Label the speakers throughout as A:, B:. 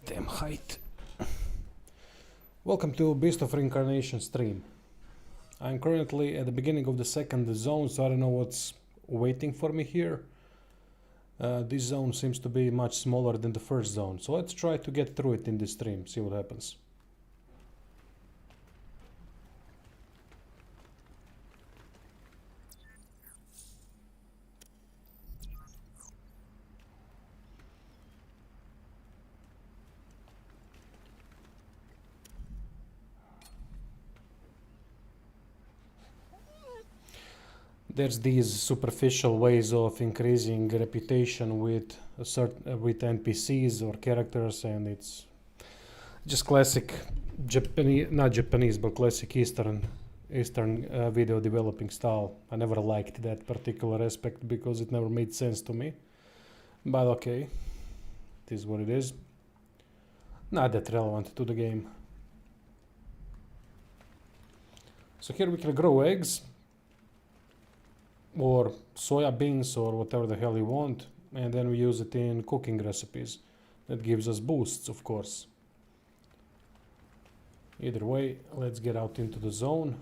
A: Damn height. Welcome to Beast of Reincarnation stream. I'm currently at the beginning of the second zone, so I don't know what's waiting for me here. This zone seems to be much smaller than the first zone, so let's try to get through it in this stream, see what happens. There's these superficial ways of increasing reputation with with NPCs or characters, and it's just classic Japanese, not Japanese, but classic Eastern video developing style. I never liked that particular aspect because it never made sense to me. But okay, it is what it is. Not that relevant to the game. So here we can grow eggs, or soya beans, or whatever the hell you want, and then we use it in cooking recipes. That gives us boosts, of course. Either way, let's get out into the zone.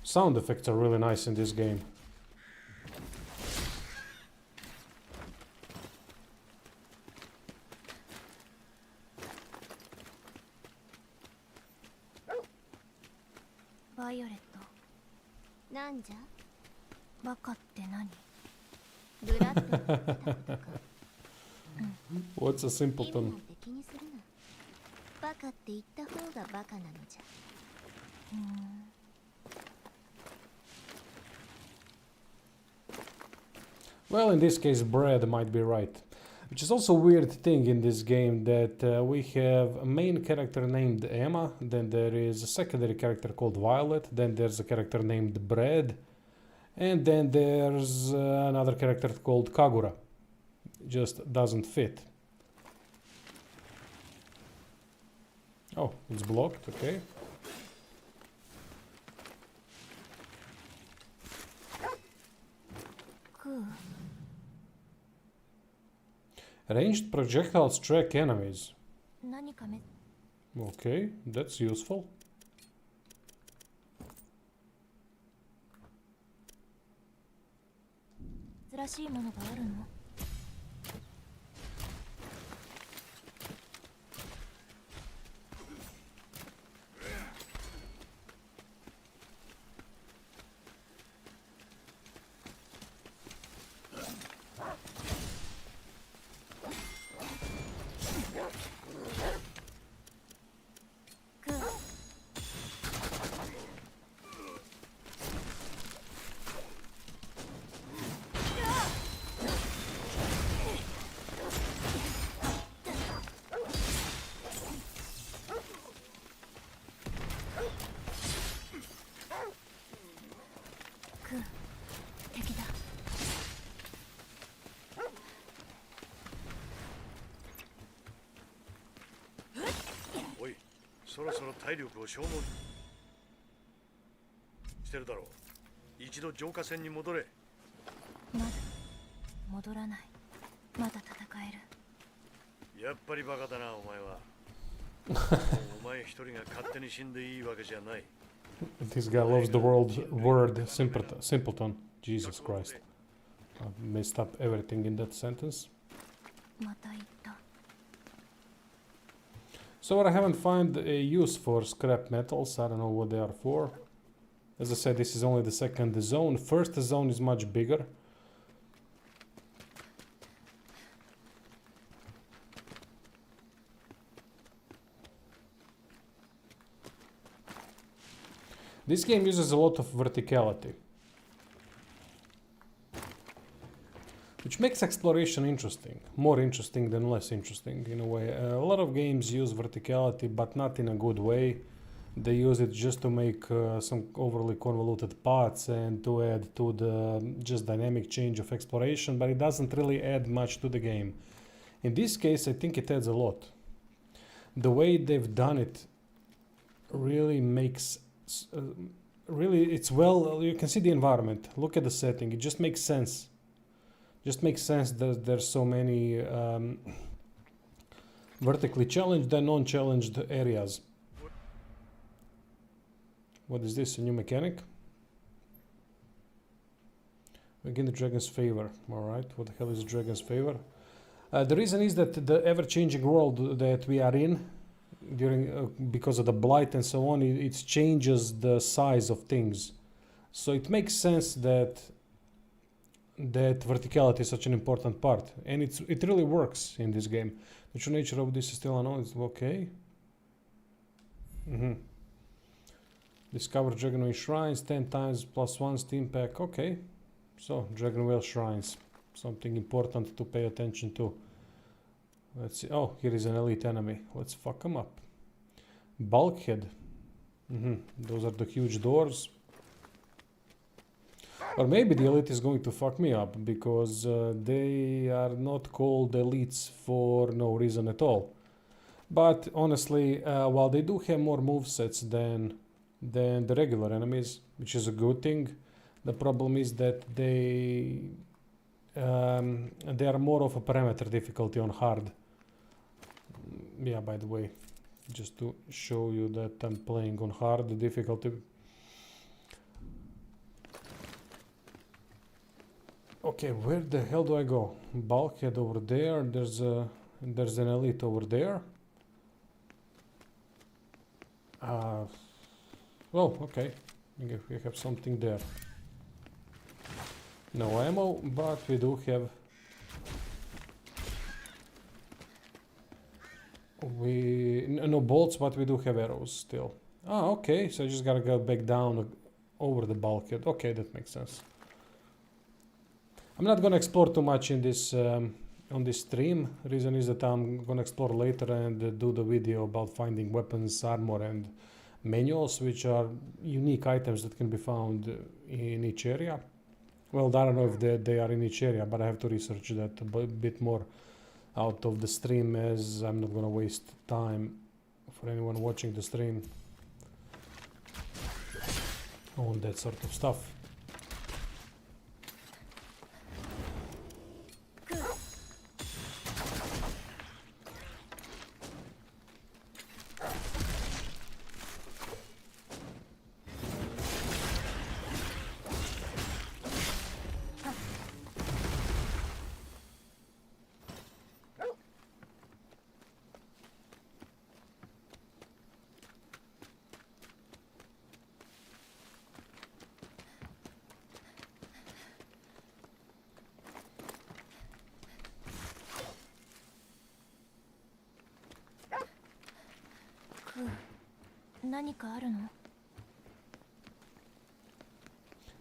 A: Sound effects are really nice in this game.
B: Violet. Nanja? Bakaって何?
A: What's a simpleton?
B: バカって言った方がバカなのじゃ。
A: Well, in this case, Brad might be right. Which is also a weird thing in this game, that we have a main character named Emma, then there is a secondary character called Violet, then there's a character named Brad, and then there's another character called Kagura. Just doesn't fit. Oh, it's blocked, okay. Ranged projectiles track enemies. Okay, that's useful. This guy loves the word simpleton. Jesus Christ. I messed up everything in that sentence. So I haven't found a use for scrap metals. I don't know what they are for. As I said, this is only the second zone. First zone is much bigger. This game uses a lot of verticality, which makes exploration interesting, more interesting than less interesting in a way. A lot of games use verticality, but not in a good way. They use it just to make some overly convoluted paths and to add to the just dynamic change of exploration, but it doesn't really add much to the game. In this case, I think it adds a lot. The way they've done it really makes really, it's well, you can see the environment, look at the setting, it just makes sense. Just makes sense that there's so many vertically challenged and non-challenged areas. What is this, a new mechanic? Again, the Dragon's Favor. Alright, what the hell is Dragon's Favor? The reason is that the ever-changing world that we are in, during because of the blight and so on, it changes the size of things. So it makes sense that verticality is such an important part, and it really works in this game. The true nature of this is still unknown. It's okay. Discover Dragonwheel Shrines 10 times +1 Steam Pack. Okay, so Dragonwheel Shrines, something important to pay attention to. Let's see. Oh, here is an elite enemy. Let's fuck him up. Bulkhead. Those are the huge doors. Or maybe the elite is going to fuck me up because they are not called elites for no reason at all. But honestly, while they do have more movesets than the regular enemies, which is a good thing, the problem is that they are more of a parameter difficulty on hard. Yeah, by the way, just to show you that I'm playing on hard difficulty. Okay, where the hell do I go? Bulkhead over there. There's an elite over there. Oh, okay. We have something there. No ammo, but we do have. No bolts, but we do have arrows still. Ah, okay. So I just gotta go back down over the bulkhead. Okay, that makes sense. I'm not gonna explore too much in this on this stream. Reason is that I'm gonna explore later and do the video about finding weapons, armor, and manuals, which are unique items that can be found in each area. Well, I don't know if they are in each area, but I have to research that a bit more out of the stream, as I'm not gonna waste time for anyone watching the stream on that sort of stuff.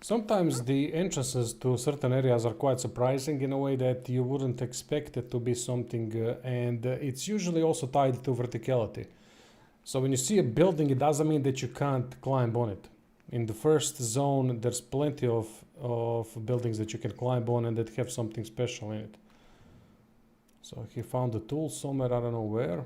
A: Sometimes the entrances to certain areas are quite surprising in a way that you wouldn't expect it to be something, and it's usually also tied to verticality. So when you see a building, it doesn't mean that you can't climb on it. In the first zone, there's plenty of buildings that you can climb on and that have something special in it. So he found a tool somewhere, I don't know where.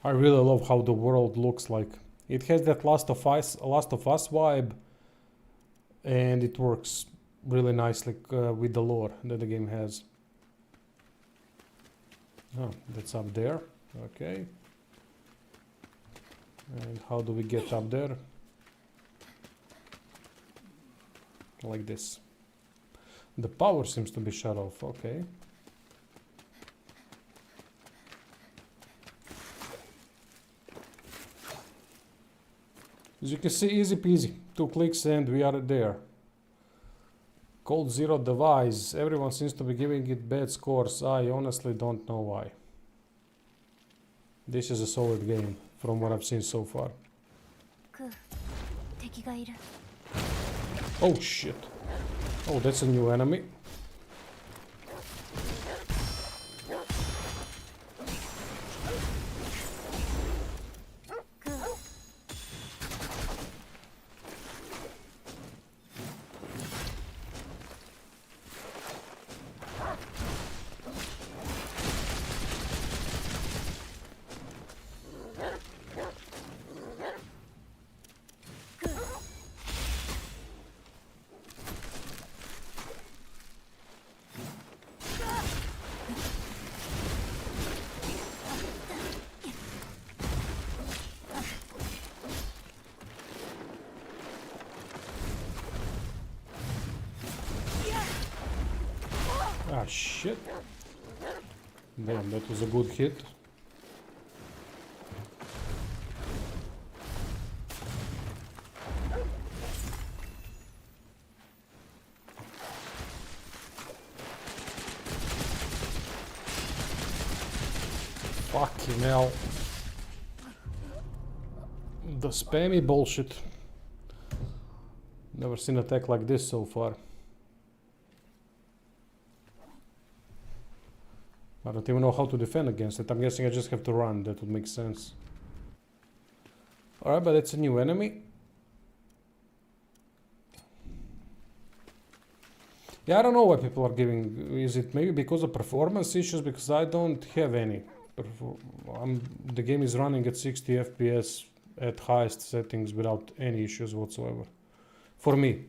A: I really love how the world looks like. It has that Last of Us vibe, and it works really nicely with the lore that the game has. Oh, that's up there. Okay. And how do we get up there? Like this. The power seems to be shut off, okay. As you can see, easy peasy. 2 clicks and we are there. Cold Zero device. Everyone seems to be giving it bad scores. I honestly don't know why. This is a solid game from what I've seen so far. Oh shit. Oh, that's a new enemy. Ah, shit. Damn, that was a good hit. Fucking hell. The spammy bullshit. Never seen an attack like this so far. I don't even know how to defend against it. I'm guessing I just have to run. That would make sense. Alright, but it's a new enemy. Yeah, I don't know why people are giving... Is it maybe because of performance issues? Because I don't have any. The game is running at 60 FPS at highest settings without any issues whatsoever. For me.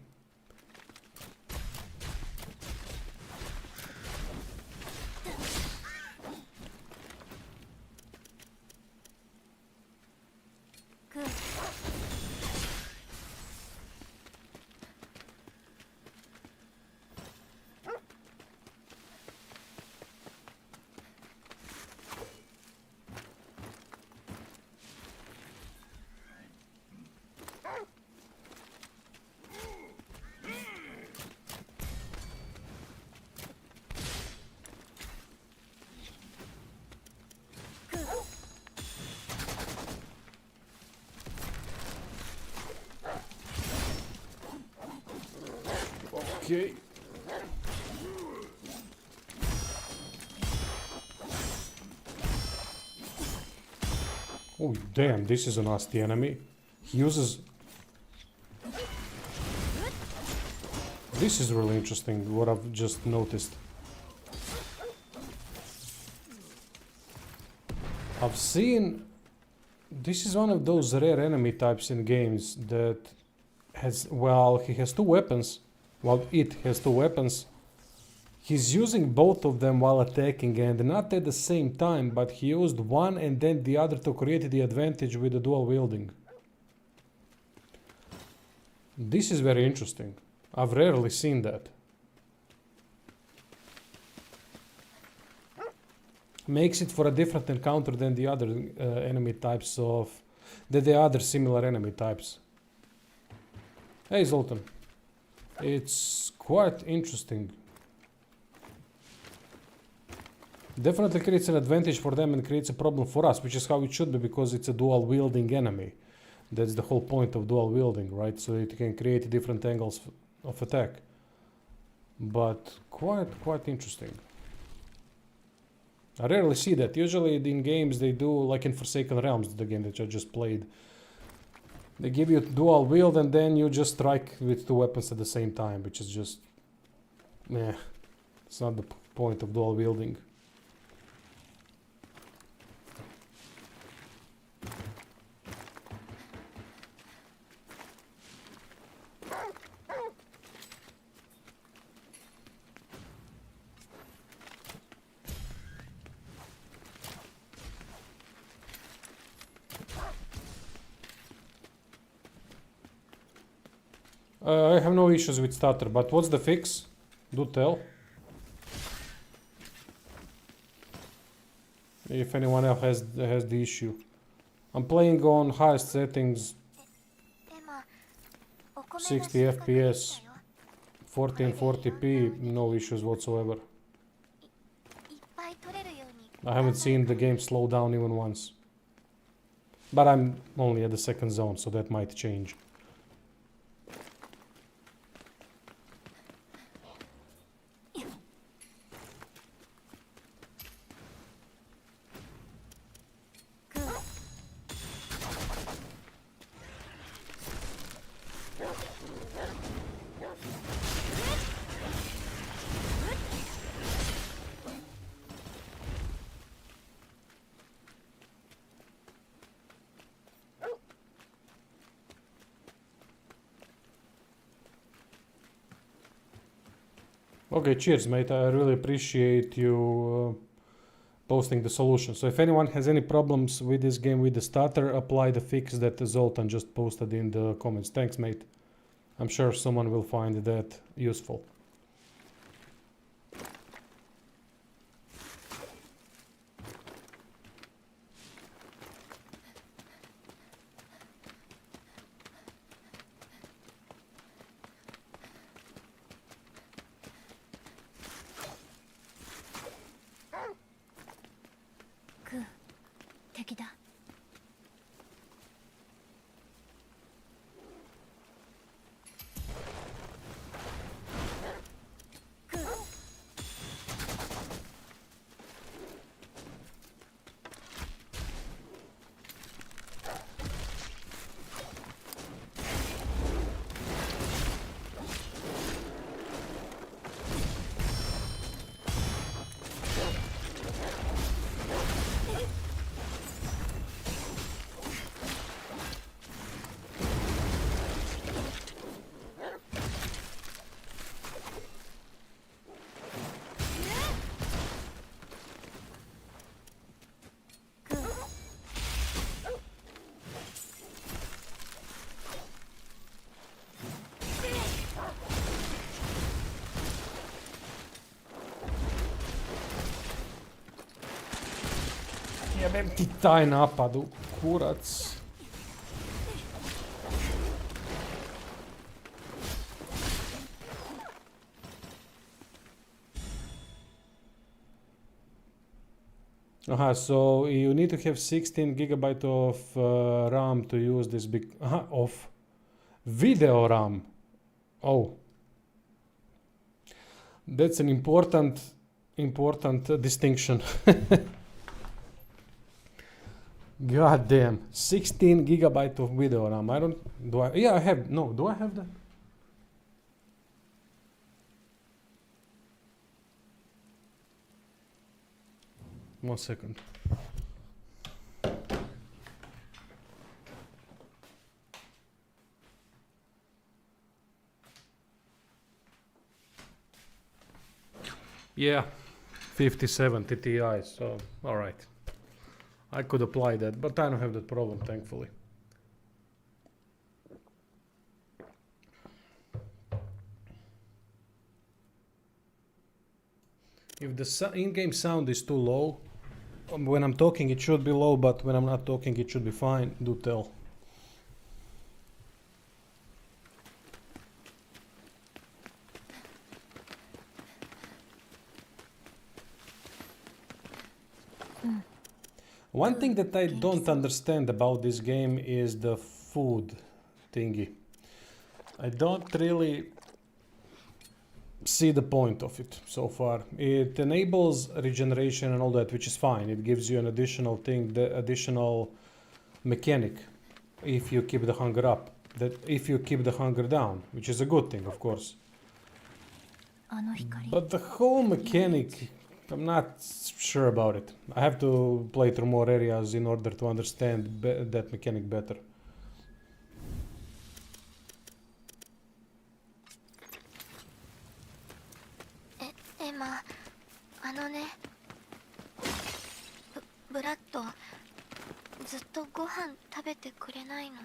A: Okay. Oh damn, this is a nasty enemy. He uses... This is really interesting, what I've just noticed. I've seen... This is one of those rare enemy types in games that has... Well, he has two weapons. Well, it has two weapons. He's using both of them while attacking, and not at the same time, but he used one and then the other to create the advantage with the dual wielding. This is very interesting. I've rarely seen that. Makes it for a different encounter than the other enemy types of... the other similar enemy types. Hey Zoltan. It's quite interesting. Definitely creates an advantage for them and creates a problem for us, which is how it should be, because it's a dual wielding enemy. That's the whole point of dual wielding, right? So it can create different angles of attack. But quite interesting. I rarely see that. Usually in games they do, like in Forsaken Realms, the game that I just played. They give you dual wield and then you just strike with two weapons at the same time, which is just... meh. It's not the point of dual wielding. I have no issues with stutter, but what's the fix? Do tell. If anyone else has the issue. I'm playing on highest settings,
B: エマ、お米の
A: 60
B: 収穫でき
A: FPS,
B: たよ。
A: 1440p, no issues whatsoever.
B: いっぱい取れるように。
A: I haven't seen the game slow down even once. But I'm only at the second zone, so that might change. Okay, cheers, mate. I really appreciate you posting the solution. So if anyone has any problems with this game with the starter, apply the fix that Zoltan just posted in the comments. Thanks, mate. I'm sure someone will find that useful. Jebem ti taj napad, kurac. Aha, so you need to have 16 gigabyte of RAM to use this big... Aha, of video RAM. Oh. That's an important distinction. God damn. 16 gigabyte of video RAM. Yeah, I have... No, do I have that? One second. Yeah, 5070 Ti, so alright. I could apply that, but I don't have that problem, thankfully. If the in-game sound is too low, when I'm talking it should be low, but when I'm not talking it should be fine, do tell. One thing that I don't understand about this game is the food thingy. I don't really see the point of it so far. It enables regeneration and all that, which is fine. It gives you an additional thing, the additional mechanic if you keep the hunger up. That if you keep the hunger down, which is a good thing, of course. But the whole mechanic, I'm not sure about it. I have to play through more areas in order to understand that mechanic better.
B: Emma, ブラッド、ずっとご飯食べてくれないの。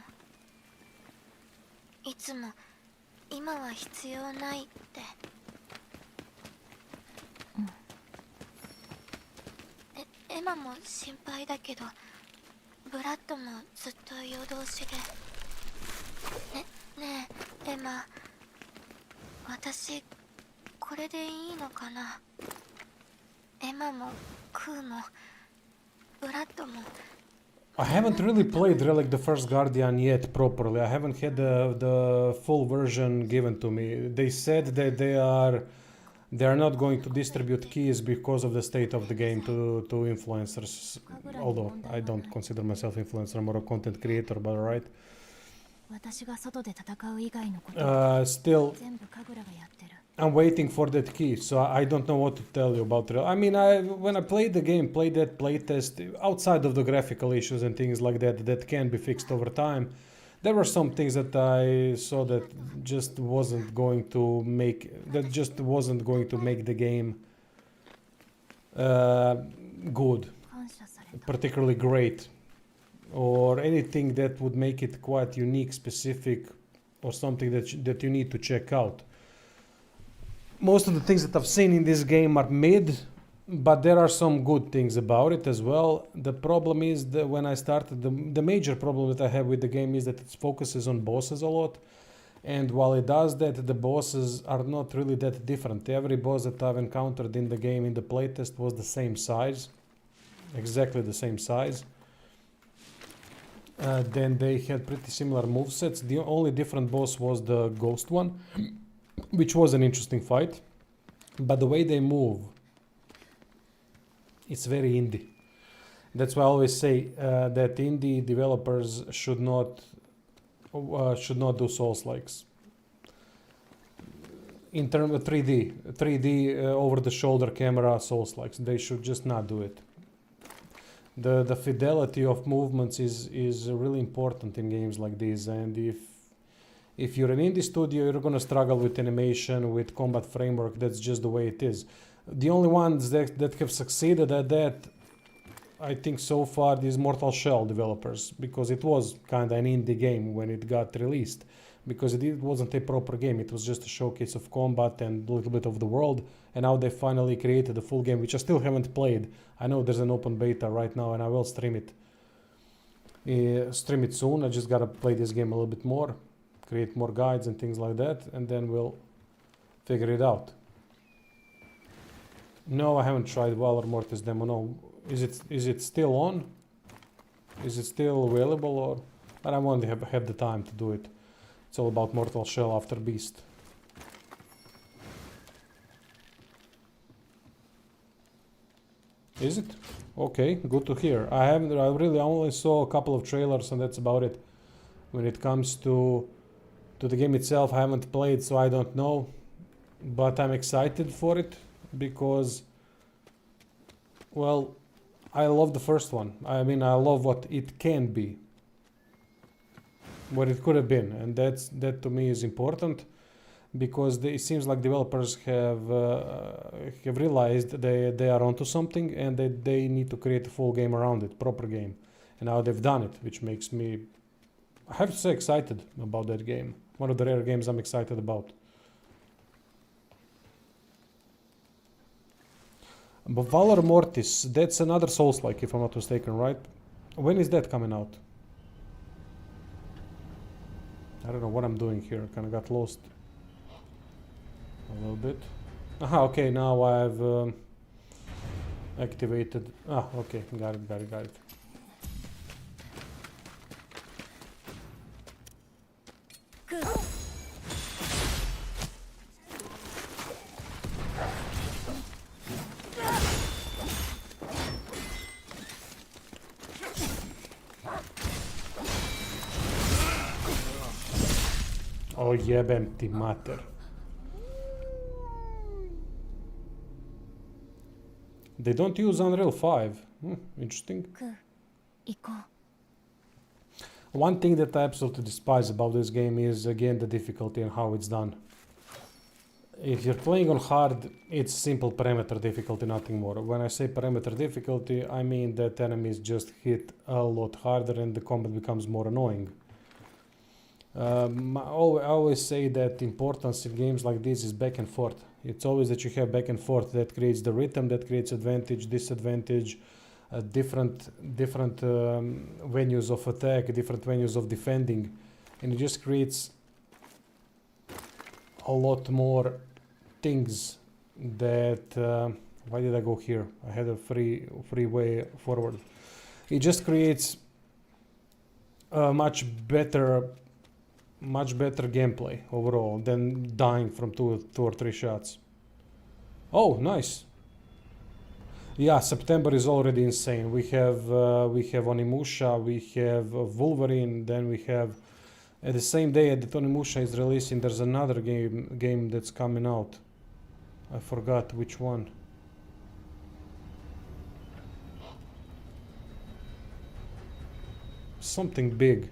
B: いつも今は必要ないって。エマも心配だけど、ブラッドもずっと夜通しで。ねえエマ、私これでいいのかな。エマもクーもブラッドも。
A: I haven't really played Relic the First Guardian yet properly. I haven't had the full version given to me. They said that they are not going to distribute keys because of the state of the game to influencers. Although I don't consider myself influencer, I'm more a content creator, but alright.
B: 私が外で戦う以外のことは
A: Still,
B: 全部神楽がやってる。
A: I'm waiting for that key, so I don't know what to tell you about it. I mean, when I played the game, played that playtest, outside of the graphical issues and things like that, that can be fixed over time, there were some things that I saw that just wasn't going to make the game good,
B: 感謝された。
A: particularly great, or anything that would make it quite unique, specific, or something that you need to check out. Most of the things that I've seen in this game are mid, but there are some good things about it as well. The problem is that when I started, the major problem that I have with the game is that it focuses on bosses a lot. And while it does that, the bosses are not really that different. Every boss that I've encountered in the game in the playtest was the same size, exactly the same size. Then they had pretty similar movesets. The only different boss was the ghost one, which was an interesting fight, but the way they move, it's very indie. That's why I always say that indie developers should not do Souls-likes. In terms of 3D over-the-shoulder camera Souls-likes, they should just not do it. The fidelity of movements is really important in games like this, and if you're an indie studio, you're gonna struggle with animation, with combat framework. That's just the way it is. The only ones that have succeeded at that, I think so far, these Mortal Shell developers, because it was kind of an indie game when it got released, because it wasn't a proper game. It was just a showcase of combat and a little bit of the world, and now they finally created a full game, which I still haven't played. I know there's an open beta right now, and I will stream it soon. I just gotta play this game a little bit more, create more guides and things like that, and then we'll figure it out. No, I haven't tried Valor Mortis demo. No, is it still on? Is it still available, or? But I won't have the time to do it. It's all about Mortal Shell after Beast. Is it? Okay, good to hear. I only saw a couple of trailers, and that's about it. When it comes to the game itself, I haven't played, so I don't know. But I'm excited for it because, well, I love the first one. I mean, I love what it can be, what it could have been, and that to me is important, because it seems like developers have realized they are onto something, and that they need to create a full game around it, proper game, and now they've done it, which makes me, I have to say, excited about that game. One of the rare games I'm excited about. But Valor Mortis, that's another Souls-like, if I'm not mistaken, right? When is that coming out? I don't know what I'm doing here. Kind of got lost a little bit. Aha, okay, now I've activated. Ah, okay, got it. Oh, jebem ti mater. They don't use Unreal 5. Interesting. One thing that I absolutely despise about this game is, again, the difficulty and how it's done. If you're playing on hard, it's simple parameter difficulty, nothing more. When I say parameter difficulty, I mean that enemies just hit a lot harder and the combat becomes more annoying. I always say that importance in games like this is back and forth. It's always that you have back and forth that creates the rhythm, that creates advantage, disadvantage, different venues of attack, different venues of defending, and it just creates a lot more things that. Why did I go here? I had a free way forward. It just creates a much better gameplay overall than dying from two or three shots. Oh, nice. Yeah, September is already insane. We have Onimusha, we have Wolverine, then we have at the same day that Onimusha is releasing. There's another game that's coming out. I forgot which one. Something big.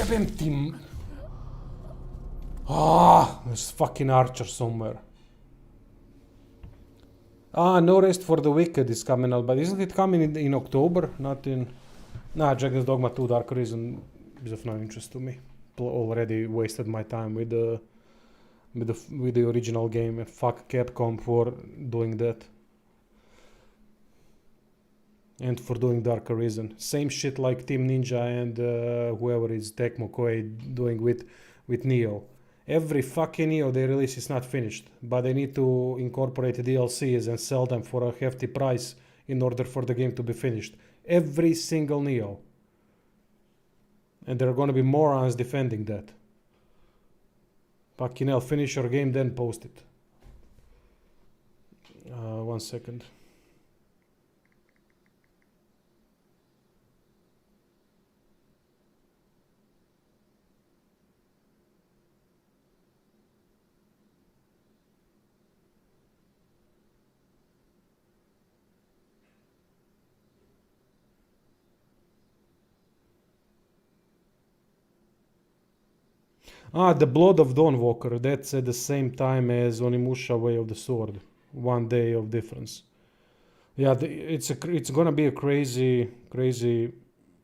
A: Empty. There's fucking archer somewhere. No Rest for the Wicked is coming out, but isn't it coming in October? Not in. Nah, Dragon's Dogma 2 Dark Arisen is of no interest to me. Already wasted my time with the original game. Fuck Capcom for doing that. And for doing Dark Arisen. Same shit like Team Ninja and whoever is Tecmo Koei doing with Neo. Every fucking Neo they release is not finished, but they need to incorporate the DLCs and sell them for a hefty price in order for the game to be finished. Every single Neo. And there are gonna be morons defending that. Fucking hell, finish your game then post it. 1 second. The Blood of Dawnwalker. That's at the same time as Onimusha Way of the Sword. 1 day of difference. Yeah, it's gonna be a crazy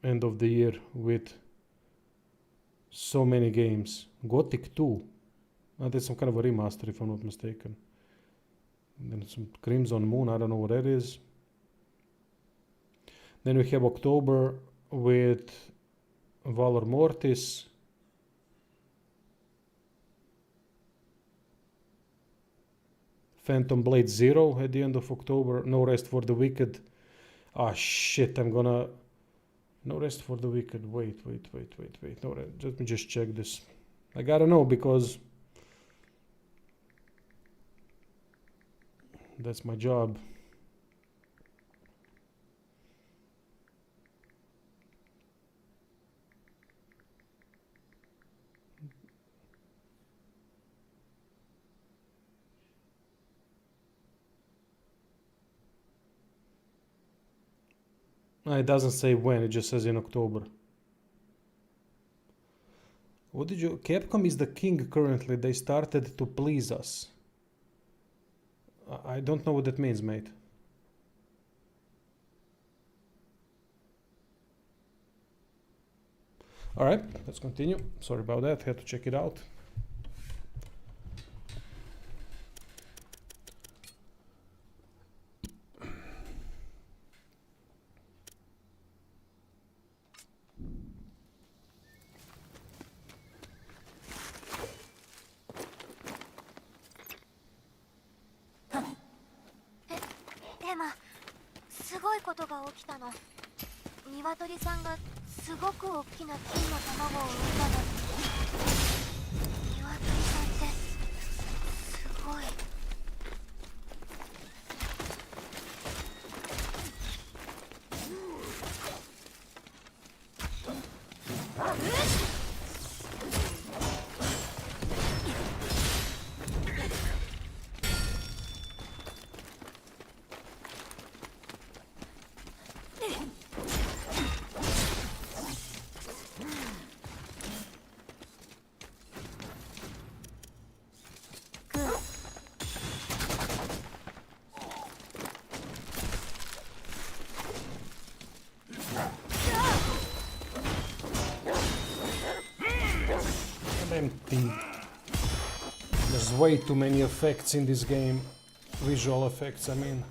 A: end of the year with so many games. Gothic 2. That's some kind of a remaster, if I'm not mistaken. Then some Crimson Moon. I don't know what that is. Then we have October with Valor Mortis. Phantom Blade 0 at the end of October. No Rest for the Wicked. Ah, shit, I'm gonna... No Rest for the Wicked. Wait. No, let me just check this. I gotta know because... that's my job. It doesn't say when, it just says in October. What did you... Capcom is the king currently. They started to please us. I don't know what that means, mate. Alright, let's continue. Sorry about that, had to check it out.
B: ことが起きたの。鶏さんがすごく大きな金の卵を産んだの。鶏さんってすごい。
A: Empty. There's way too many effects in this game. Visual effects, I mean.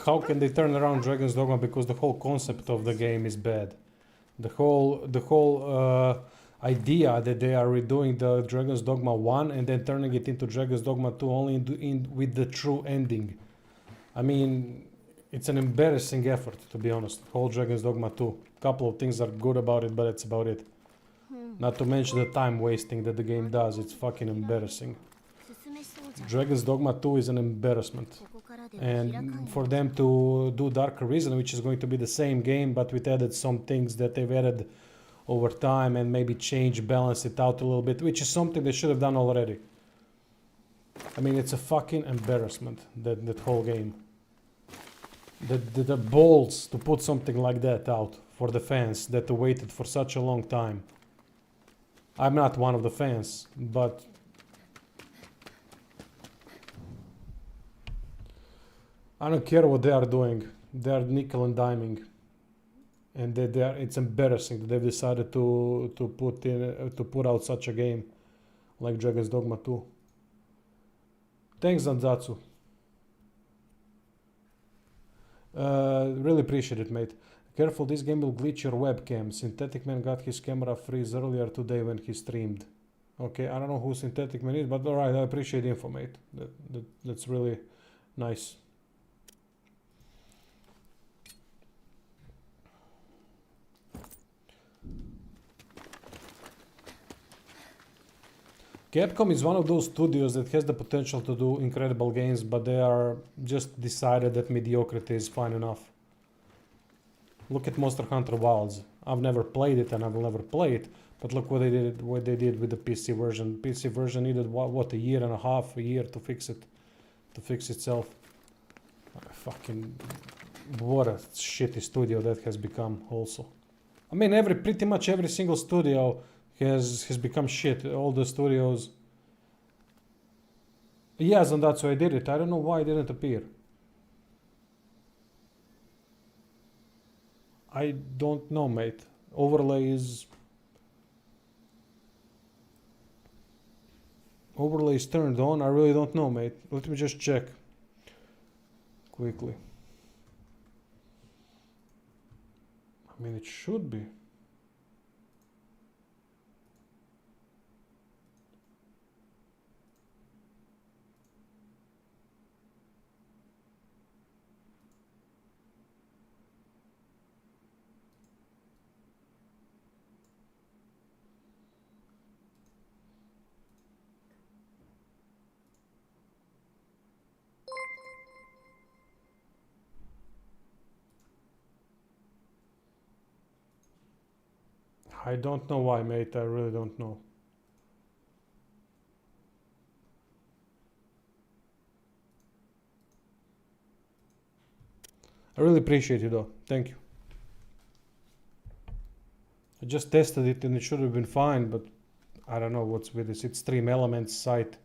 A: How can they turn around Dragon's Dogma? Because the whole concept of the game is bad. The whole idea that they are redoing the Dragon's Dogma 1 and then turning it into Dragon's Dogma 2 only with the true ending. I mean, it's an embarrassing effort, to be honest. Whole Dragon's Dogma 2. Couple of things are good about it, but that's about it. Not to mention the time wasting that the game does. It's fucking embarrassing. Dragon's Dogma 2 is an embarrassment. And for them to do Dark Arisen, which is going to be the same game, but with added some things that they've added over time and maybe change, balance it out a little bit, which is something they should have done already. I mean, it's a fucking embarrassment, that whole game. The balls to put something like that out for the fans that waited for such a long time. I'm not one of the fans, but I don't care what they are doing. They are nickel and diming, and it's embarrassing that they've decided to put out such a game like Dragon's Dogma 2. Thanks, Zanzatsu. Really appreciate it, mate. Careful, this game will glitch your webcam. Synthetic Man got his camera freeze earlier today when he streamed. Okay, I don't know who Synthetic Man is, but alright, I appreciate the info, mate. That's really nice. Capcom is one of those studios that has the potential to do incredible games, but they are just decided that mediocrity is fine enough. Look at Monster Hunter Wilds. I've never played it and I will never play it, but look what they did with the PC version. PC version needed what, a year and a half, a year to fix itself. Fucking what a shitty studio that has become also. I mean, pretty much every single studio has become shit. All the studios. Yes, and that's why I did it. I don't know why it didn't appear. I don't know, mate. Overlay is turned on. I really don't know, mate. Let me just check quickly. I mean, it should be. I don't know why, mate. I really don't know. I really appreciate it though. Thank you. I just tested it and it should have been fine, but I don't know what's with this. It's Stream Elements site.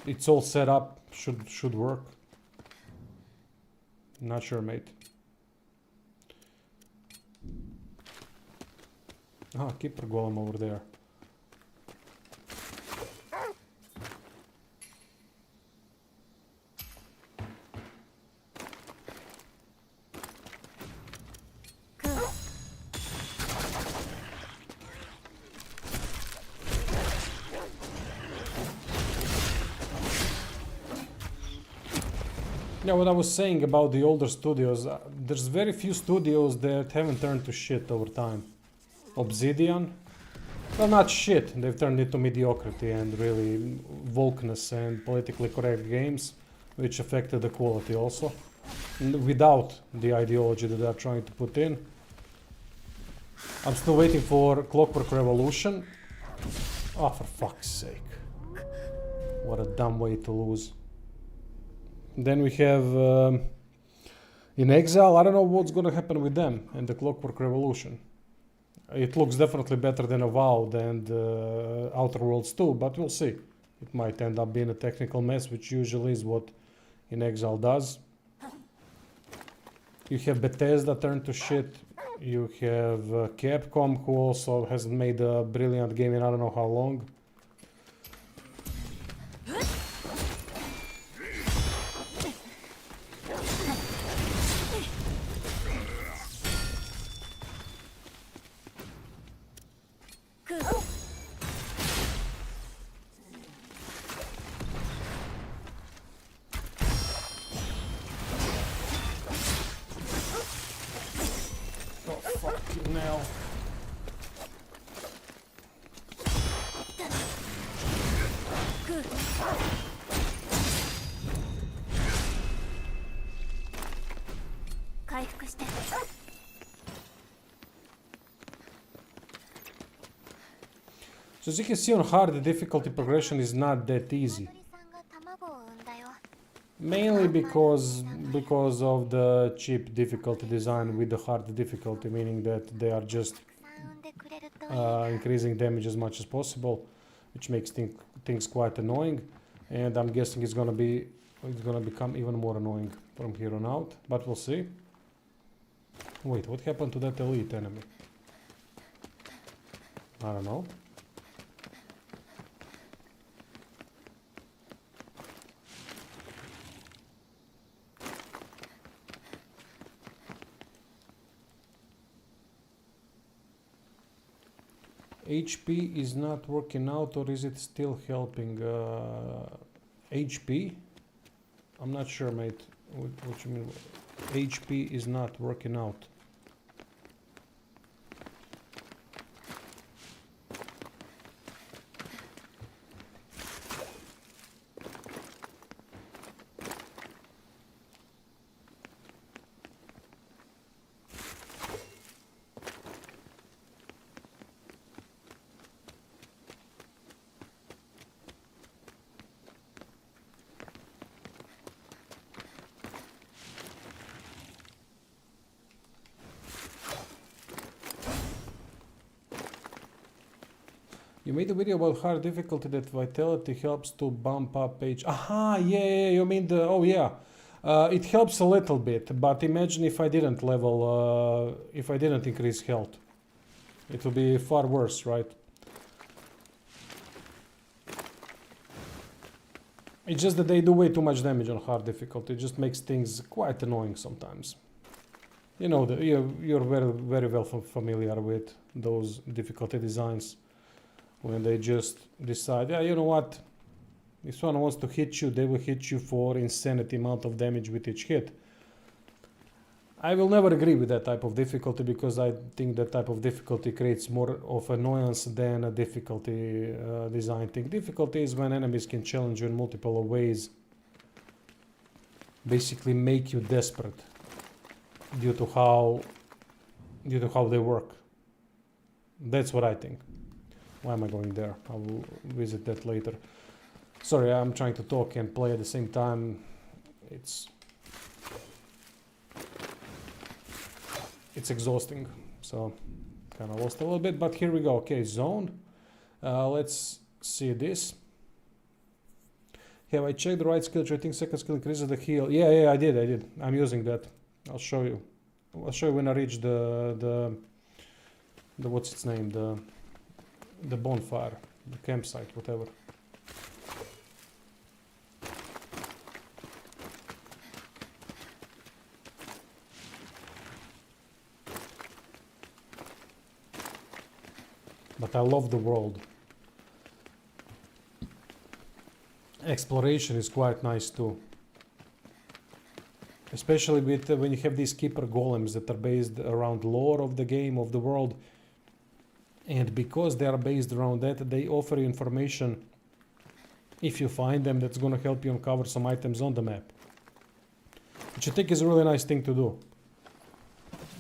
A: It's all set up. Should work. Not sure, mate. Ah, keeper golem over there. Yeah, what I was saying about the older studios, there's very few studios that haven't turned to shit over time. Obsidian, well, not shit, they've turned into mediocrity and really wokeness and politically correct games, which affected the quality also, without the ideology that they're trying to put in. I'm still waiting for Clockwork Revolution. Oh, for fuck's sake. What a dumb way to lose. Then we have In Exile. I don't know what's gonna happen with them and the Clockwork Revolution. It looks definitely better than Avowed and Outer Worlds 2, but we'll see. It might end up being a technical mess, which usually is what In Exile does. You have Bethesda turned to shit. You have Capcom, who also hasn't made a brilliant game in I don't know how long. Now. So as you can see on hard, the difficulty progression is not that easy. Mainly because of the cheap difficulty design with the hard difficulty, meaning that they are just increasing damage as much as possible, which makes things quite annoying. And I'm guessing it's gonna become even more annoying from here on out, but we'll see. Wait, what happened to that elite enemy? I don't know. HP is not working out, or is it still helping? HP? I'm not sure, mate. What you mean? HP is not working out. You made a video about hard difficulty that vitality helps to bump up H. Aha, yeah, you mean the, oh yeah. It helps a little bit, but imagine if I didn't if I didn't increase health. It would be far worse, right? It's just that they do way too much damage on hard difficulty. It just makes things quite annoying sometimes. You know, you're very, very well familiar with those difficulty designs. When they just decide, yeah, you know what, if someone wants to hit you, they will hit you for insanity amount of damage with each hit. I will never agree with that type of difficulty, because I think that type of difficulty creates more of annoyance than a difficulty design thing. Difficulty is when enemies can challenge you in multiple ways, basically make you desperate due to how they work. That's what I think. Why am I going there? I will visit that later. Sorry, I'm trying to talk and play at the same time. It's exhausting, so kind of lost a little bit, but here we go. Okay, zoned. Let's see this. Have I checked the right skill tree? I think second skill increases the heal. Yeah, I did. I'm using that. I'll show you when I reach the what's its name, the bonfire, the campsite, whatever. But I love the world. Exploration is quite nice too. Especially with when you have these keeper golems that are based around lore of the game, of the world. And because they are based around that, they offer you information. If you find them, that's going to help you uncover some items on the map. Which I think is a really nice thing to do.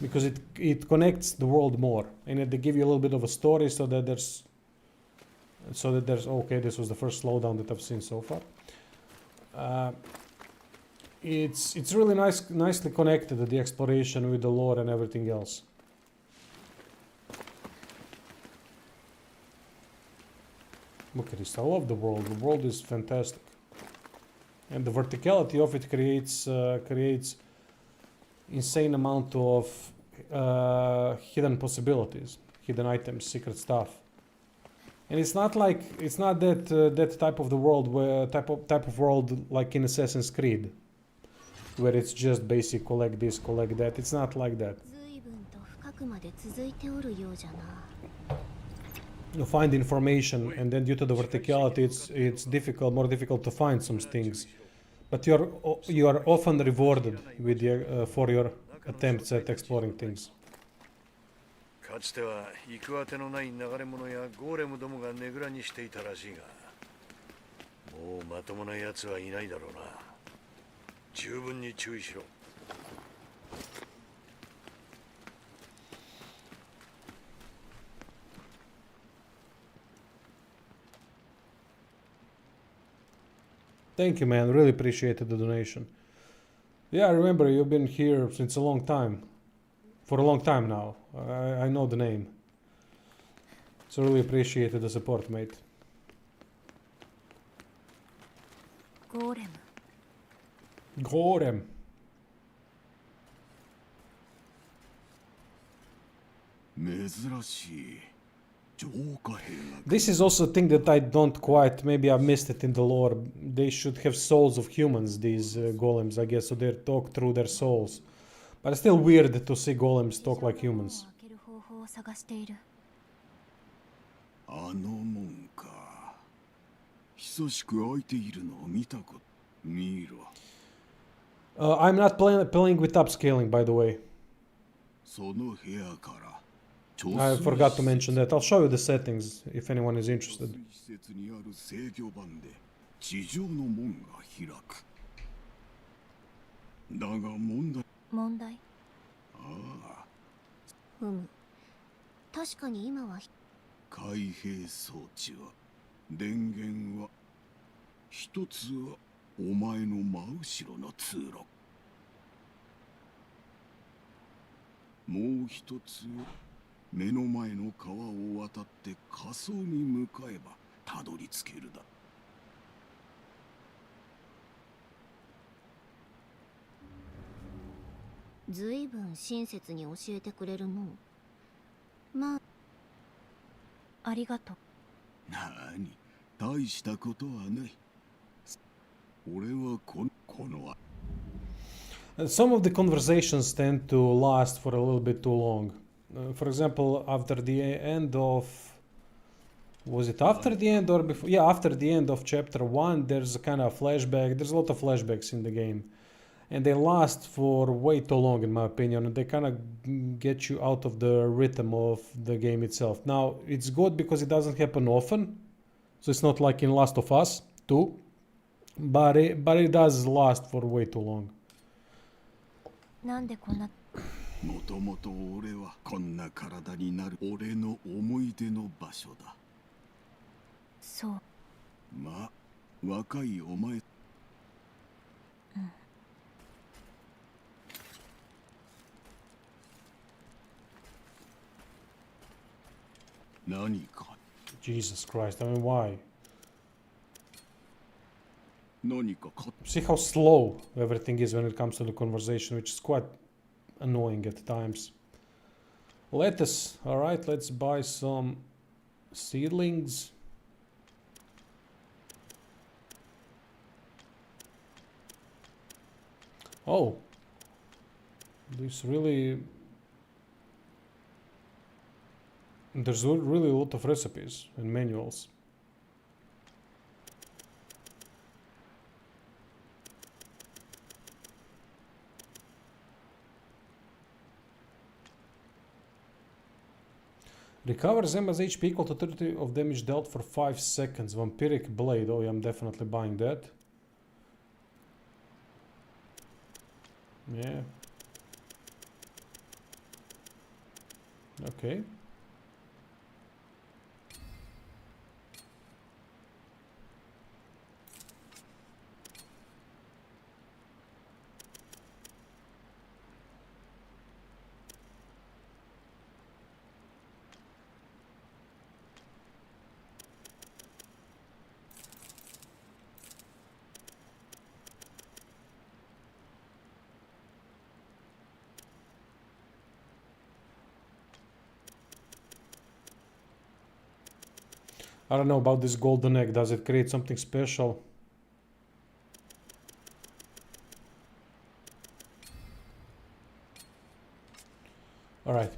A: Because it connects the world more. And they give you a little bit of a story so that there's... okay, this was the first slowdown that I've seen so far. It's really nicely connected to the exploration with the lore and everything else. Look at this, I love the world. The world is fantastic. And the verticality of it creates insane amount of hidden possibilities, hidden items, secret stuff. And it's not that that type of the world where type of world like in Assassin's Creed, where it's just basic collect this, collect that. It's not like that. You find information, and then due to the verticality, it's more difficult to find some things. But you are often rewarded with for your attempts at exploring things.
C: かつては行くあてのない流れ者やゴーレムどもがねぐらにしていたらしいが、もうまともな奴はいないだろうな。十分に注意しろ。
A: Thank you, man. Really appreciated the donation. Yeah, I remember you've been here since a long time. For a long time now. I know the name. So really appreciated the support, mate. Golem. This is also a thing that I don't quite, maybe I missed it in the lore. They should have souls of humans, these golems, I guess, so they talk through their souls. But it's still weird to see golems talk like humans. I'm not playing with upscaling, by the way. I forgot to mention that. I'll show you the settings if anyone is interested. Some of the conversations tend to last for a little bit too long. For example, after the end of... Was it after the end or before? Yeah, after the end of chapter 1, there's a kind of flashback. There's a lot of flashbacks in the game. And they last for way too long, in my opinion. And they kind of get you out of the rhythm of the game itself. Now, it's good because it doesn't happen often. So it's not like in Last of Us 2. But it does last for way too long.
D: もともと俺はこんな体になる俺の思い出の場所だ。そう。まあ、若いお前。何か。
A: Jesus Christ, I mean, why?
D: 何か。
A: See how slow everything is when it comes to the conversation, which is quite annoying at times. Lettuce. Alright, let's buy some seedlings. Oh, this really... There's really a lot of recipes and manuals. Recovers Emma's HP equal to 30 of damage dealt for 5 seconds. Vampiric Blade. Oh yeah, I'm definitely buying that. Yeah. Okay. I don't know about this golden egg. Does it create something special? All right.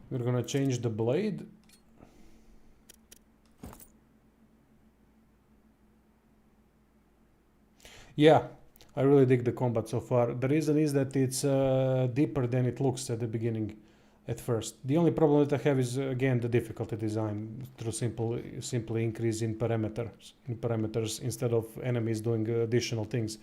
A: We're gonna change the blade. Yeah, I really dig the combat so far. The reason is that it's deeper than it looks at the beginning, at first. The only problem that I have is again the difficulty design through simply increase in parameters instead of enemies doing additional things.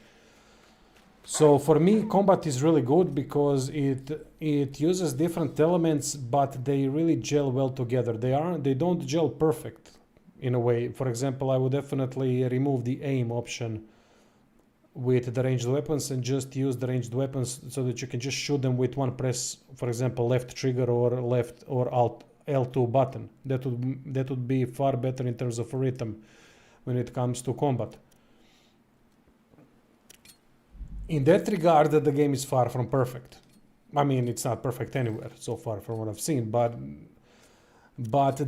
A: So for me, combat is really good because it uses different elements, but they really gel well together. They don't gel perfect in a way. For example, I would definitely remove the aim option with the ranged weapons and just use the ranged weapons so that you can just shoot them with one press. For example, left trigger or left or alt L2 button. That would be far better in terms of rhythm when it comes to combat. In that regard, the game is far from perfect. I mean, it's not perfect anywhere so far from what I've seen, but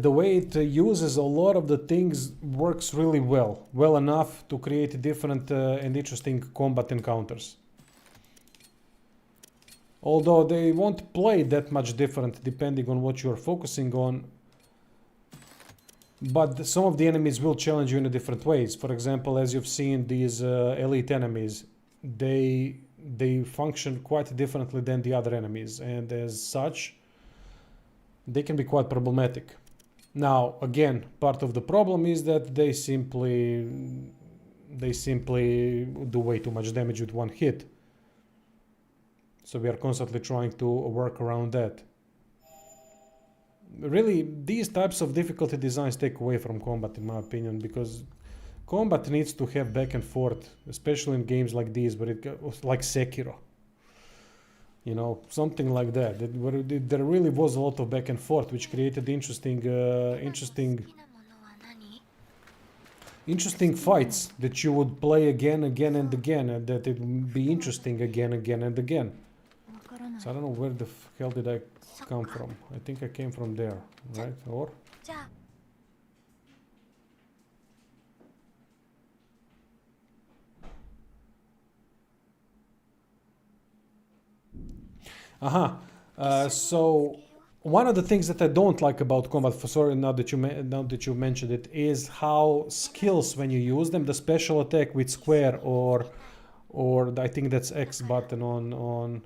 A: the way it uses a lot of the things works really well enough to create different and interesting combat encounters. Although they won't play that much different depending on what you're focusing on, but some of the enemies will challenge you in different ways. For example, as you've seen, these elite enemies, they function quite differently than the other enemies, and as such they can be quite problematic. Now again, part of the problem is that they simply do way too much damage with one hit, so we are constantly trying to work around that. Really, these types of difficulty designs take away from combat in my opinion, because combat needs to have back and forth, especially in games like these, where like Sekiro, you know, something like that. Where there really was a lot of back and forth, which created interesting fights that you would play again and again, and that it would be interesting again and again. So I don't know where the hell did I come from. I think I came from there, right? Or? So one of the things that I don't like about combat, now that you mentioned it, is how skills, when you use them, the special attack with square or I think that's X button on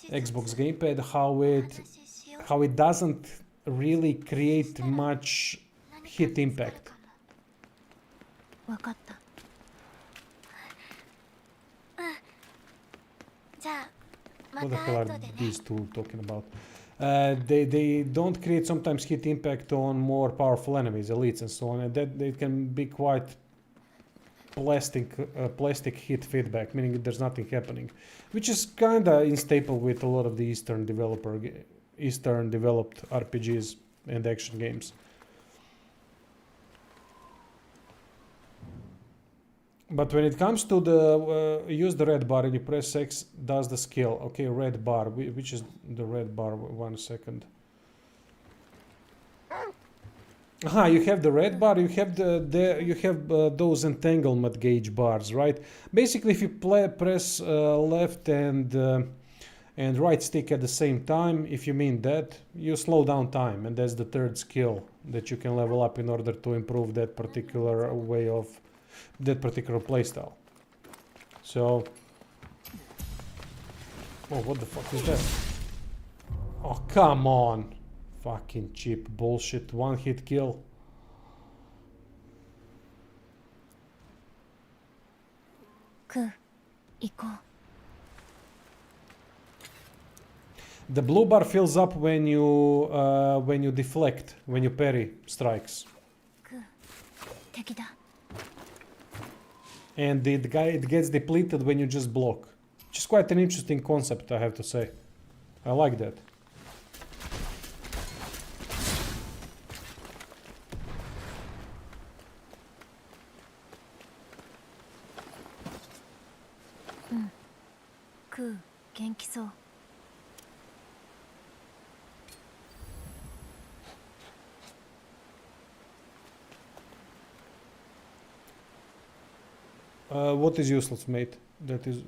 A: Xbox gamepad, how it doesn't really create much hit impact. What the hell are these two talking about? They don't create sometimes hit impact on more powerful enemies, elites and so on, and that they can be quite plastic hit feedback, meaning that there's nothing happening, which is kinda in staple with a lot of the Eastern developed RPGs and action games. But when it comes to the use the red bar and you press X, does the skill. Okay, red bar. Which is the red bar? 1 second. Aha, you have the red bar. You have those entanglement gauge bars, right? Basically, if you press left and right stick at the same time, if you mean that, you slow down time, and that's the third skill that you can level up in order to improve that particular way of that particular playstyle. So, oh, what the fuck is that? Oh, come on. Fucking cheap bullshit. One hit kill. The blue bar fills up when you deflect, when you parry strikes. And it gets depleted when you just block. Which is quite an interesting concept, I have to say. I like that. What is useless, mate? That is...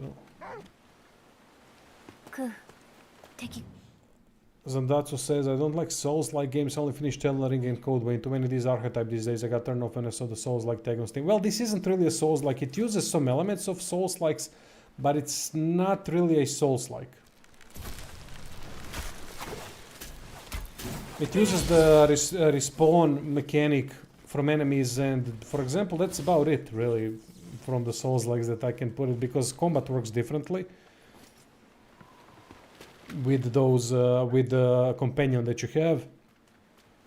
A: Zandatsu says, I don't like Souls-like games, only finished Elden Ring and Code. Way too many of these archetypes these days. I got turned off when I saw the Souls-like tag on Steam. Well, this isn't really a Souls-like. It uses some elements of Souls-likes, but it's not really a Souls-like. It uses the respawn mechanic from enemies, and for example, that's about it, really, from the Souls-likes that I can put it, because combat works differently with those, with the companion that you have,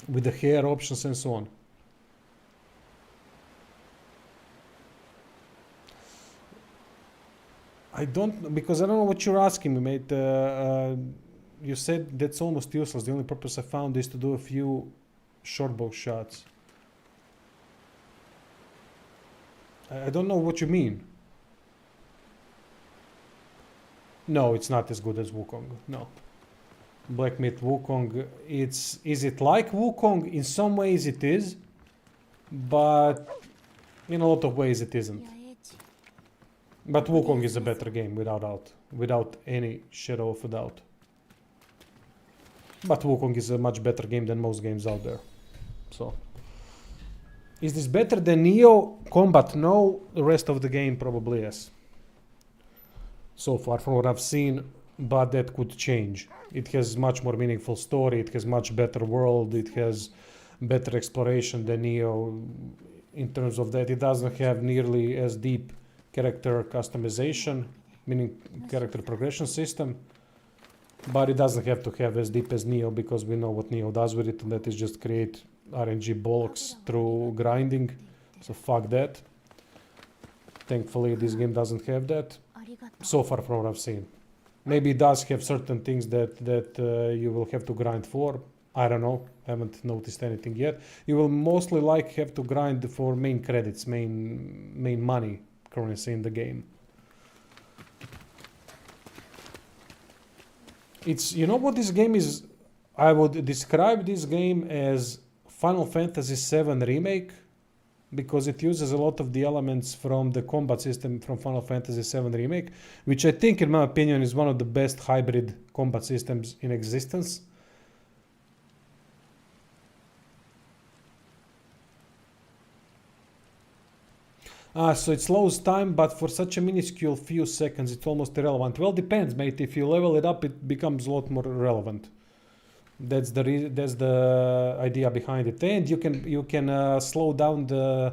A: with the hair options and so on. Because I don't know what you're asking me, mate. You said that's almost useless. The only purpose I found is to do a few short bow shots. I don't know what you mean. No, it's not as good as Wukong. No. Black Myth Wukong, is it like Wukong? In some ways it is, but in a lot of ways it isn't. But Wukong is a better game, without doubt, without any shadow of a doubt. But Wukong is a much better game than most games out there. So, is this better than Neo? Combat, no. The rest of the game, probably yes. So far from what I've seen, but that could change. It has much more meaningful story, it has much better world, it has better exploration than Neo. In terms of that, it doesn't have nearly as deep character customization, meaning character progression system, but it doesn't have to have as deep as Neo, because we know what Neo does with it, and that is just create RNG bollocks through grinding. So fuck that. Thankfully this game doesn't have that, so far from what I've seen. Maybe it does have certain things that you will have to grind for. I don't know, haven't noticed anything yet. You will mostly have to grind for main credits, main money currency in the game. It's, you know what this game is? I would describe this game as Final Fantasy VII Remake, because it uses a lot of the elements from the combat system from Final Fantasy VII Remake, which I think, in my opinion, is one of the best hybrid combat systems in existence. So it slows time, but for such a minuscule few seconds, it's almost irrelevant. Well, depends, mate. If you level it up, it becomes a lot more relevant. That's the idea behind it. And you can slow down I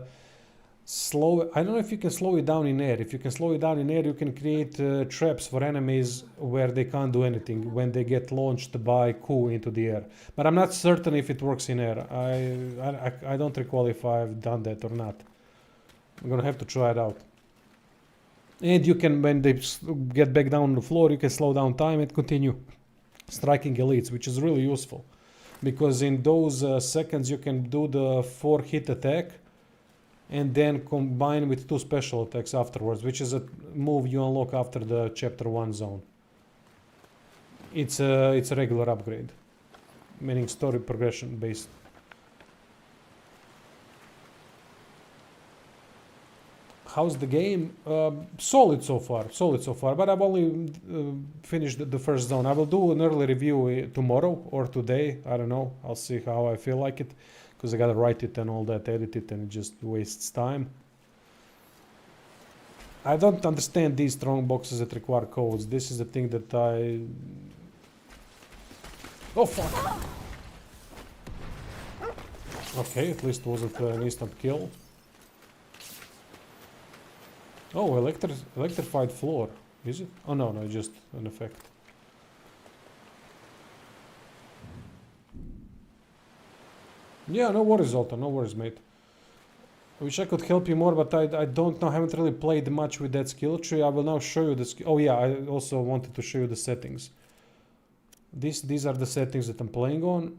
A: don't know if you can slow it down in air. If you can slow it down in air, you can create traps for enemies where they can't do anything when they get launched by Ku into the air. But I'm not certain if it works in air. I don't recall if I've done that or not. I'm gonna have to try it out. And you can, when they get back down on the floor, you can slow down time and continue striking elites, which is really useful. Because in those seconds you can do the 4-hit attack and then combine with 2 special attacks afterwards, which is a move you unlock after the chapter 1 zone. It's a regular upgrade, meaning story progression based. How's the game? Solid so far, but I've only finished the first zone. I will do an early review tomorrow or today, I don't know, I'll see how I feel like it, because I gotta write it and all that, edit it, and it just wastes time. I don't understand these strong boxes that require codes. This is the thing that I... Oh fuck! Okay, at least it wasn't an instant kill. Oh, electrified floor. Is it? Oh no, just an effect. Yeah, no worries, Zoltan. No worries, mate. I wish I could help you more, but I don't know. I haven't really played much with that skill tree. I will now show you the skill. Oh yeah, I also wanted to show you the settings. These are the settings that I'm playing on.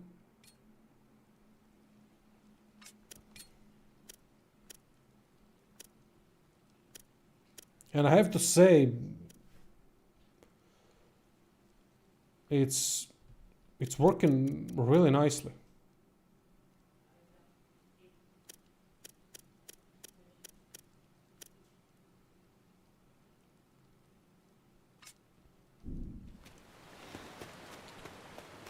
A: And I have to say, it's working really nicely.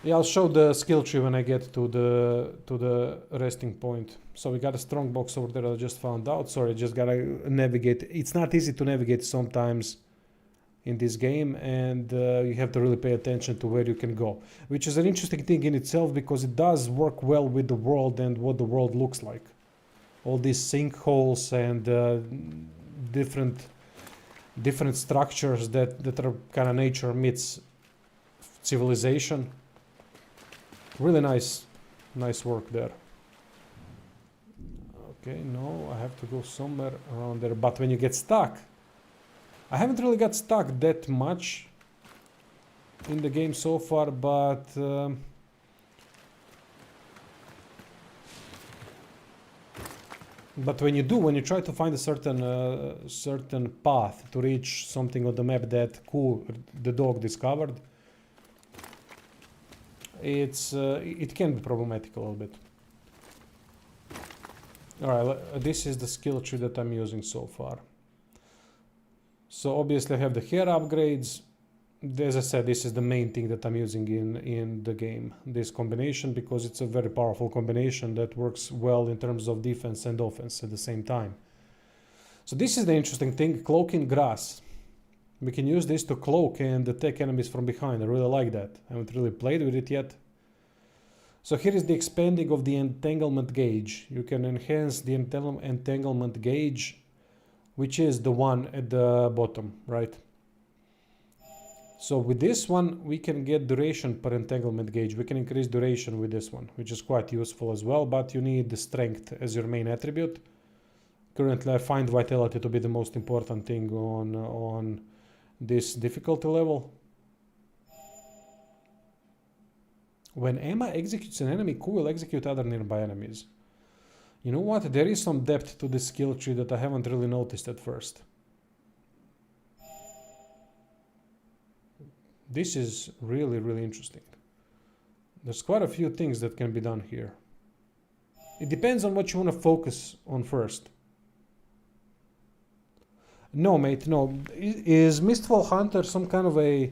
A: Yeah, I'll show the skill tree when I get to the resting point. So we got a strong box over there I just found out. Sorry, I just gotta navigate. It's not easy to navigate sometimes in this game, and you have to really pay attention to where you can go. Which is an interesting thing in itself, because it does work well with the world and what the world looks like. All these sinkholes and different structures that are kind of nature meets civilization. Really nice work there. Okay, no, I have to go somewhere around there. But when you get stuck, I haven't really got stuck that much in the game so far, but when you try to find a certain path to reach something on the map that the dog discovered, it can be problematic a little bit. Alright, this is the skill tree that I'm using so far. So obviously I have the hair upgrades. As I said, this is the main thing that I'm using in the game, this combination, because it's a very powerful combination that works well in terms of defense and offense at the same time. So this is the interesting thing, cloaking grass. We can use this to cloak and attack enemies from behind. I really like that. I haven't really played with it yet. So here is the expanding of the entanglement gauge. You can enhance the entanglement gauge, which is the one at the bottom, right? So with this one, we can get duration per entanglement gauge. We can increase duration with this one, which is quite useful as well, but you need the strength as your main attribute. Currently, I find vitality to be the most important thing on this difficulty level. When Emma executes an enemy, Q will execute other nearby enemies. You know what? There is some depth to this skill tree that I haven't really noticed at first. This is really, really interesting. There's quite a few things that can be done here. It depends on what you want to focus on first. No, mate, no. Is Mistfall Hunter some kind of a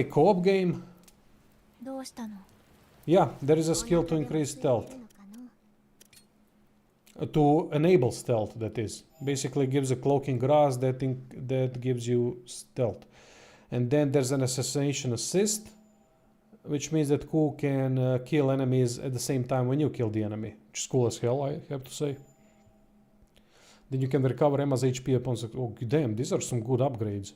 A: co-op game? Yeah, there is a skill to increase stealth. To enable stealth, that is. Basically gives a cloaking grass that gives you stealth. And then there's an assassination assist, which means that Q can kill enemies at the same time when you kill the enemy. Which is cool as hell, I have to say. Then you can recover Emma's HP upon... Oh, damn, these are some good upgrades.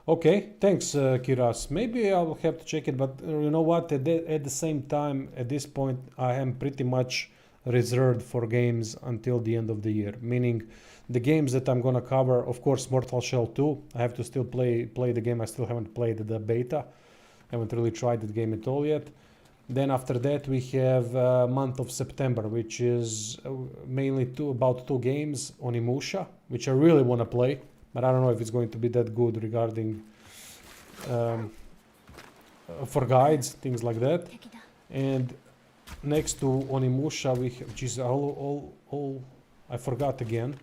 A: Okay, thanks, Kiras. Maybe I'll have to check it, but you know what? At the same time, at this point, I am pretty much reserved for games until the end of the year. Meaning, the games that I'm gonna cover, of course, Mortal Shell 2. I have to still play the game. I still haven't played the beta. Haven't really tried the game at all yet. Then after that, we have month of September, which is mainly about two games on Onimusha, which I really want to play. But I don't know if it's going to be that good regarding for guides, things like that.
B: 敵だ
A: And next to Onimusha, we have, geez, I forgot again.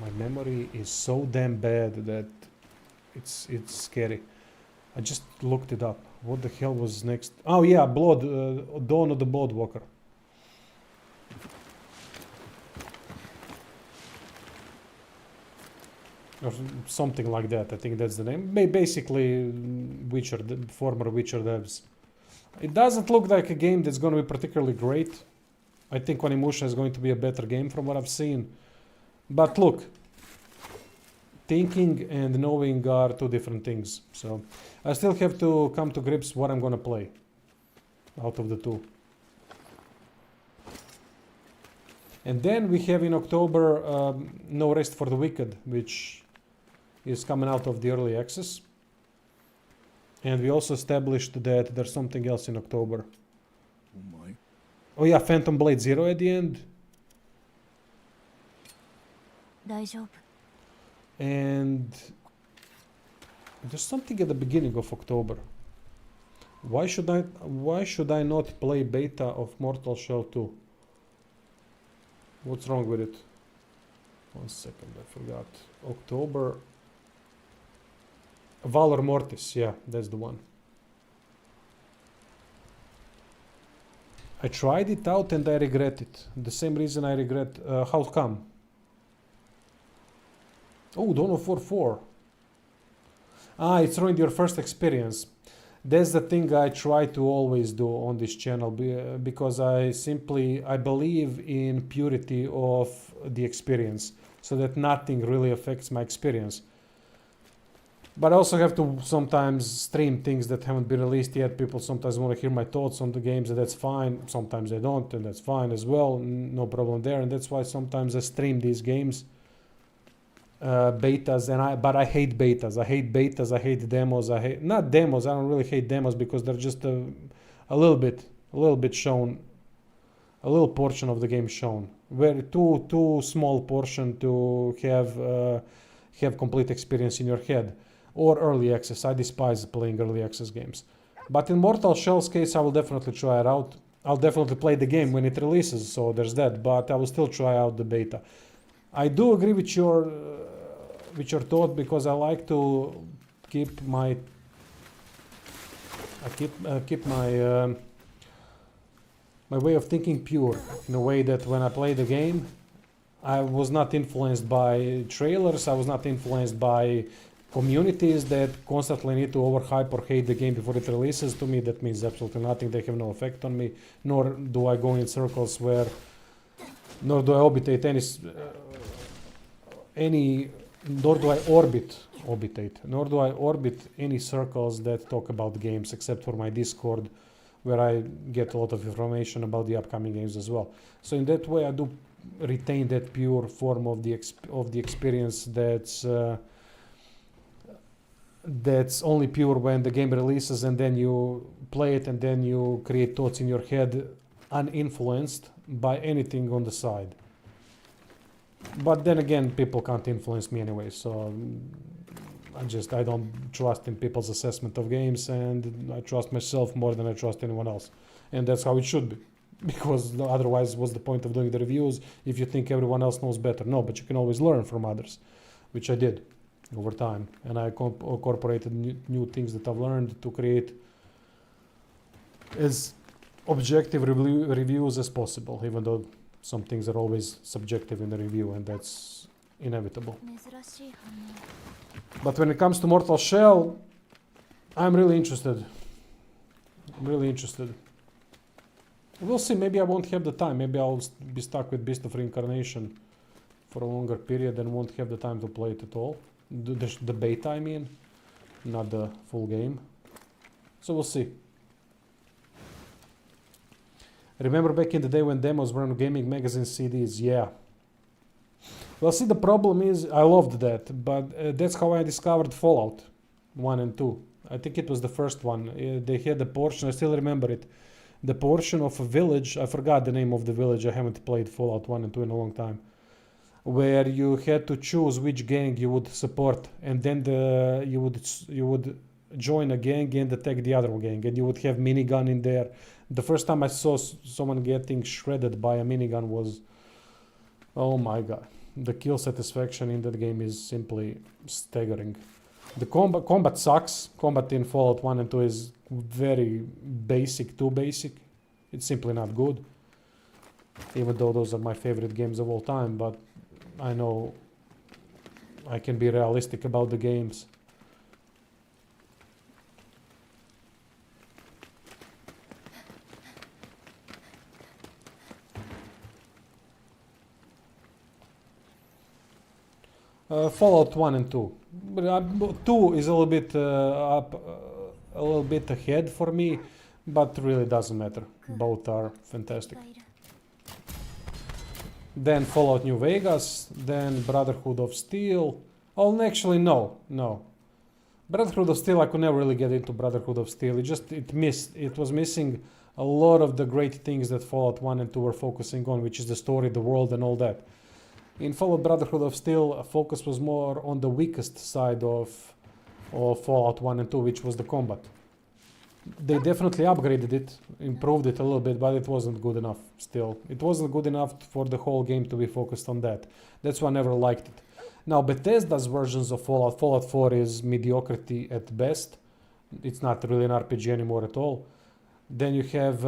A: My memory is so damn bad that it's scary. I just looked it up. What the hell was next? Oh yeah, Dawn of the Bloodwalker. Or something like that. I think that's the name. Basically, Witcher, the former Witcher devs. It doesn't look like a game that's going to be particularly great. I think Onimusha is going to be a better game from what I've seen. But look, thinking and knowing are two different things. So I still have to come to grips what I'm going to play out of the two. And then we have in October No Rest for the Wicked, which is coming out of the early access. And we also established that there's something else in October.
D: Oh my.
A: Oh yeah, Phantom Blade Zero at the end.
B: 大丈夫
A: And there's something at the beginning of October. Why should I not play beta of Mortal Shell 2? What's wrong with it? 1 second, I forgot. October. Valor Mortis, yeah, that's the one. I tried it out and I regret it. The same reason I regret. How come? Oh, Dawn of War 4. Ah, it's ruined your first experience. That's the thing I try to always do on this channel because I believe in purity of the experience so that nothing really affects my experience. But I also have to sometimes stream things that haven't been released yet. People sometimes want to hear my thoughts on the games, and that's fine. Sometimes they don't, and that's fine as well. No problem there. And that's why sometimes I stream these games. Betas, but I hate betas. I hate betas. I hate demos. Not demos. I don't really hate demos because they're just a little bit shown, a little portion of the game shown. Very too small portion to have complete experience in your head. Or early access. I despise playing early access games. But in Mortal Shell's case, I will definitely try it out. I'll definitely play the game when it releases. So there's that. But I will still try out the beta. I do agree with your thought because I like to keep my my way of thinking pure in a way that when I play the game, I was not influenced by trailers. I was not influenced by communities that constantly need to overhype or hate the game before it releases. To me, that means absolutely nothing. They have no effect on me. Nor do I go in circles nor do I orbitate nor do I orbit any circles that talk about games except for my Discord, where I get a lot of information about the upcoming games as well. So in that way, I do retain that pure form of the experience that's only pure when the game releases, and then you play it, and then you create thoughts in your head uninfluenced by anything on the side. But then again, people can't influence me anyway, so I don't trust in people's assessment of games, and I trust myself more than I trust anyone else. And that's how it should be, because otherwise what's the point of doing the reviews if you think everyone else knows better? No, but you can always learn from others, which I did over time, and I incorporated new things that I've learned to create as objective reviews as possible, even though some things are always subjective in the review, and that's inevitable.
B: 珍しい反応
A: But when it comes to Mortal Shell, I'm really interested. We'll see, maybe I won't have the time. Maybe I'll be stuck with Beast of Reincarnation for a longer period and won't have the time to play it at all. The beta, I mean, not the full game. So we'll see. Remember back in the day when demos were on gaming magazine CDs? Yeah. Well, see, the problem is I loved that, but that's how I discovered Fallout 1 and 2. I think it was the first one. They had a portion, I still remember it. The portion of a village, I forgot the name of the village, I haven't played Fallout 1 and 2 in a long time, where you had to choose which gang you would support, and then you would join a gang and attack the other gang, and you would have minigun in there. The first time I saw someone getting shredded by a minigun was, oh my god. The kill satisfaction in that game is simply staggering. The combat sucks. Combat in Fallout 1 and 2 is very basic, too basic. It's simply not good. Even though those are my favorite games of all time, but I know I can be realistic about the games. Fallout 1 and 2. But 2 is a little bit a little bit ahead for me, but really doesn't matter. Both are fantastic. Then Fallout New Vegas, then Brotherhood of Steel. Oh, actually no. Brotherhood of Steel, I could never really get into Brotherhood of Steel. It was missing a lot of the great things that Fallout 1 and 2 were focusing on, which is the story, the world, and all that. In Fallout Brotherhood of Steel, focus was more on the weakest side of Fallout 1 and 2, which was the combat. They definitely upgraded it, improved it a little bit, but it wasn't good enough still. It wasn't good enough for the whole game to be focused on that. That's why I never liked it. Now, Bethesda's versions of Fallout 4 is mediocrity at best. It's not really an RPG anymore at all. Then you have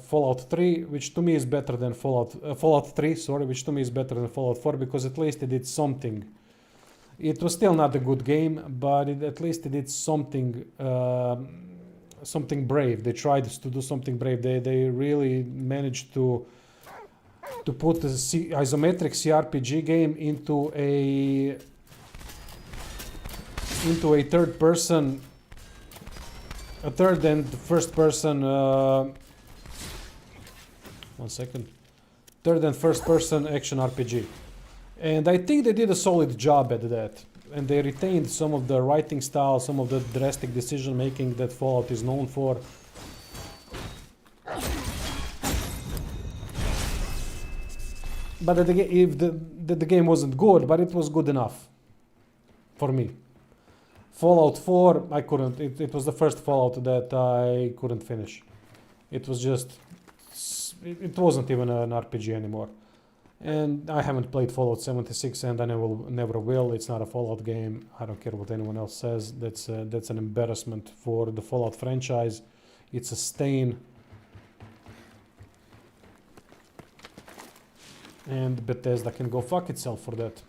A: Fallout 3, which to me is better than Fallout 3, sorry, which to me is better than Fallout 4 because at least it did something. It was still not a good game, but at least it did something, something brave. They tried to do something brave. They really managed to put the isometric CRPG game into a third person. A third and first person, third and first person action RPG. And I think they did a solid job at that. And they retained some of the writing style, some of the drastic decision making that Fallout is known for. But the game wasn't good, but it was good enough for me. Fallout 4, I couldn't. It was the first Fallout that I couldn't finish. It was just... It wasn't even an RPG anymore. And I haven't played Fallout 76 and I never will. It's not a Fallout game. I don't care what anyone else says. That's an embarrassment for the Fallout franchise. It's a stain. And Bethesda can go fuck itself for that.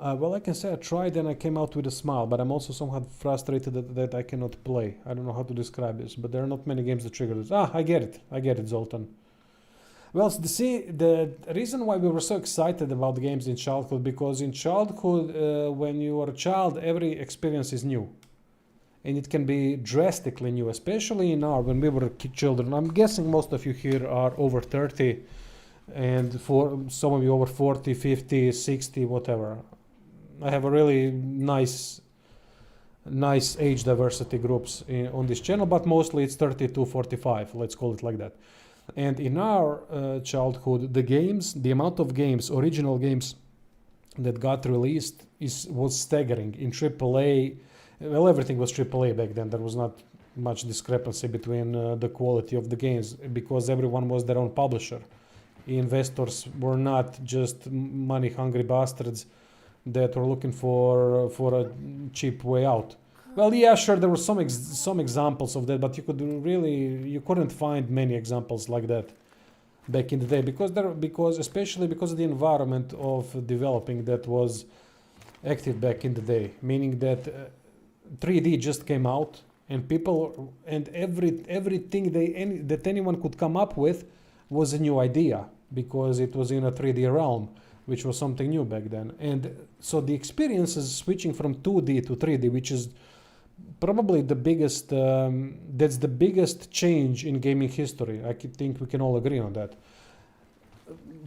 A: Well, I can say I tried and I came out with a smile, but I'm also somewhat frustrated that I cannot play. I don't know how to describe this, but there are not many games that trigger this. I get it, Zoltan. Well, the reason why we were so excited about games in childhood, because in childhood, when you are a child, every experience is new. And it can be drastically new, especially when we were children. I'm guessing most of you here are over 30, and for some of you over 40, 50, 60, whatever. I have a really nice age diversity groups on this channel, but mostly it's 30 to 45, let's call it like that. And in our childhood, the amount of games, original games that got released was staggering. In AAA, well, everything was AAA back then. There was not much discrepancy between the quality of the games because everyone was their own publisher. Investors were not just money-hungry bastards that were looking for a cheap way out. Well, yeah, sure, there were some examples of that, but you couldn't find many examples like that back in the day because especially because of the environment of developing that was active back in the day, meaning that 3D just came out, and people and everything that anyone could come up with was a new idea because it was in a 3D realm, which was something new back then. And so the experience is switching from 2D to 3D, which is probably the biggest. That's the biggest change in gaming history. I think we can all agree on that.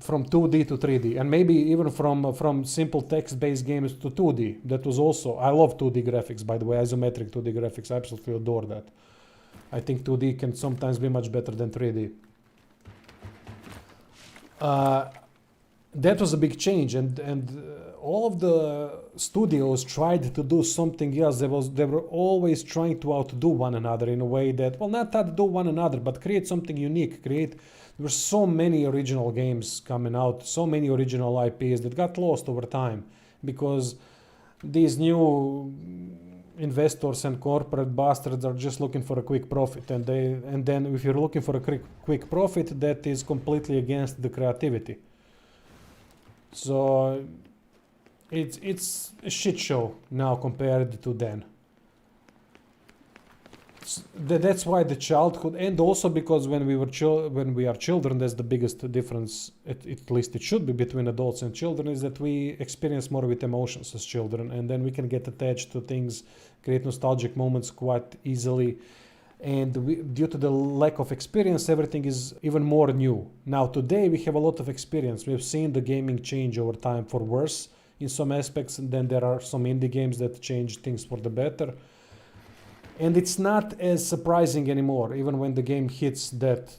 A: From 2D to 3D, and maybe even from simple text-based games to 2D. That was also, I love 2D graphics, by the way, isometric 2D graphics. I absolutely adore that. I think 2D can sometimes be much better than 3D. That was a big change, and all of the studios tried to do something else. They were always trying to outdo one another in a way that, well, not outdo one another, but create something unique. There were so many original games coming out, so many original IPs that got lost over time because these new investors and corporate bastards are just looking for a quick profit, and then if you're looking for a quick profit, that is completely against the creativity. So it's a shit show now compared to then. That's why the childhood, and also because when we are children, that's the biggest difference, at least it should be, between adults and children, is that we experience more with emotions as children, and then we can get attached to things, create nostalgic moments quite easily. And due to the lack of experience, everything is even more new. Now today we have a lot of experience. We've seen the gaming change over time for worse in some aspects, and then there are some indie games that change things for the better. And it's not as surprising anymore, even when the game hits that,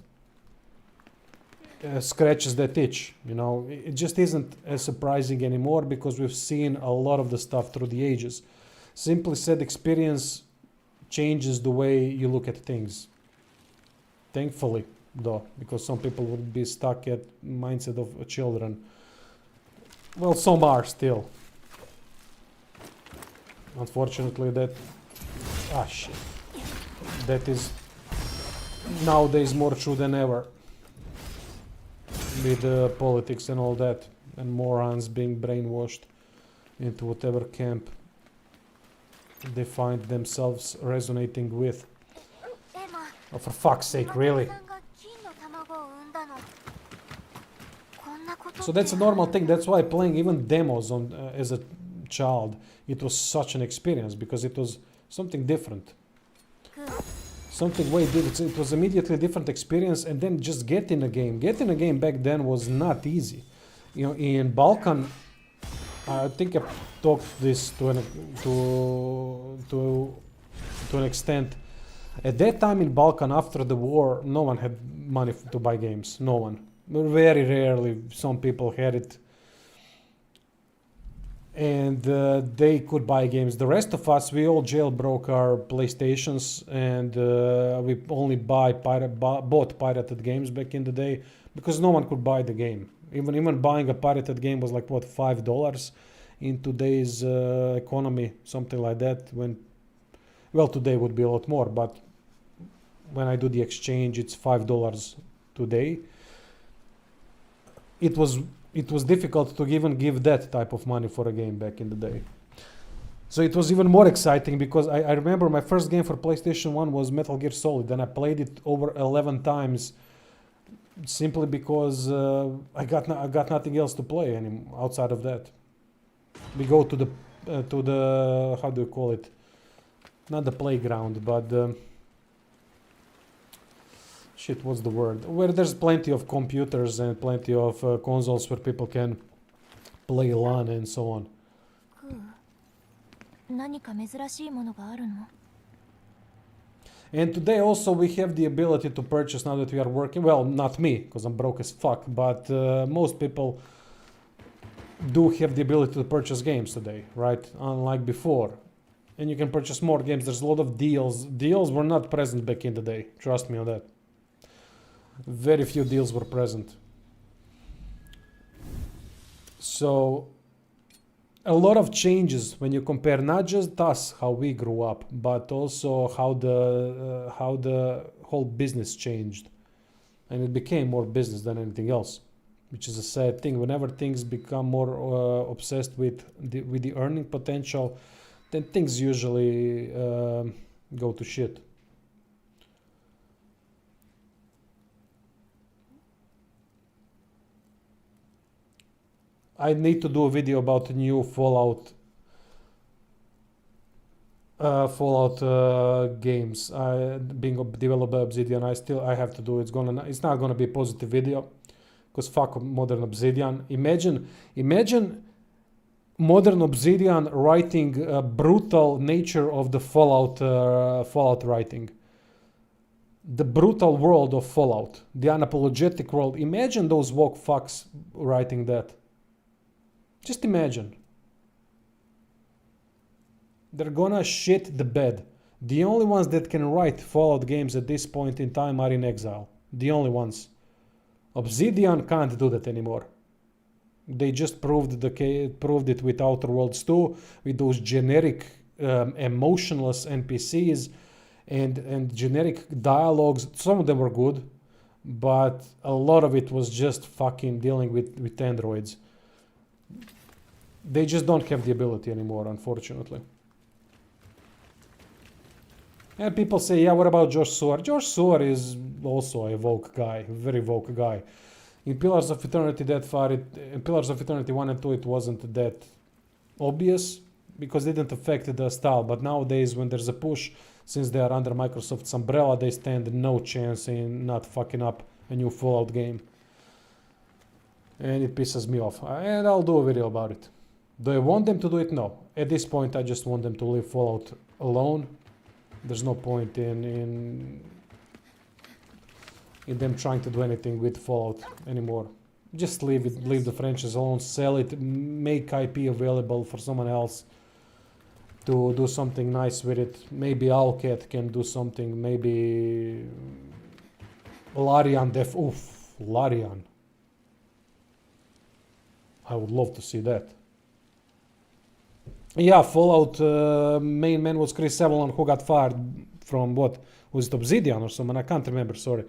A: scratches that itch. You know, it just isn't as surprising anymore because we've seen a lot of the stuff through the ages. Simply said, experience changes the way you look at things. Thankfully, though, because some people would be stuck at mindset of children. Well, some are still. Unfortunately, shit. That is nowadays more true than ever. With politics and all that, and morons being brainwashed into whatever camp they find themselves resonating with. Oh, for fuck's sake, really? So that's a normal thing. That's why playing even demos on as a child, it was such an experience because it was something different. Something way different. It was immediately a different experience, and then just get in a game. Get in a game back then was not easy. You know, in Balkan, I think I talked this to an extent. At that time in Balkan, after the war, no one had money to buy games. No one. Very rarely, some people had it, and they could buy games. The rest of us, we all jailbroke our PlayStations, and we only bought pirated games back in the day because no one could buy the game. Even buying a pirated game was like, what, $5 in today's economy, something like that. Well, today would be a lot more, but when I do the exchange, it's $5 today. It was difficult to even give that type of money for a game back in the day. So it was even more exciting because I remember my first game for PlayStation 1 was Metal Gear Solid, and I played it over 11 times simply because I got nothing else to play outside of that. We go to the how do you call it? Not the playground, but shit, what's the word? Where there's plenty of computers and plenty of consoles where people can play LAN and so on.
B: 何か珍しいものがあるの?
A: And today also we have the ability to purchase now that we are working. Well, not me, because I'm broke as fuck, but most people do have the ability to purchase games today, right? Unlike before. And you can purchase more games. There's a lot of deals. Deals were not present back in the day. Trust me on that. Very few deals were present. So a lot of changes when you compare not just us, how we grew up, but also how the whole business changed. And it became more business than anything else. which is a sad thing. Whenever things become more obsessed with the earning potential, then things usually go to shit. I need to do a video about new Fallout games. Being developed by Obsidian, I have to do. It's not gonna be a positive video, because fuck modern Obsidian. Imagine modern Obsidian writing brutal nature of the Fallout writing. The brutal world of Fallout, the unapologetic world. Imagine those woke fucks writing that. Just imagine. They're gonna shit the bed. The only ones that can write Fallout games at this point in time are in exile. The only ones. Obsidian can't do that anymore. They just proved it with Outer Worlds 2, with those generic emotionless NPCs and generic dialogues. Some of them were good, but a lot of it was just fucking dealing with androids. They just don't have the ability anymore, unfortunately. And people say, yeah, what about Josh Sewer? Josh Sewer is also a woke guy, a very woke guy. In Pillars of Eternity in Pillars of Eternity 1 and 2, it wasn't that obvious because it didn't affect the style. But nowadays, when there's a push, since they are under Microsoft's umbrella, they stand no chance in not fucking up a new Fallout game. And it pisses me off. And I'll do a video about it. Do I want them to do it? No. At this point, I just want them to leave Fallout alone. There's no point in them trying to do anything with Fallout anymore. Just leave the franchise alone, sell it, make IP available for someone else to do something nice with it. Maybe Owlcat can do something. Maybe Larian Larian. I would love to see that. Yeah, Fallout main man was Chris Avalon, who got fired from what? Was it Obsidian or someone? I can't remember, sorry.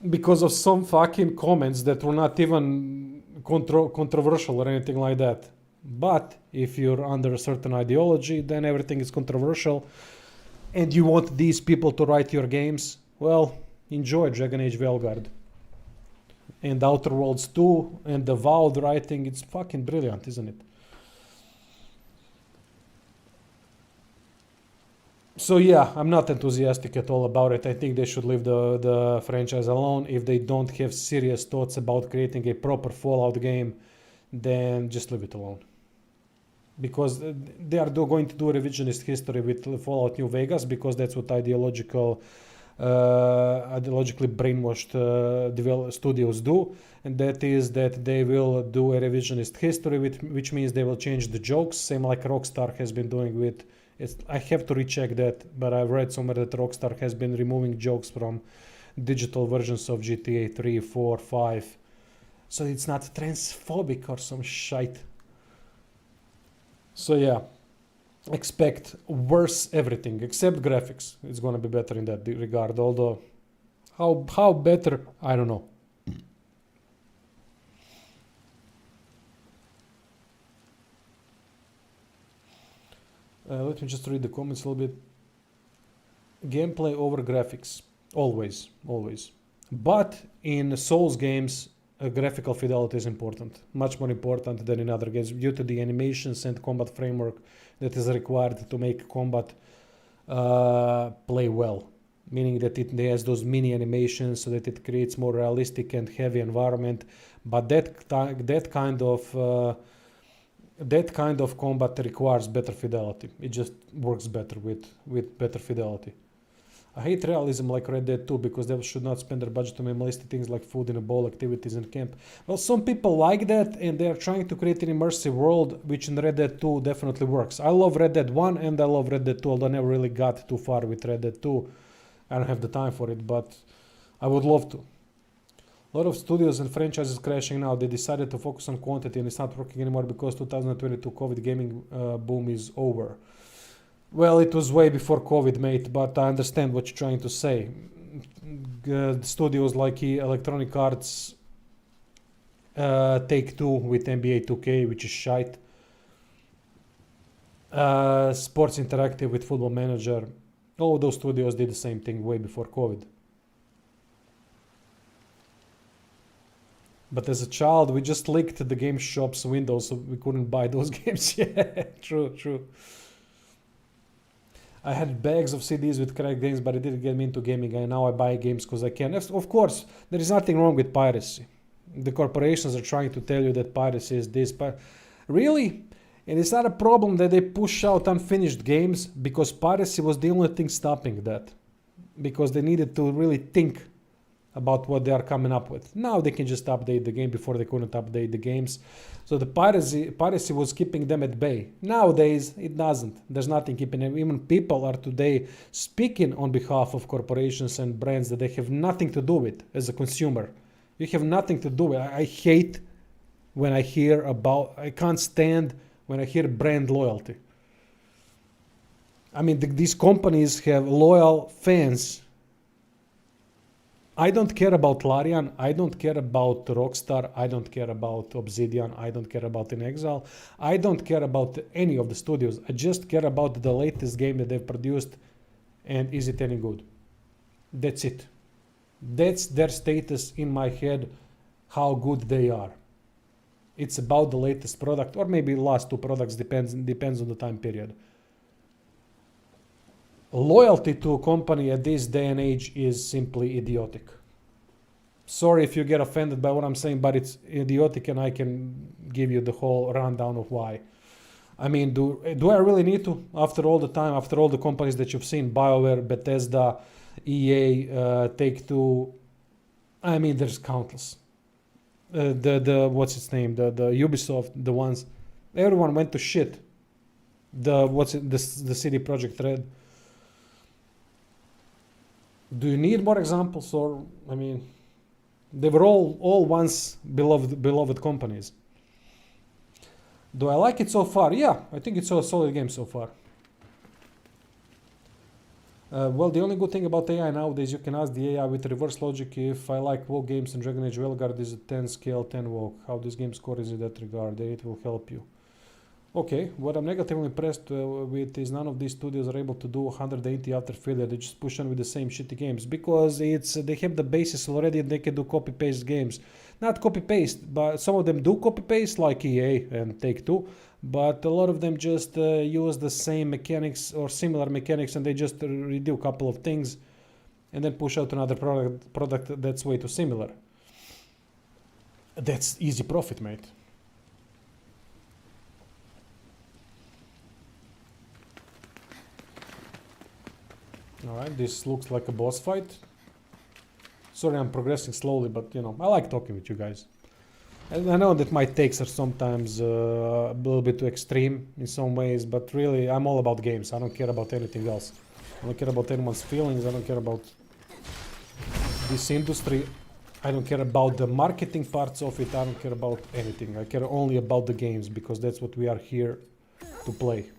A: Because of some fucking comments that were not even controversial or anything like that. But if you're under a certain ideology, then everything is controversial. And you want these people to write your games, well, enjoy Dragon Age Veilguard. And Outer Worlds 2 and the Avowed writing, it's fucking brilliant, isn't it? So yeah, I'm not enthusiastic at all about it. I think they should leave the franchise alone. If they don't have serious thoughts about creating a proper Fallout game, then just leave it alone. Because they are going to do a revisionist history with Fallout New Vegas, because that's what ideologically brainwashed studios do. And that is that they will do a revisionist history, which means they will change the jokes, same like Rockstar has been doing with... I have to recheck that, but I've read somewhere that Rockstar has been removing jokes from digital versions of GTA 3, 4, 5. So it's not transphobic or some shite. So yeah, expect worse everything except graphics. It's gonna be better in that regard, although how better, I don't know. Let me just read the comments a little bit. Gameplay over graphics. Always. But in Souls games, graphical fidelity is important. Much more important than in other games, due to the animations and combat framework that is required to make combat play well. Meaning that it has those mini animations so that it creates more realistic and heavy environment. But that kind of combat requires better fidelity. It just works better with better fidelity. I hate realism like Red Dead 2 because they should not spend their budget on minimalistic things like food in a bowl, activities in camp. Well, some people like that and they're trying to create an immersive world, which in Red Dead 2 definitely works. I love Red Dead 1 and I love Red Dead 2, although I never really got too far with Red Dead 2. I don't have the time for it, but I would love to. A lot of studios and franchises crashing now. They decided to focus on quantity and it's not working anymore because 2022 COVID gaming boom is over. Well, it was way before COVID, mate, but I understand what you're trying to say. Studios like Electronic Arts Take-Two with NBA 2K, which is shite. Sports Interactive with Football Manager. All of those studios did the same thing way before COVID. But as a child, we just licked the game shop's windows, so we couldn't buy those games. Yeah, true. I had bags of CDs with cracked games, but it didn't get me into gaming. And now I buy games because I can. Of course, there is nothing wrong with piracy. The corporations are trying to tell you that piracy is this, but really, and it's not a problem that they push out unfinished games, because piracy was the only thing stopping that. Because they needed to really think about what they are coming up with. Now they can just update the game. Before they couldn't update the games. So the piracy was keeping them at bay. Nowadays it doesn't. There's nothing keeping them. Even people are today speaking on behalf of corporations and brands that they have nothing to do with as a consumer. You have nothing to do with. I hate when I hear about, I can't stand when I hear brand loyalty. I mean, these companies have loyal fans. I don't care about Larian, I don't care about Rockstar, I don't care about Obsidian, I don't care about In Exile, I don't care about any of the studios. I just care about the latest game that they've produced, and is it any good? That's it. That's their status in my head, how good they are. It's about the latest product, or maybe last two products, depends on the time period. Loyalty to a company at this day and age is simply idiotic. Sorry if you get offended by what I'm saying, but it's idiotic, and I can give you the whole rundown of why. I mean, do I really need to? After all the time, after all the companies that you've seen, BioWare, Bethesda, EA, Take-Two, I mean, there's countless. The what's its name? The Ubisoft, the ones, everyone went to shit. The CD Projekt Red. Do you need more examples? Or, I mean, they were all once beloved companies. Do I like it so far? Yeah, I think it's a solid game so far. Well, the only good thing about AI nowadays, you can ask the AI with reverse logic if I like WoW games and Dragon Age Veilguard is a 10 scale, 10 WoW. How this game scores in that regard, it will help you. Okay, what I'm negatively impressed with is none of these studios are able to do 180 after failure. They just push on with the same shitty games because they have the basis already and they can do copy-paste games. Not copy-paste, but some of them do copy-paste like EA and Take-Two, but a lot of them just use the same mechanics or similar mechanics, and they just redo a couple of things and then push out another product that's way too similar. That's easy profit, mate. Alright, this looks like a boss fight. Sorry, I'm progressing slowly, but you know, I like talking with you guys. And I know that my takes are sometimes a little bit too extreme in some ways, but really, I'm all about games. I don't care about anything else. I don't care about anyone's feelings. I don't care about this industry. I don't care about the marketing parts of it. I don't care about anything. I care only about the games, because that's what we are here to play.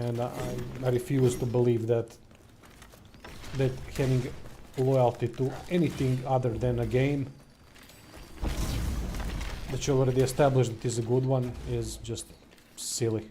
A: And I refuse to believe that having loyalty to anything other than a game that you already established that is a good one is just silly.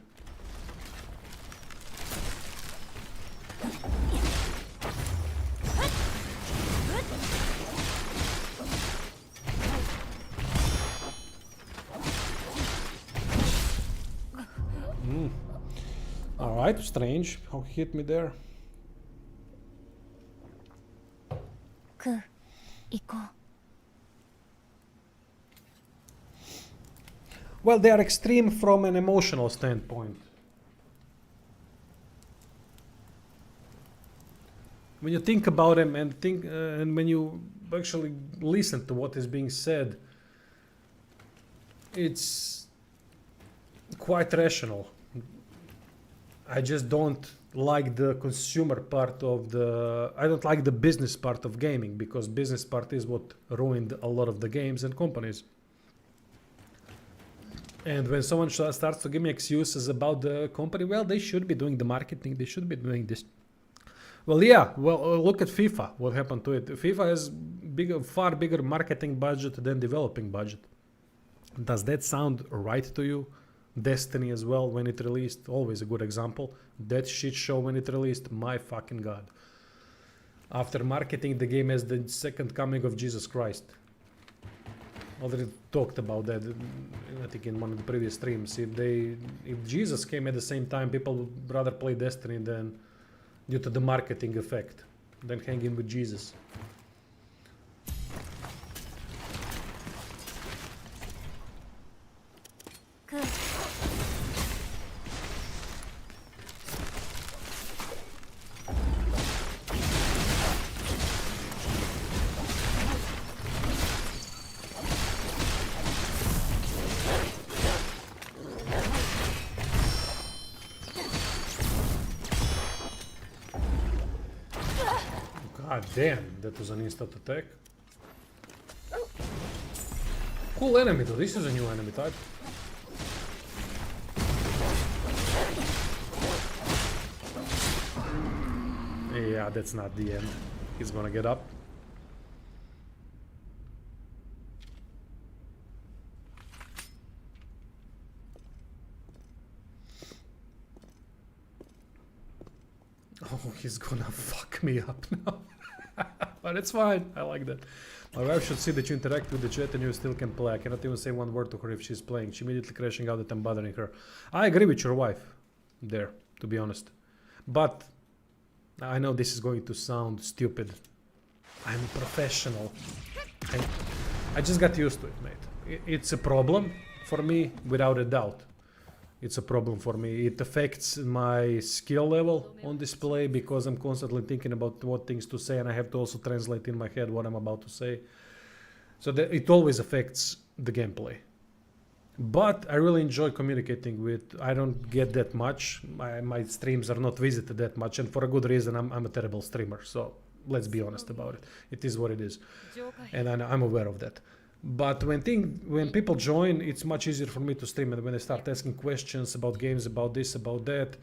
A: Alright, strange how he hit me there. Well, they are extreme from an emotional standpoint. When you think about them and when you actually listen to what is being said, it's quite rational. I just don't like the consumer part of I don't like the business part of gaming, because business part is what ruined a lot of the games and companies. And when someone starts to give me excuses about the company, well, they should be doing the marketing, they should be doing this. Well, yeah, well, look at FIFA, what happened to it. FIFA has far bigger marketing budget than developing budget. Does that sound right to you? Destiny as well, when it released, always a good example. That shit show when it released, my fucking god. After marketing the game as the second coming of Jesus Christ. Already talked about that, I think in one of the previous streams. If Jesus came at the same time, people would rather play Destiny than, due to the marketing effect, than hanging with Jesus.
B: Good.
A: God damn, that was an instant attack. Cool enemy though, this is a new enemy type. Yeah, that's not the end. He's gonna get up. Oh, he's gonna fuck me up now. But it's fine, I like that. My wife should see that you interact with the chat and you still can play. I cannot even say one word to her if she's playing. She immediately crashing out that I'm bothering her. I agree with your wife there, to be honest. But I know this is going to sound stupid. I'm a professional. I just got used to it, mate. It's a problem for me, without a doubt. It's a problem for me. It affects my skill level on display because I'm constantly thinking about what things to say and I have to also translate in my head what I'm about to say. So that it always affects the gameplay. But I really enjoy communicating with, I don't get that much. My streams are not visited that much, and for a good reason. I'm a terrible streamer, so let's be honest about it. It is what it is. And I'm aware of that. But when people join, it's much easier for me to stream, and when they start asking questions about games, about this, about that,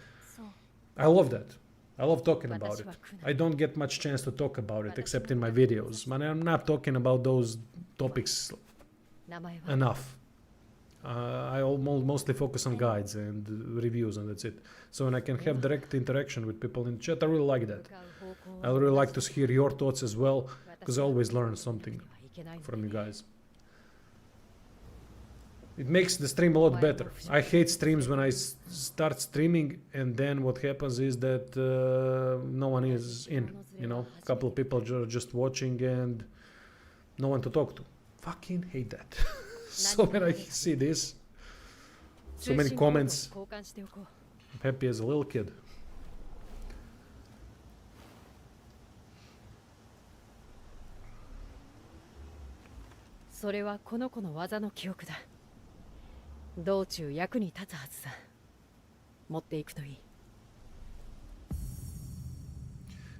A: I love that. I love talking about it. I don't get much chance to talk about it except in my videos. Man, I'm not talking about those topics enough. I mostly focus on guides and reviews, and that's it. So when I can have direct interaction with people in chat, I really like that. I really like to hear your thoughts as well, because I always learn something from you guys. It makes the stream a lot better. I hate streams when I start streaming and then what happens is that no one is in, you know, a couple of people are just watching and no one to talk to. Fucking hate that. So when I see this, so many comments, I'm happy as a little kid.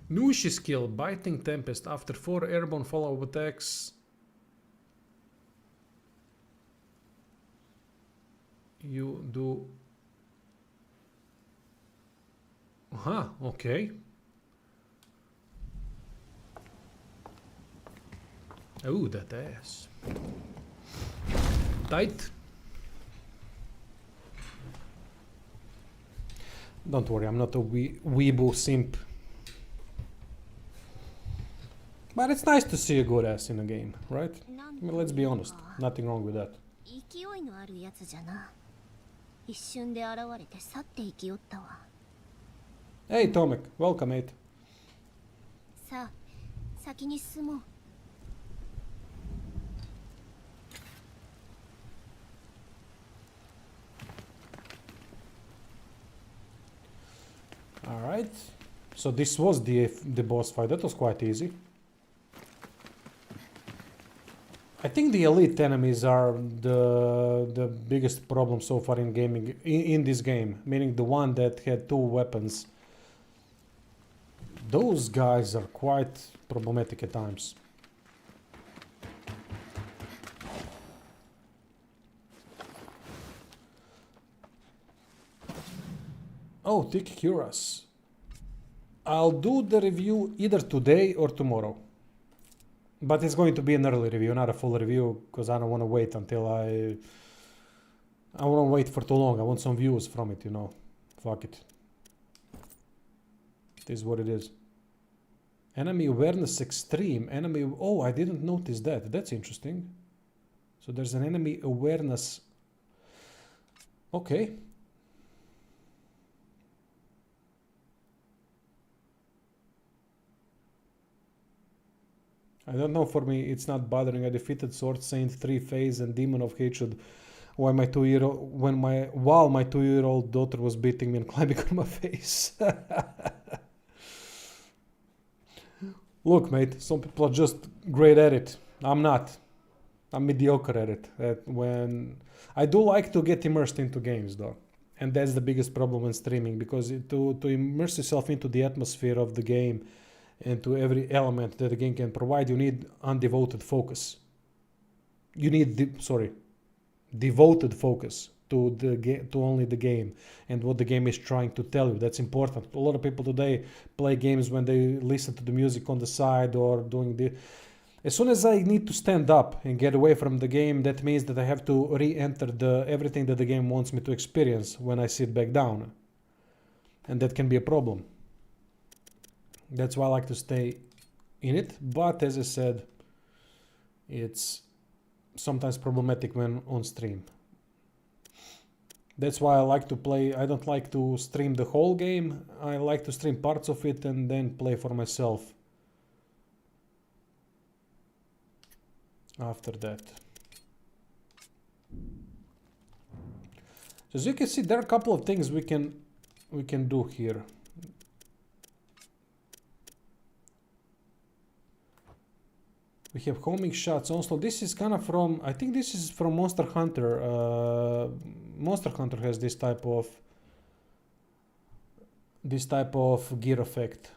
A: Nushi skill, Biting Tempest. After 4 airborne follow-up attacks, you do... okay. Oh, that ass. Tight. Don't worry, I'm not a weeaboo simp. But it's nice to see a good ass in a game, right? I mean, let's be honest, nothing wrong with that. Hey Tomek, welcome mate. Alright, so this was the boss fight. That was quite easy. I think the elite enemies are the biggest problem so far in gaming, in this game, meaning the one that had 2 weapons. Those guys are quite problematic at times. Oh, Thick Cuirass. I'll do the review either today or tomorrow. But it's going to be an early review, not a full review, because I don't want to wait until I want to wait for too long. I want some views from it, you know. Fuck it. It is what it is. Enemy awareness extreme. Enemy... Oh, I didn't notice that. That's interesting. So there's an enemy awareness... Okay. I don't know, for me it's not bothering. I defeated Sword Saint 3 phase and Demon of Hatred while my 2-year-old daughter was beating me and climbing on my face. Look, mate, some people are just great at it. I'm not. I'm mediocre at it. When I do like to get immersed into games though. And that's the biggest problem when streaming, because to immerse yourself into the atmosphere of the game and to every element that the game can provide, you need undevoted focus. You need devoted focus to the game, to only the game and what the game is trying to tell you. That's important. A lot of people today play games when they listen to the music on the side or doing the... As soon as I need to stand up and get away from the game, that means that I have to re-enter everything that the game wants me to experience when I sit back down. And that can be a problem. That's why I like to stay in it, but as I said, it's sometimes problematic when on stream. That's why I like to play. I don't like to stream the whole game. I like to stream parts of it and then play for myself after that. So as you can see, there are a couple of things we can do here. We have homing shots also. This is kind of from, I think this is from Monster Hunter. Monster Hunter has this type of gear effect.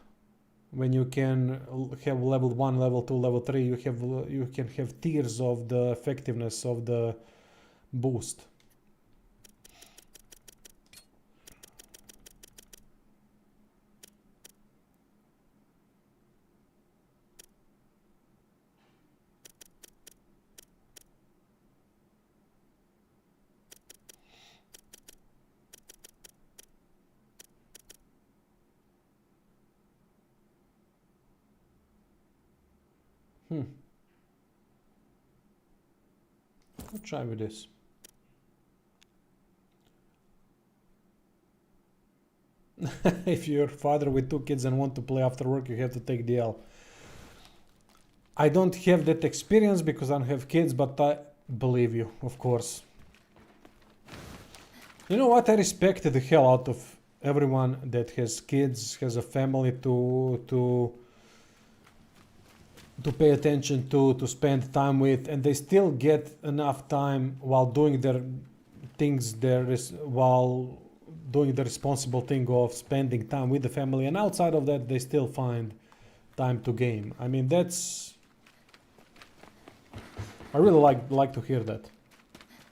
A: When you can have level 1, level 2, level 3, you can have tiers of the effectiveness of the boost. I'll try with this. If you're a father with 2 kids and want to play after work, you have to take the L. I don't have that experience because I don't have kids, but I believe you, of course. You know what? I respect the hell out of everyone that has kids, has a family to pay attention to spend time with, and they still get enough time while doing their things while doing the responsible thing of spending time with the family, and outside of that they still find time to game. I mean, that's... I really like to hear that.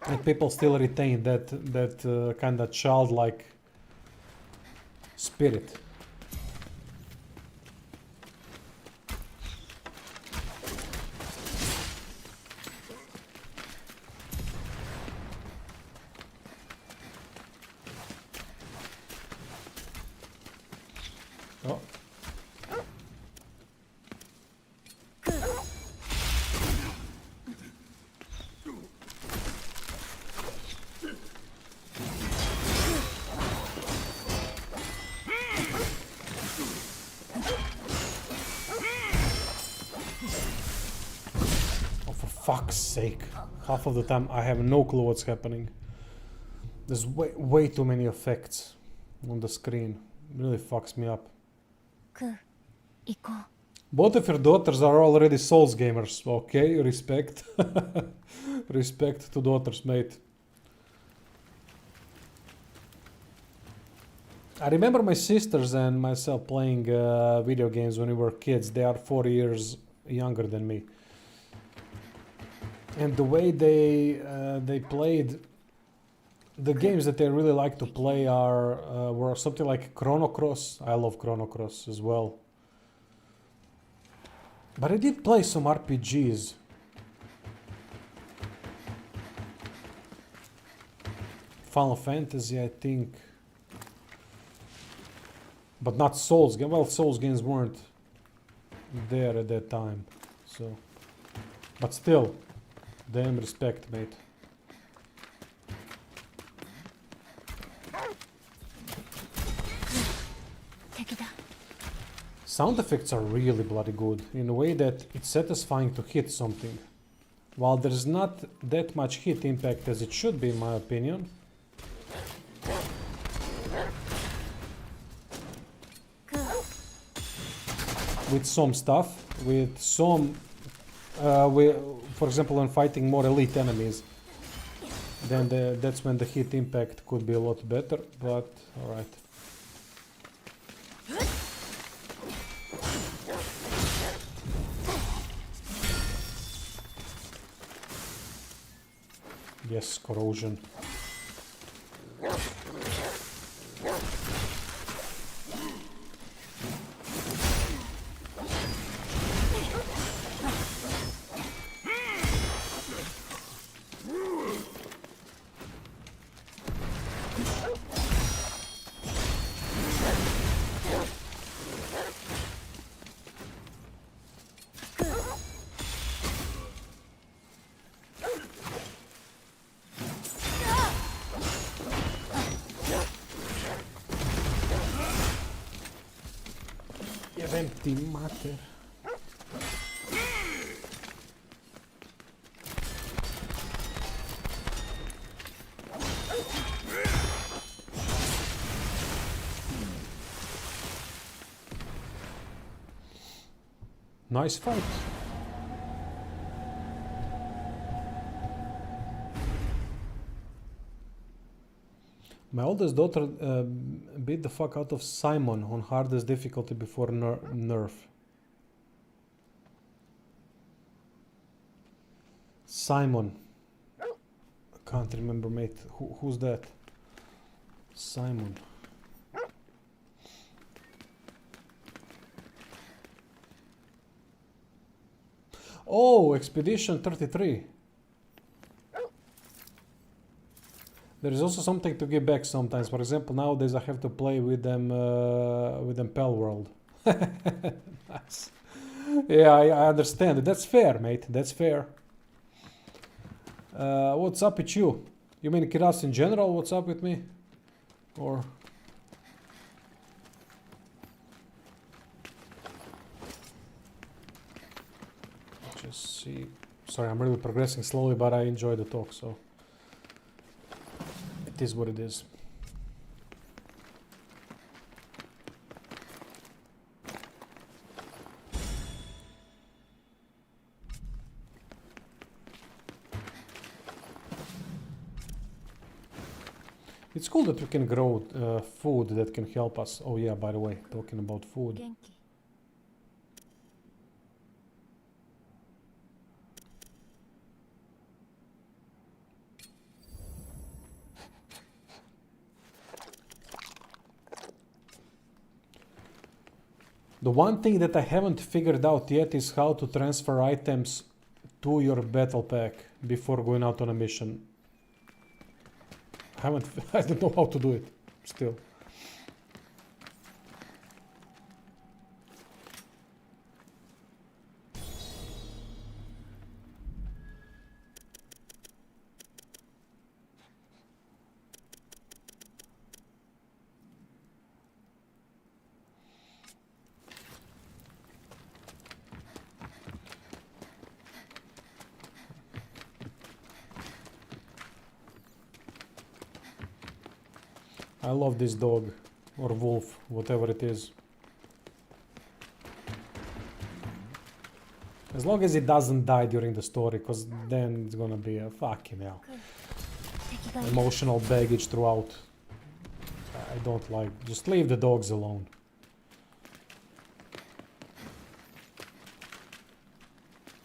A: And people still retain that kind of childlike spirit. Oh. Oh, for fuck's sake. Half of the time I have no clue what's happening. There's way too many effects on the screen. It really fucks me up. Both of your daughters are already Souls gamers. Okay, respect. Respect to daughters, mate. I remember my sisters and myself playing video games when we were kids. They are 4 years younger than me. And the way they played, the games that they really like to play were something like Chrono Cross. I love Chrono Cross as well. But I did play some RPGs. Final Fantasy, I think. But not Souls games. Well, Souls games weren't there at that time. So, but still, damn respect, mate. Sound effects are really bloody good in a way that it's satisfying to hit something. While there's not that much hit impact as it should be in my opinion. With some stuff, with some, for example, when fighting more elite enemies, then that's when the hit impact could be a lot better, but alright. Yes, corrosion. Empty matter. Nice fight. My oldest daughter beat the fuck out of Simon on hardest difficulty before nerf. Simon. I can't remember, mate. Who's that? Simon. Oh, Expedition 33. There is also something to give back sometimes. For example, nowadays I have to play with them Pal World. Nice. Yeah, I understand. That's fair, mate. That's fair. What's up with you? You mean Kiras in general? What's up with me? Or... just see. Sorry, I'm really progressing slowly, but I enjoy the talk, so... it is what it is. It's cool that we can grow food that can help us. Oh yeah, by the way, talking about food. The one thing that I haven't figured out yet is how to transfer items to your battle pack before going out on a mission. I don't know how to do it still. I love this dog, or wolf, whatever it is. As long as it doesn't die during the story, because then it's gonna be a fucking hell. Emotional baggage throughout. I don't like, just leave the dogs alone.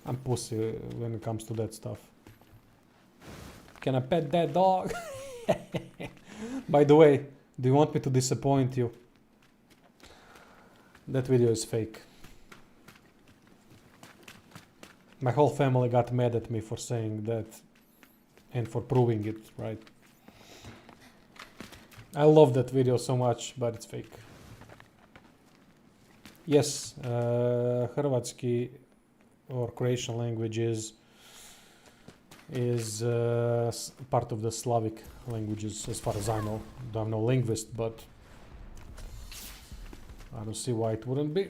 A: I'm pussy when it comes to that stuff. Can I pet that dog? By the way, do you want me to disappoint you? That video is fake. My whole family got mad at me for saying that and for proving it, right? I love that video so much, but it's fake. Yes, Hrvatski or Croatian language is part of the Slavic languages, as far as I know. I'm no linguist, but I don't see why it wouldn't be.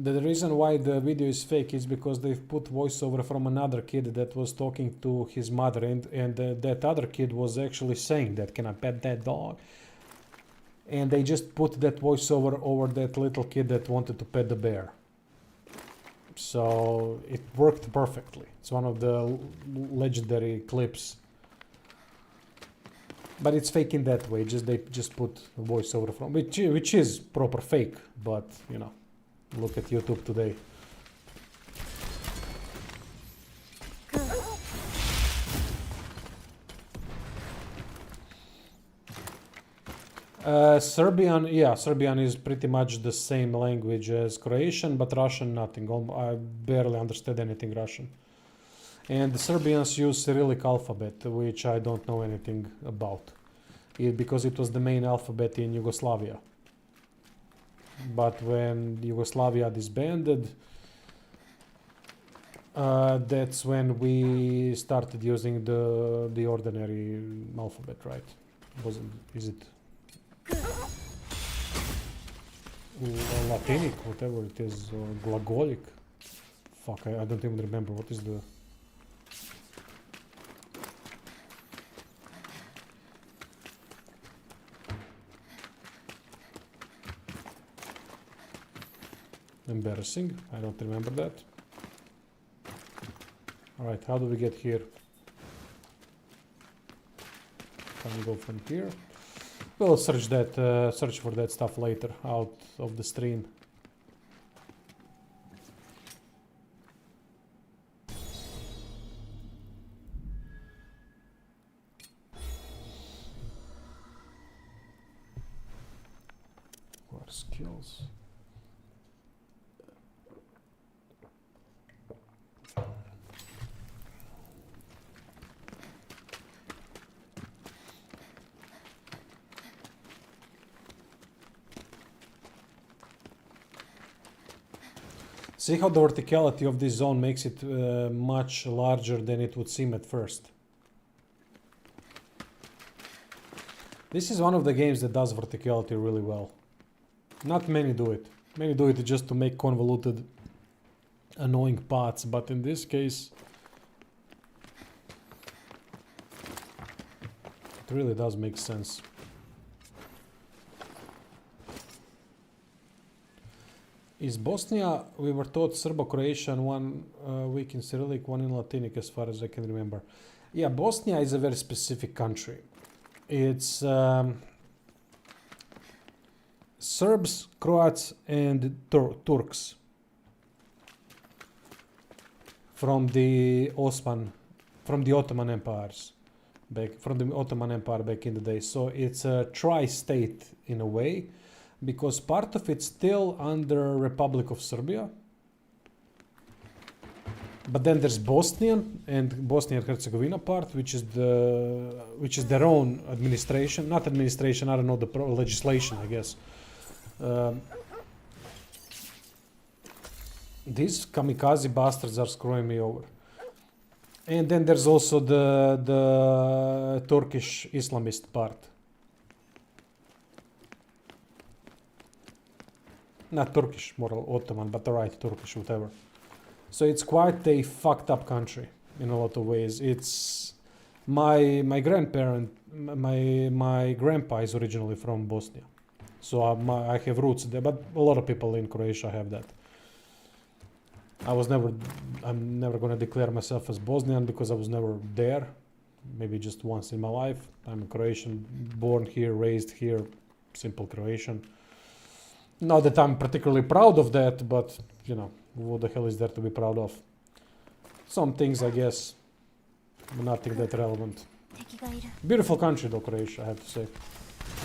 A: The reason why the video is fake is because they've put voiceover from another kid that was talking to his mother, and that other kid was actually saying that, "Can I pet that dog?" And they just put that voiceover over that little kid that wanted to pet the bear. So it worked perfectly. It's one of the legendary clips. But it's fake in that way. They just put a voiceover from, which is proper fake, but you know. Look at YouTube today. Serbian is pretty much the same language as Croatian, but Russian nothing. I barely understand anything Russian. And the Serbians use Cyrillic alphabet, which I don't know anything about, because it was the main alphabet in Yugoslavia. But when Yugoslavia disbanded, that's when we started using the ordinary alphabet, right? Is it Latinic, whatever it is, or Glagolic? Fuck, I don't even remember what is the. Embarrassing. I don't remember that. Alright, how do we get here? Can we go from here? We'll search for that stuff later, out of the stream. What skills? See how the verticality of this zone makes it much larger than it would seem at first. This is one of the games that does verticality really well. Not many do it. Many do it just to make convoluted, annoying paths, but in this case, it really does make sense. Is Bosnia, we were taught Serbo-Croatian, 1 week in Cyrillic, 1 in Latinic, as far as I can remember. Yeah, Bosnia is a very specific country. It's Serbs, Croats, and Turks from the Ottoman empires, from the Ottoman Empire back in the day. So it's a tri-state in a way, because part of it's still under Republic of Serbia, but then there's Bosnian and Herzegovina part, which is their own administration, not administration. I don't know, the legislation, I guess. These kamikaze bastards are screwing me over. And then there's also the Turkish Islamist part. Not Turkish, more Ottoman, but alright, Turkish, whatever. So it's quite a fucked up country in a lot of ways. It's my grandpa is originally from Bosnia, so I have roots there. But a lot of people in Croatia have that. I'm never gonna declare myself as Bosnian because I was never there. Maybe just once in my life. I'm a Croatian, born here, raised here, simple Croatian. Not that I'm particularly proud of that, but, you know, what the hell is there to be proud of? Some things, I guess, but nothing that relevant.
B: 敵がいる。
A: Beautiful country though, Croatia, I have to say.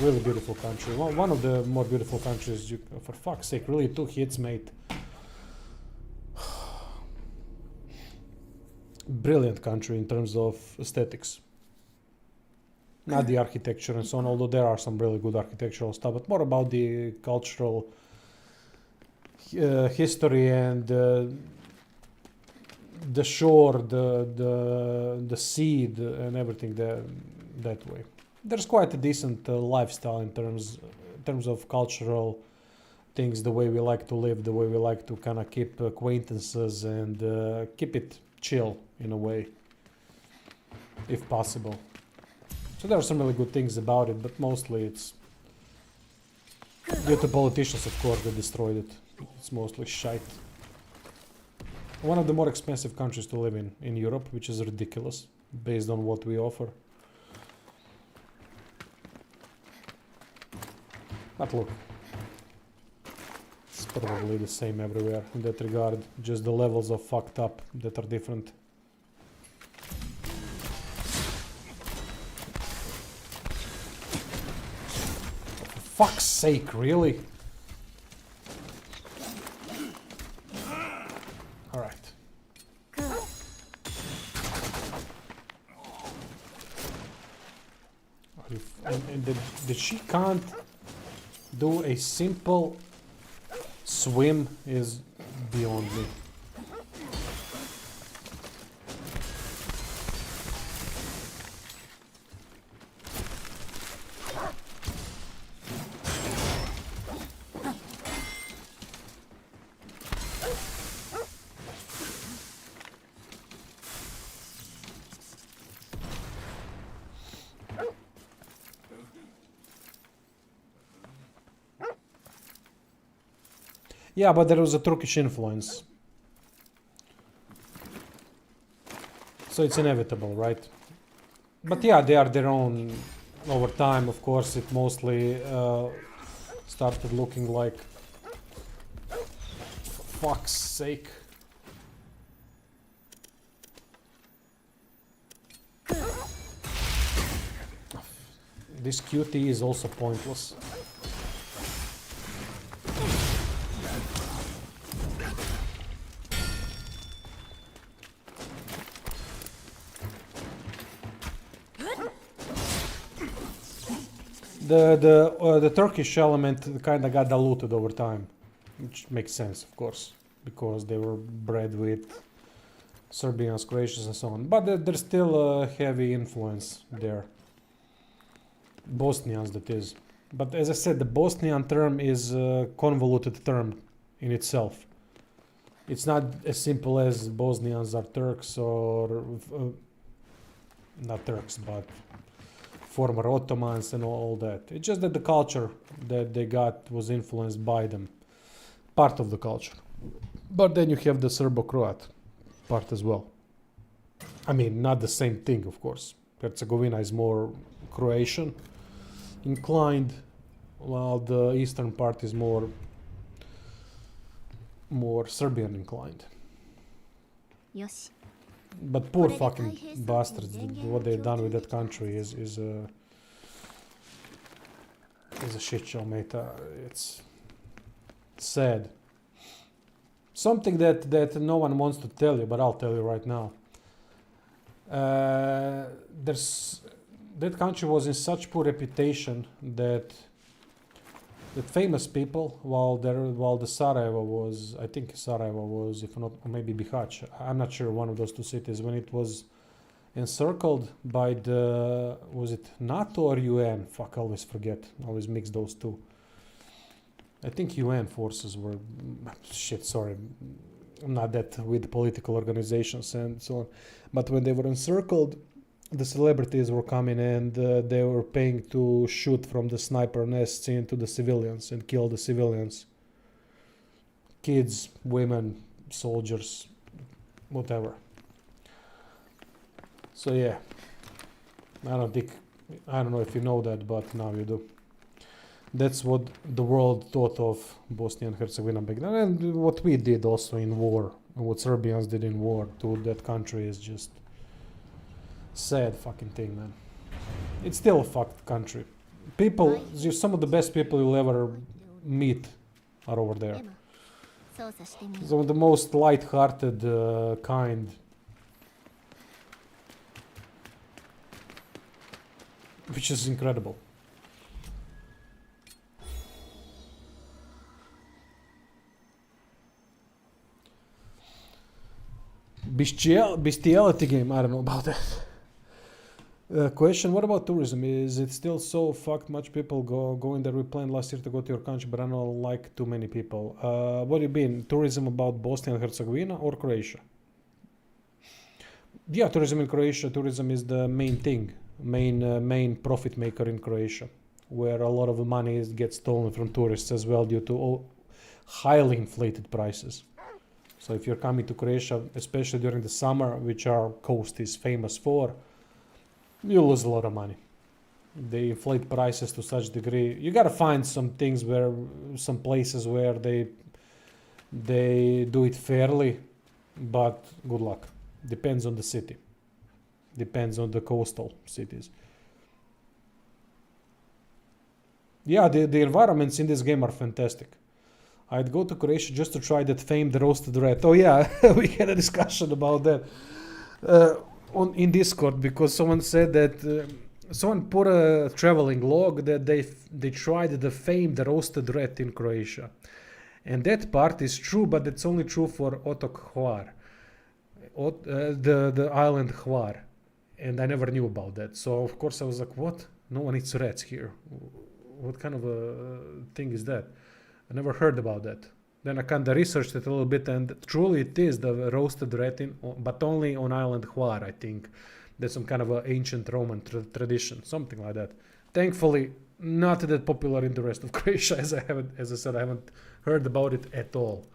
A: Really beautiful country. One of the more beautiful countries. For fuck's sake, really 2 hits, mate. Brilliant country in terms of aesthetics. Not the architecture and so on, although there are some really good architectural stuff, but more about the cultural history and the shore, the sea, and everything that way. There's quite a decent lifestyle in terms of cultural things, the way we like to live, the way we like to kind of keep acquaintances and keep it chill in a way, if possible. So there are some really good things about it, but mostly it's due to politicians, of course, that destroyed it. It's mostly shite. One of the more expensive countries to live in Europe, which is ridiculous based on what we offer. But look, it's probably the same everywhere in that regard, just the levels of fucked up that are different. For fuck's sake, really? Alright. And that she can't do a simple swim is beyond me. Yeah, but there was a Turkish influence. So it's inevitable, right? But yeah, they are their own. Over time, of course, it mostly started looking like... For fuck's sake. This QT is also pointless. The Turkish element kind of got diluted over time, which makes sense, of course, because they were bred with Serbians, Croatians, and so on. But there's still a heavy influence there. Bosnians, that is. But as I said, the Bosnian term is a convoluted term in itself. It's not as simple as Bosnians are Turks or... not Turks, but... former Ottomans and all that. It's just that the culture that they got was influenced by them. Part of the culture. But then you have the Serbo-Croat part as well. I mean, not the same thing, of course. Herzegovina is more Croatian inclined, while the eastern part is more Serbian inclined.
B: よし。
A: But poor fucking bastards, what they've done with that country is a shit show, mate. It's sad. Something that no one wants to tell you, but I'll tell you right now. That country was in such poor reputation that famous people, while the Sarajevo was, I think Sarajevo was, if not, or maybe Bihać, I'm not sure, one of those two cities, when it was encircled by the, was it NATO or UN? Fuck, I always forget, I always mix those two. I think UN forces were, shit, sorry, I'm not that with political organizations and so on, but when they were encircled, the celebrities were coming and they were paying to shoot from the sniper nests into the civilians and kill the civilians. Kids, women, soldiers, whatever. So yeah, I don't know if you know that, but now you do. That's what the world thought of Bosnia and Herzegovina back then, and what we did also in war, what Serbians did in war to that country is just sad fucking thing, man. It's still a fucked country. People, some of the best people you'll ever meet are over there.
B: でも操作してみよう
A: Some of the most light-hearted, kind. Which is incredible. Bestiality game, I don't know about that. Question, what about tourism? Is it still so fucked much people going there? We planned last year to go to your country, but I don't like too many people. What do you mean? Tourism about Bosnia and Herzegovina or Croatia? Yeah, tourism in Croatia. Tourism is the main thing, main profit maker in Croatia, where a lot of the money gets stolen from tourists as well due to highly inflated prices. So if you're coming to Croatia, especially during the summer, which our coast is famous for, you lose a lot of money. They inflate prices to such degree. You gotta find some things some places where they do it fairly, but good luck. Depends on the city. Depends on the coastal cities. Yeah, the environments in this game are fantastic. I'd go to Croatia just to try that famed roasted rat. Oh yeah, we had a discussion about that in Discord, because someone said that someone put a traveling log that they tried the famed roasted rat in Croatia, and that part is true, but it's only true for Otok Hvar, the island Hvar, and I never knew about that. So of course I was like, what? No one eats rats here. What kind of a thing is that? I never heard about that. Then I kind of researched it a little bit, and truly it is the roasted rat, but only on island Hvar, I think. There's some kind of an ancient Roman tradition, something like that. Thankfully, not that popular in the rest of Croatia, as I said, I haven't heard about it at all.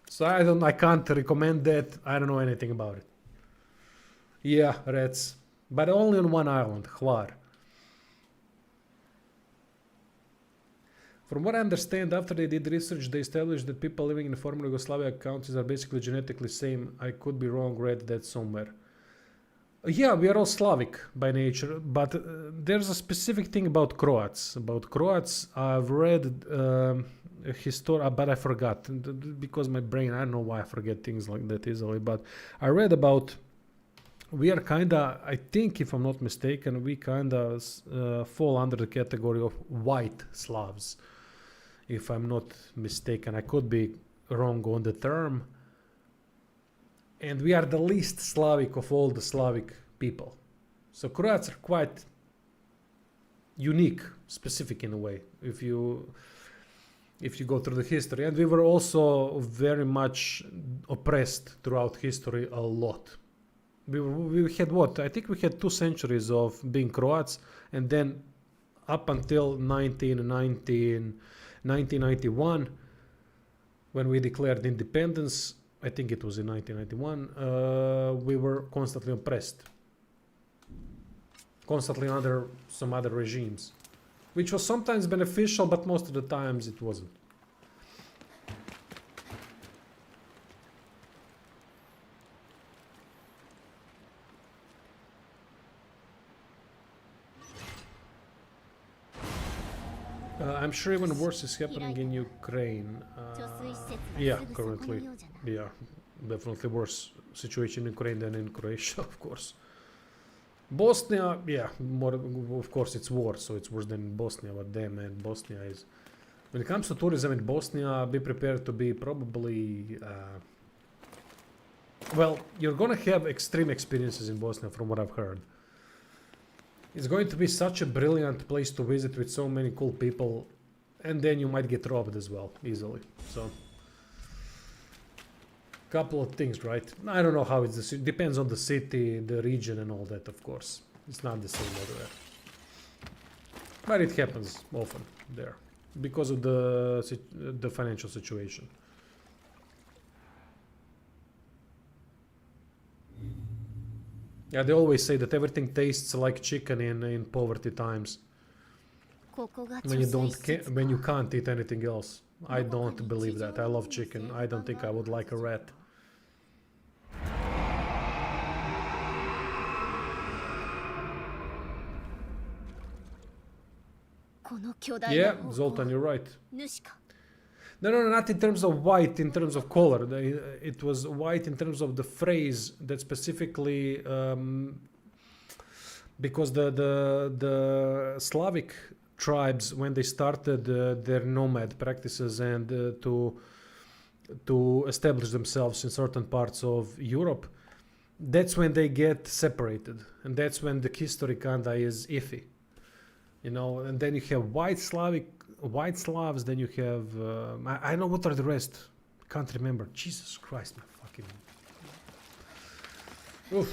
A: So I can't recommend that. I don't know anything about it. Yeah, rats, but only on one island, Hvar. From what I understand, after they did research, they established that people living in former Yugoslavia countries are basically genetically same. I could be wrong, read that somewhere. Yeah, we are all Slavic by nature, but there's a specific thing about Croats. About Croats, I've read a history, but I forgot, because my brain, I don't know why I forget things like that easily, but I read about, we are kinda, I think if I'm not mistaken, we kinda fall under the category of white Slavs. If I'm not mistaken, I could be wrong on the term. And we are the least Slavic of all the Slavic people. So Croats are quite unique, specific in a way, if you go through the history. And we were also very much oppressed throughout history a lot. We had what? I think we had 2 centuries of being Croats, and then up until 1991, when we declared independence, I think it was in 1991, we were constantly oppressed. Constantly under some other regimes. Which was sometimes beneficial, but most of the times it wasn't. I'm sure even worse is happening in Ukraine. Yeah, currently. Yeah, definitely worse situation in Ukraine than in Croatia, of course. Bosnia, yeah, more, of course it's war, so it's worse than Bosnia, but damn man, Bosnia is... When it comes to tourism in Bosnia, be prepared to be probably... well, you're gonna have extreme experiences in Bosnia from what I've heard. It's going to be such a brilliant place to visit with so many cool people, and then you might get robbed as well, easily. So, couple of things, right? I don't know how it's, depends on the city, the region and all that, of course. It's not the same everywhere. But it happens often there, because of the financial situation. Yeah, they always say that everything tastes like chicken in poverty times. When you can't eat anything else. I don't believe that. I love chicken. I don't think I would like a rat.
E: この巨大
A: Yeah,
E: な方向
A: Zoltan, you're right.
E: 主か
A: No, no, no, not in terms of white, in terms of color. It was white in terms of the phrase that specifically because the Slavic tribes, when they started their nomad practices and to establish themselves in certain parts of Europe, that's when they get separated, and that's when the history kinda is iffy, you know. And then you have white Slavs, then you have I don't know what are the rest. Can't remember. Jesus Christ, my fucking. Oof.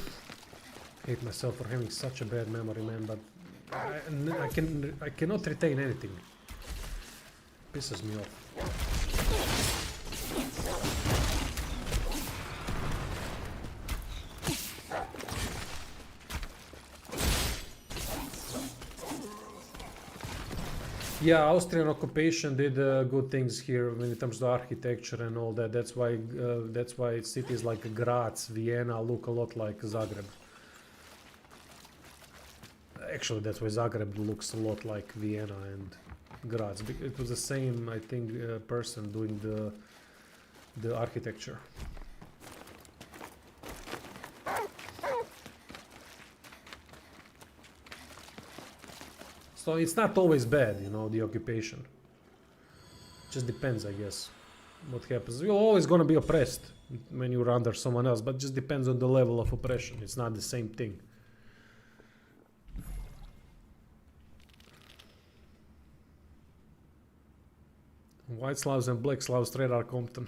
A: Hate myself for having such a bad memory, man. But I cannot retain anything. Pisses me off. Yeah, Austrian occupation did good things here when it comes to architecture and all that. That's why cities like Graz, Vienna look a lot like Zagreb. Actually, that's why Zagreb looks a lot like Vienna and Graz. It was the same, I think, person doing the architecture. So it's not always bad, you know, the occupation. Just depends, I guess, what happens. You're always gonna be oppressed when you're under someone else, but just depends on the level of oppression. It's not the same thing. White Slavs and Black Slavs trade are Compton.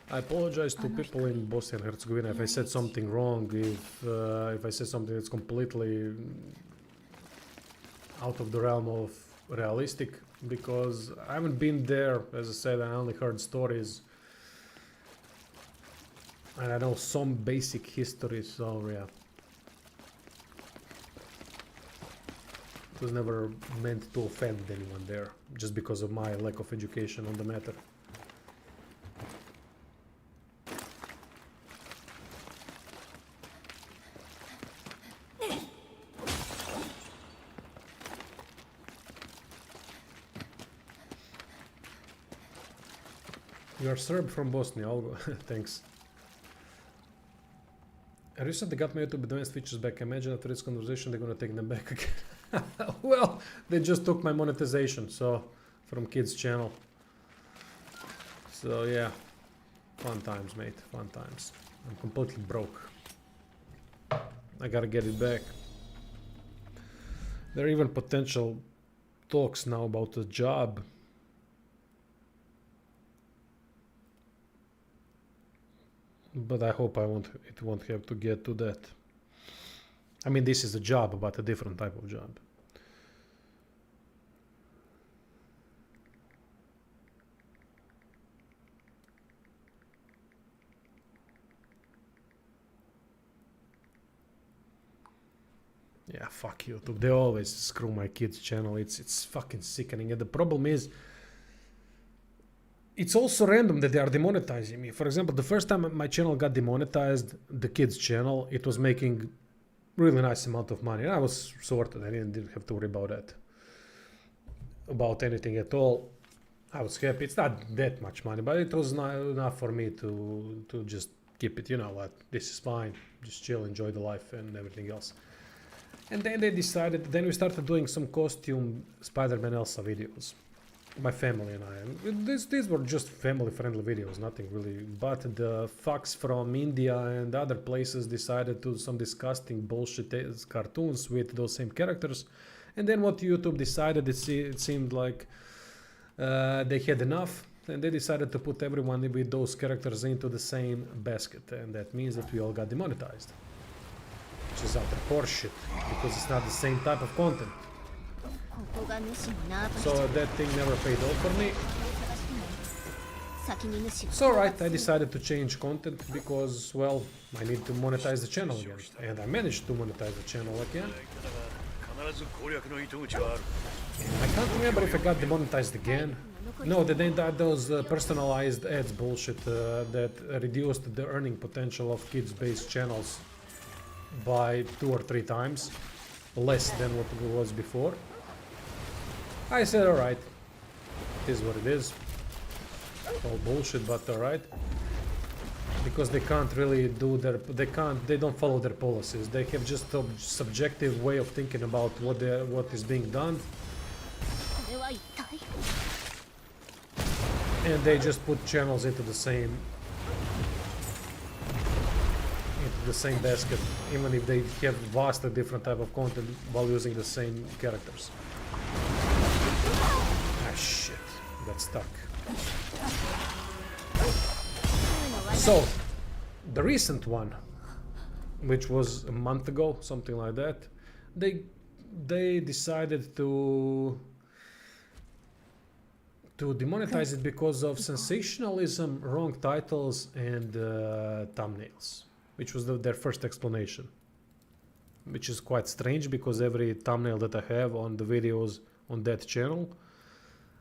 A: I apologize to people in Bosnia and Herzegovina if I said something wrong, if I said something that's completely out of the realm of realistic, because I haven't been there. As I said, I only heard stories and I know some basic history, so yeah. It was never meant to offend anyone there, just because of my lack of education on the matter. You're Serb from Bosnia, I'll go. Thanks. I recently got my YouTube advanced features back. I imagine after this conversation they're gonna take them back again. Well, they just took my monetization, so from kids channel. So yeah, fun times, mate, fun times. I'm completely broke. I gotta get it back. There are even potential talks now about a job. But I hope it won't have to get to that. I mean, this is a job, but a different type of job. Yeah, fuck YouTube. They always screw my kids' channel. It's fucking sickening. And the problem is, it's also random that they are demonetizing me. For example, the first time my channel got demonetized, the kids' channel, it was making really nice amount of money. And I was sorted. I didn't have to worry about that. About anything at all. I was happy. It's not that much money, but it was not enough for me to just keep it. You know what? This is fine. Just chill, enjoy the life and everything else. And then they decided, then we started doing some costume Spider-Man Elsa videos. My family and I. These were just family-friendly videos, nothing really. But the fucks from India and other places decided to do some disgusting bullshit cartoons with those same characters. And then what YouTube decided, it seemed like They had enough, and they decided to put everyone with those characters into the same basket, and that means that we all got demonetized, which is utter horseshit because it's not the same type of content.
B: ここが主のナーバ
A: So that thing never paid off for me.
B: 先に主
A: So right, I decided to change content because, well, I need to monetize the channel again, and I managed to monetize the channel again.
C: 必ず攻略の糸口はある。
A: I can't remember if I got demonetized again. No, they did those personalized ads bullshit that reduced the earning potential of kids-based channels by 2 or 3 times, less than what it was before. I said, alright, it is what it is. All bullshit, but alright. Because they can't really do they don't follow their policies. They have just a subjective way of thinking about what is being done.
B: これは一体
A: And they just put channels into the same basket, even if they have vastly different type of content while using the same characters. Ah shit, got stuck. So, the recent one, which was a month ago, something like that, they decided to demonetize it because of sensationalism, wrong titles, and thumbnails, which was their first explanation. Which is quite strange because every thumbnail that I have on the videos on that channel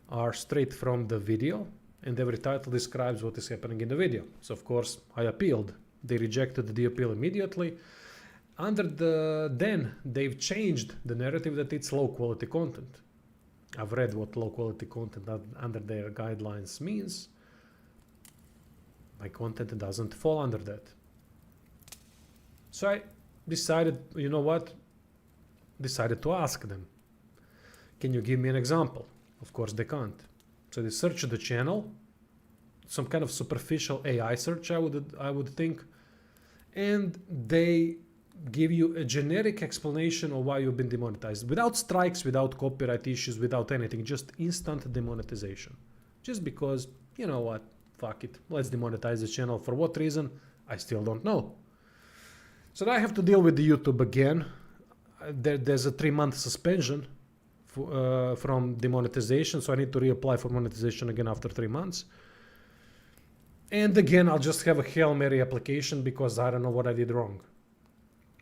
A: are straight from the video, and every title describes what is happening in the video. So of course I appealed. They rejected the appeal immediately. Then they've changed the narrative that it's low quality content. I've read what low quality content under their guidelines means. My content doesn't fall under that. So I decided, you know what? Decided to ask them, can you give me an example? Of course they can't. So they searched the channel, some kind of superficial AI search, I would think, and they give you a generic explanation of why you've been demonetized, without strikes, without copyright issues, without anything, just instant demonetization. Just because, you know what, fuck it, let's demonetize the channel. For what reason? I still don't know. So now I have to deal with the YouTube again. There's a 3-month suspension from demonetization, so I need to reapply for monetization again after 3 months. And again, I'll just have a Hail Mary application because I don't know what I did wrong.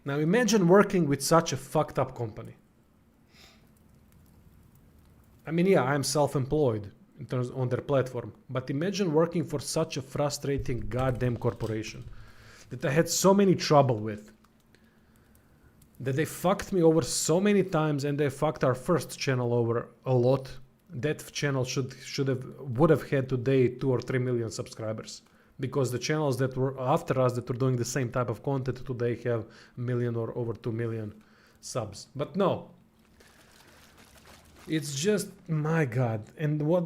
A: Now imagine working with such a fucked up company. I mean, yeah, I'm self-employed in terms on their platform, but imagine working for such a frustrating goddamn corporation that I had so many trouble with, that they fucked me over so many times, and they fucked our first channel over a lot. That channel would have had today 2 or 3 million subscribers, because the channels that were after us that were doing the same type of content today have 1 million or over 2 million subs. But no, it's just, my god. And what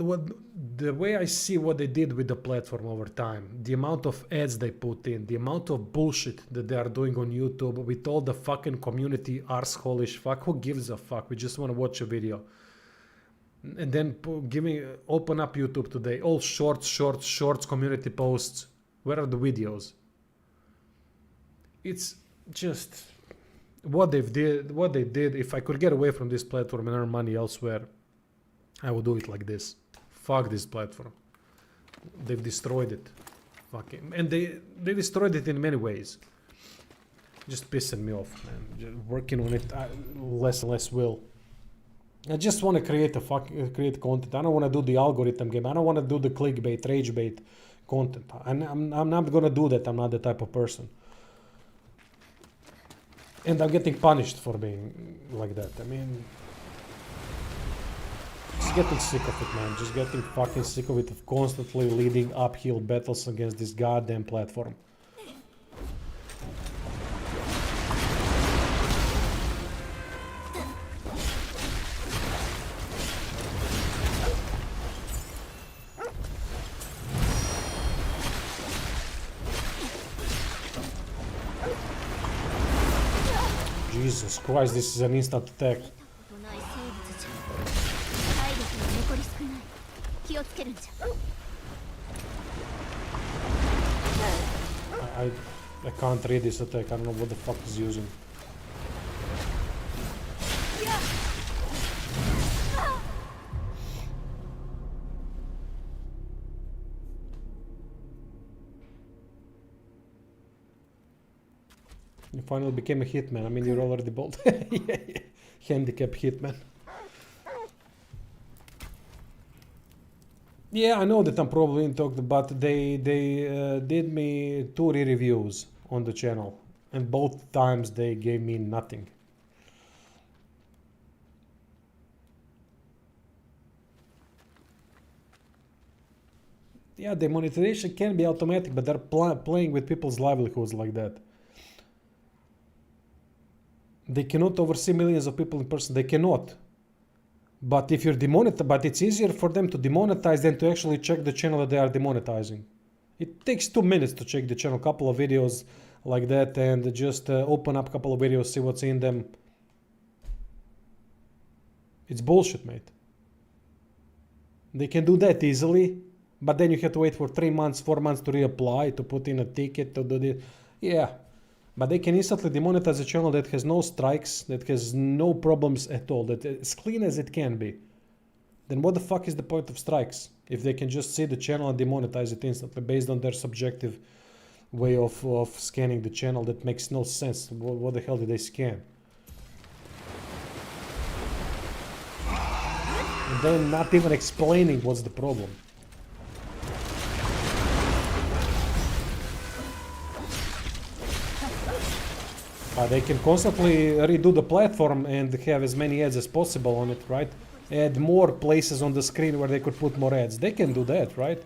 A: the way I see what they did with the platform over time, the amount of ads they put in, the amount of bullshit that they are doing on YouTube with all the fucking community arseholish fuck. Who gives a fuck? We just want to watch a video. And then open up YouTube today, all shorts, community posts. Where are the videos? It's just what they did. If I could get away from this platform and earn money elsewhere, I would do it like this. Fuck this platform. They've destroyed it. Fucking, and they destroyed it in many ways. Just pissing me off, man. Just working on it, less and less will. I just want to create content. I don't want to do the algorithm game. I don't want to do the clickbait, rage bait content. I'm not gonna do that. I'm not the type of person. And I'm getting punished for being like that. I mean, just getting sick of it, man. Just getting fucking sick of it, of constantly leading uphill battles against this goddamn platform. Jesus Christ, this is an instant attack.
B: ない生物じゃ体力が残り少ない
A: I can't read this attack. I don't know what the fuck he's using. You finally became a hitman. I mean, you're already bold. Yeah. Handicap hitman. Yeah, I know that I'm probably in talk, but they did me 2 re-reviews on the channel, and both times they gave me nothing. Yeah, the monetization can be automatic, but they're playing with people's livelihoods like that. They cannot oversee millions of people in person. They cannot. But if you're demonetized, but it's easier for them to demonetize than to actually check the channel that they are demonetizing. It takes 2 minutes to check the channel, couple of videos like that, and just open up a couple of videos, see what's in them. It's bullshit, mate. They can do that easily, but then you have to wait for 3 months, 4 months to reapply, to put in a ticket, to do this. Yeah. But they can instantly demonetize a channel that has no strikes, that has no problems at all, that as clean as it can be. Then what the fuck is the point of strikes? If they can just see the channel and demonetize it instantly based on their subjective way of scanning the channel, that makes no sense. What the hell did they scan? And then not even explaining what's the problem. They can constantly redo the platform and have as many ads as possible on it, right? Add more places on the screen where they could put more ads. They can do that, right?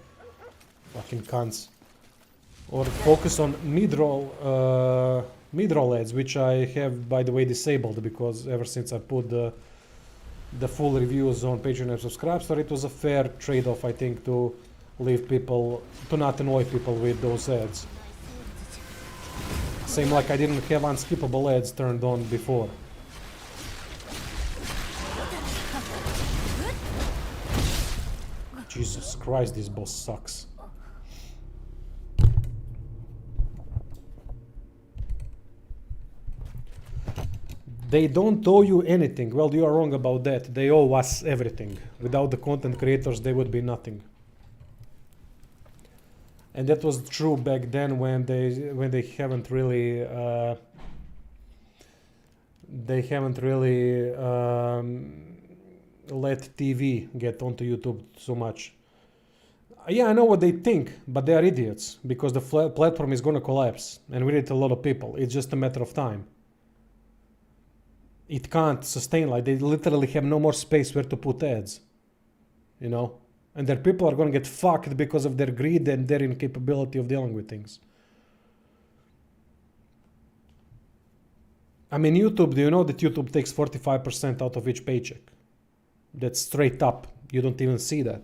A: Fucking cunts. Or focus on mid-roll ads, which I have, by the way, disabled, because ever since I put the full reviews on Patreon and Subscribestar, it was a fair trade-off, I think, to leave people, to not annoy people with those ads. Same like I didn't have unskippable ads turned on before. Jesus Christ, this boss sucks. They don't owe you anything. Well, you are wrong about that. They owe us everything. Without the content creators, they would be nothing. And that was true back then when they haven't really let TV get onto YouTube so much. Yeah, I know what they think, but they are idiots, because the platform is gonna collapse, and we need a lot of people. It's just a matter of time. It can't sustain, like, they literally have no more space where to put ads, you know? And their people are going to get fucked because of their greed and their incapability of dealing with things. I mean, YouTube, do you know that YouTube takes 45% out of each paycheck? That's straight up. You don't even see that.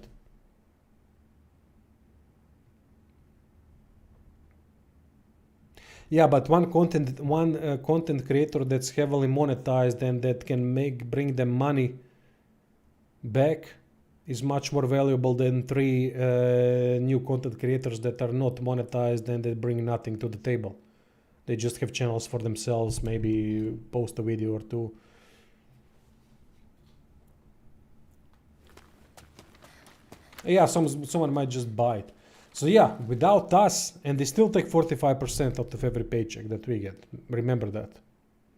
A: Yeah, but one content creator that's heavily monetized and that can bring them money back is much more valuable than 3 new content creators that are not monetized and they bring nothing to the table. They just have channels for themselves, maybe post a video or 2. Yeah, someone might just buy it. So yeah, without us, and they still take 45% out of every paycheck that we get. Remember that.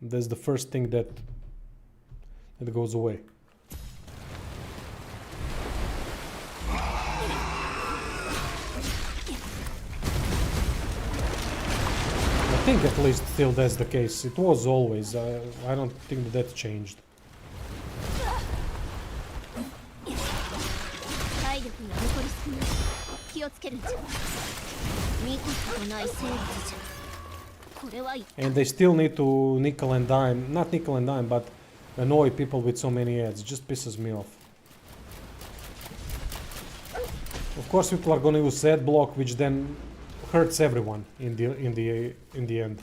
A: That's the first thing that goes away. I think at least still that's the case. It was always. I don't think that changed. And they still need to nickel and dime, not nickel and dime, but annoy people with so many ads. It just pisses me off. Of course, people are going to use ad block, which then hurts everyone in the end.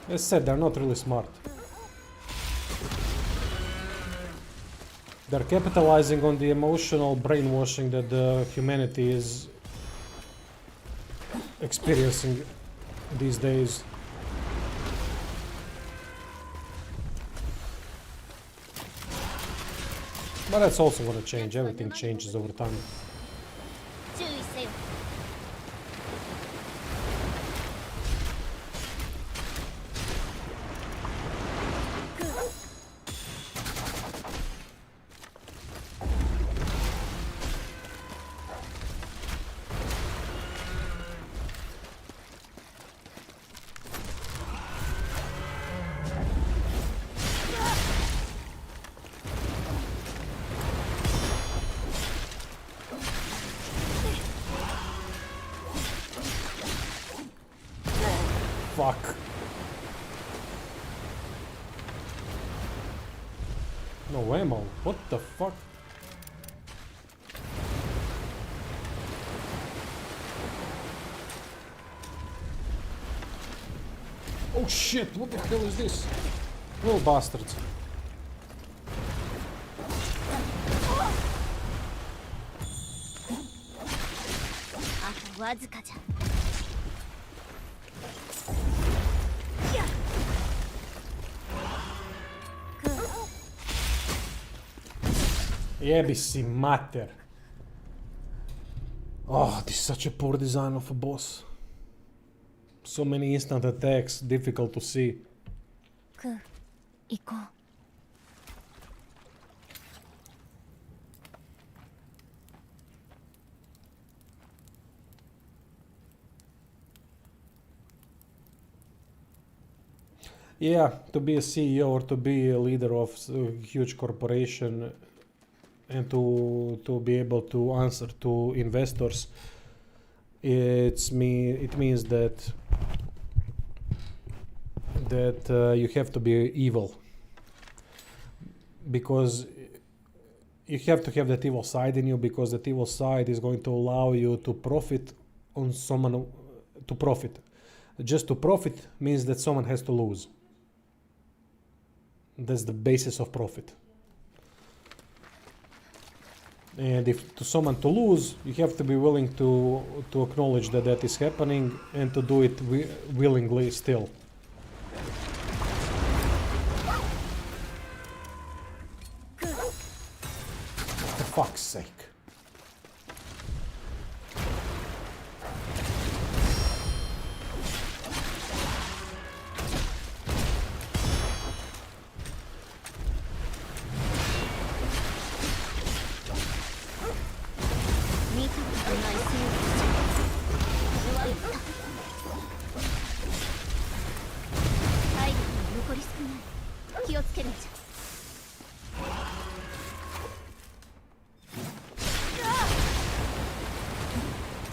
A: As said, they're not really smart. They're capitalizing on the emotional brainwashing that the humanity is experiencing these days. But that's also gonna change. Everything changes over time.
B: 注意せよ。
A: Fuck. No ammo. What the fuck? Oh shit, what the hell is this? Little bastards.
B: あとわずかじゃ。
A: Jebisi mater. Oh, this is such a poor design of a boss. So many instant attacks, difficult to see.
B: クー、行こう。
A: Yeah, to be a CEO or to be a leader of a huge corporation and to be able to answer to investors, it means that you have to be evil, because you have to have that evil side in you, because that evil side is going to allow you to profit on someone, to profit. Just to profit means that someone has to lose. That's the basis of profit. And if to someone to lose, you have to be willing to acknowledge that that is happening and to do it willingly still. For fuck's sake.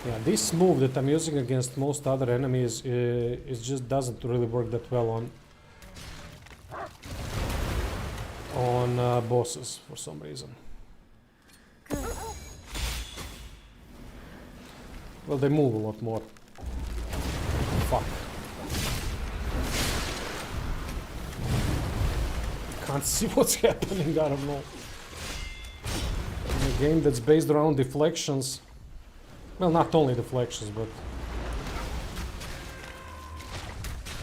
A: Yeah, this move that I'm using against most other enemies, it just doesn't really work that well on bosses for some reason. Well, they move a lot more. Fuck. Can't see what's happening, I don't know. In a game that's based around deflections. Well, not only deflections, but...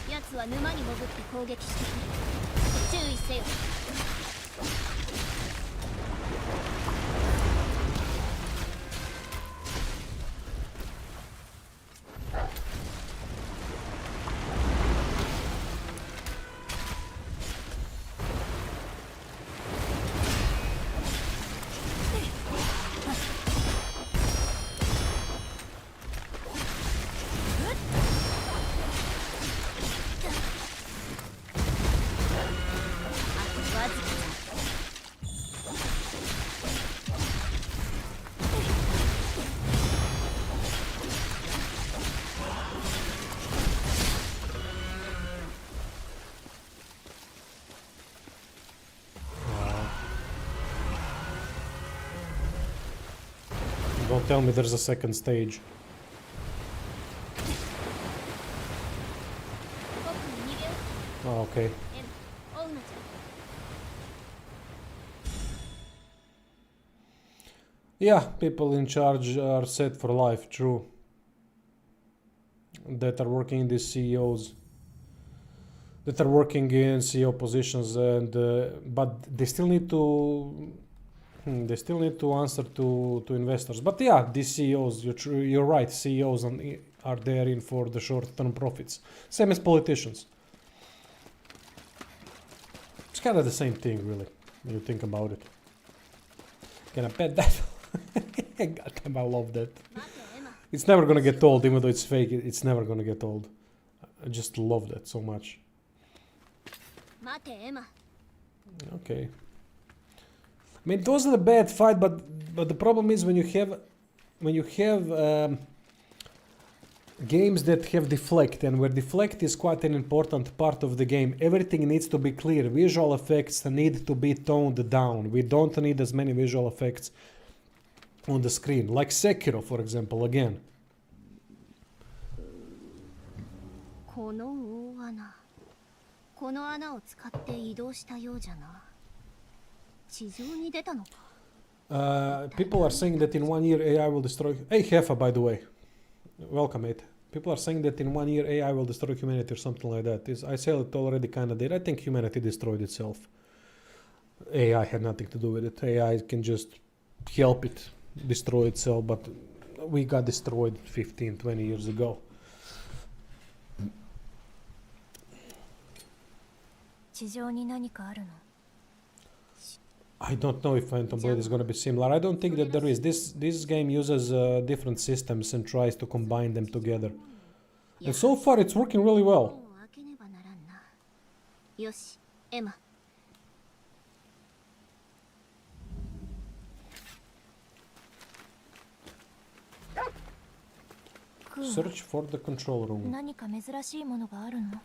B: 奴は沼に潜って攻撃してくる。注意せよ。
A: Don't tell me there's a second stage.
B: 僕に逃げよう。
A: Okay. Yeah, people in charge are set for life, true. That are working in these CEOs, that are working in CEO positions, and but they still need to answer to investors. But yeah, these CEOs, you're right. CEOs are there in for the short-term profits, same as politicians. It's kind of the same thing, really, when you think about it. Can I bet that? Goddamn, I love that. It's never gonna get old, even though it's fake. It's never gonna get old. I just love that so much. Okay. I mean, it wasn't a bad fight, but the problem is when you have games that have deflect, and where deflect is quite an important part of the game. Everything needs to be clear. Visual effects need to be toned down. We don't need as many visual effects on the screen, like Sekiro, for example. Again.
B: この大穴、この穴を使って移動したようじゃな。地上に出たのか。
A: People are saying that in 1 year AI will destroy. Hey, Hefa, by the way, welcome, mate. People are saying that in 1 year AI will destroy humanity or something like that. I said it already, kind of did. I think humanity destroyed itself. AI had nothing to do with it. AI can just help it destroy itself, but we got destroyed 15, 20 years ago.
B: 地上に何かあるの？
A: I don't know if Phantom Blade is going to be similar. I don't think that there is. This game uses different systems and tries to combine them together. And so far it's working really well.
B: 開けねばならんな。よし、エマ。
A: Search for the control room.
B: 何か珍しいものがあるの？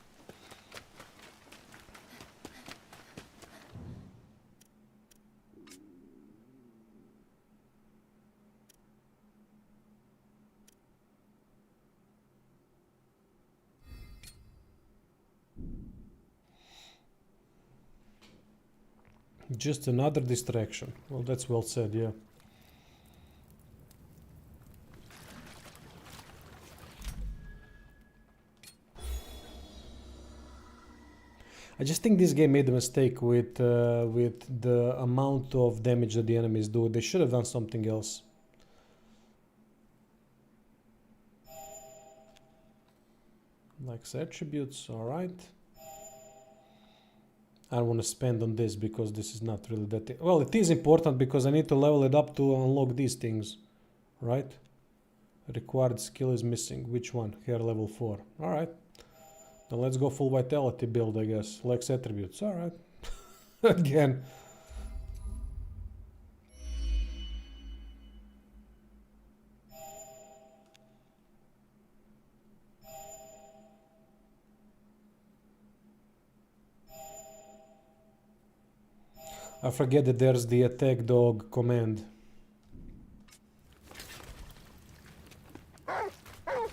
A: Just another distraction. Well, that's well said, yeah. I just think this game made a mistake with the amount of damage that the enemies do. They should have done something else. Like attributes, alright. I don't want to spend on this because this is not really that... Well, it is important because I need to level it up to unlock these things. Right? Required skill is missing. Which one? Hair level 4. Alright. Then let's go full vitality build, I guess. Lex attributes. Alright. Again. I forget that there's the attack dog command.
C: Revolut.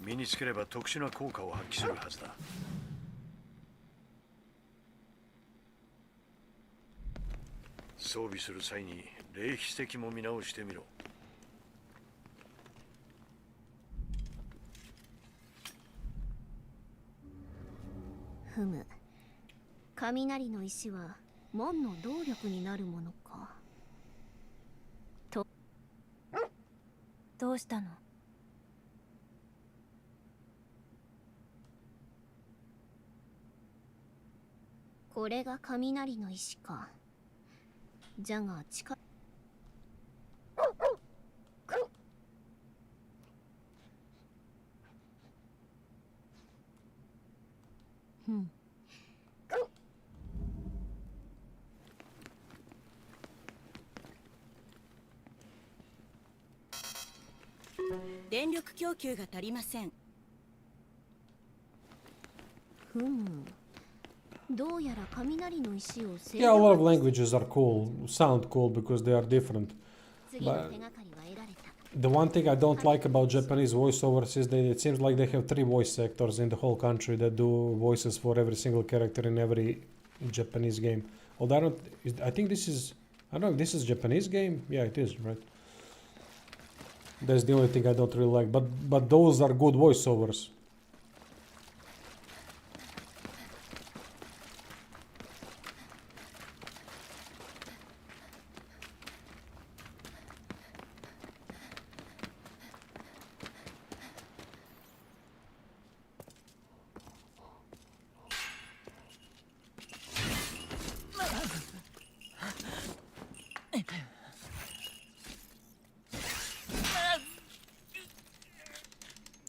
C: 身につければ特殊な効果を発揮するはずだ。装備する際に霊秘石も見直してみろ。
B: ふむ。雷の石は門の動力になるものか。と。どうしたの？ これが雷の石か。じゃが近
E: 電力供給が足りません。
B: ふむ。どうやら雷の石を制
A: Yeah, a lot of languages are cool, sound cool because they are different.
B: 次の手がかりは得られた。
A: The one thing I don't like about Japanese voiceovers is that it seems like they have 3 voice actors in the whole country that do voices for every single character in every Japanese game. Although I think this is, I don't know if this is Japanese game. Yeah, it is, right? That's the only thing I don't really like. But those are good voiceovers.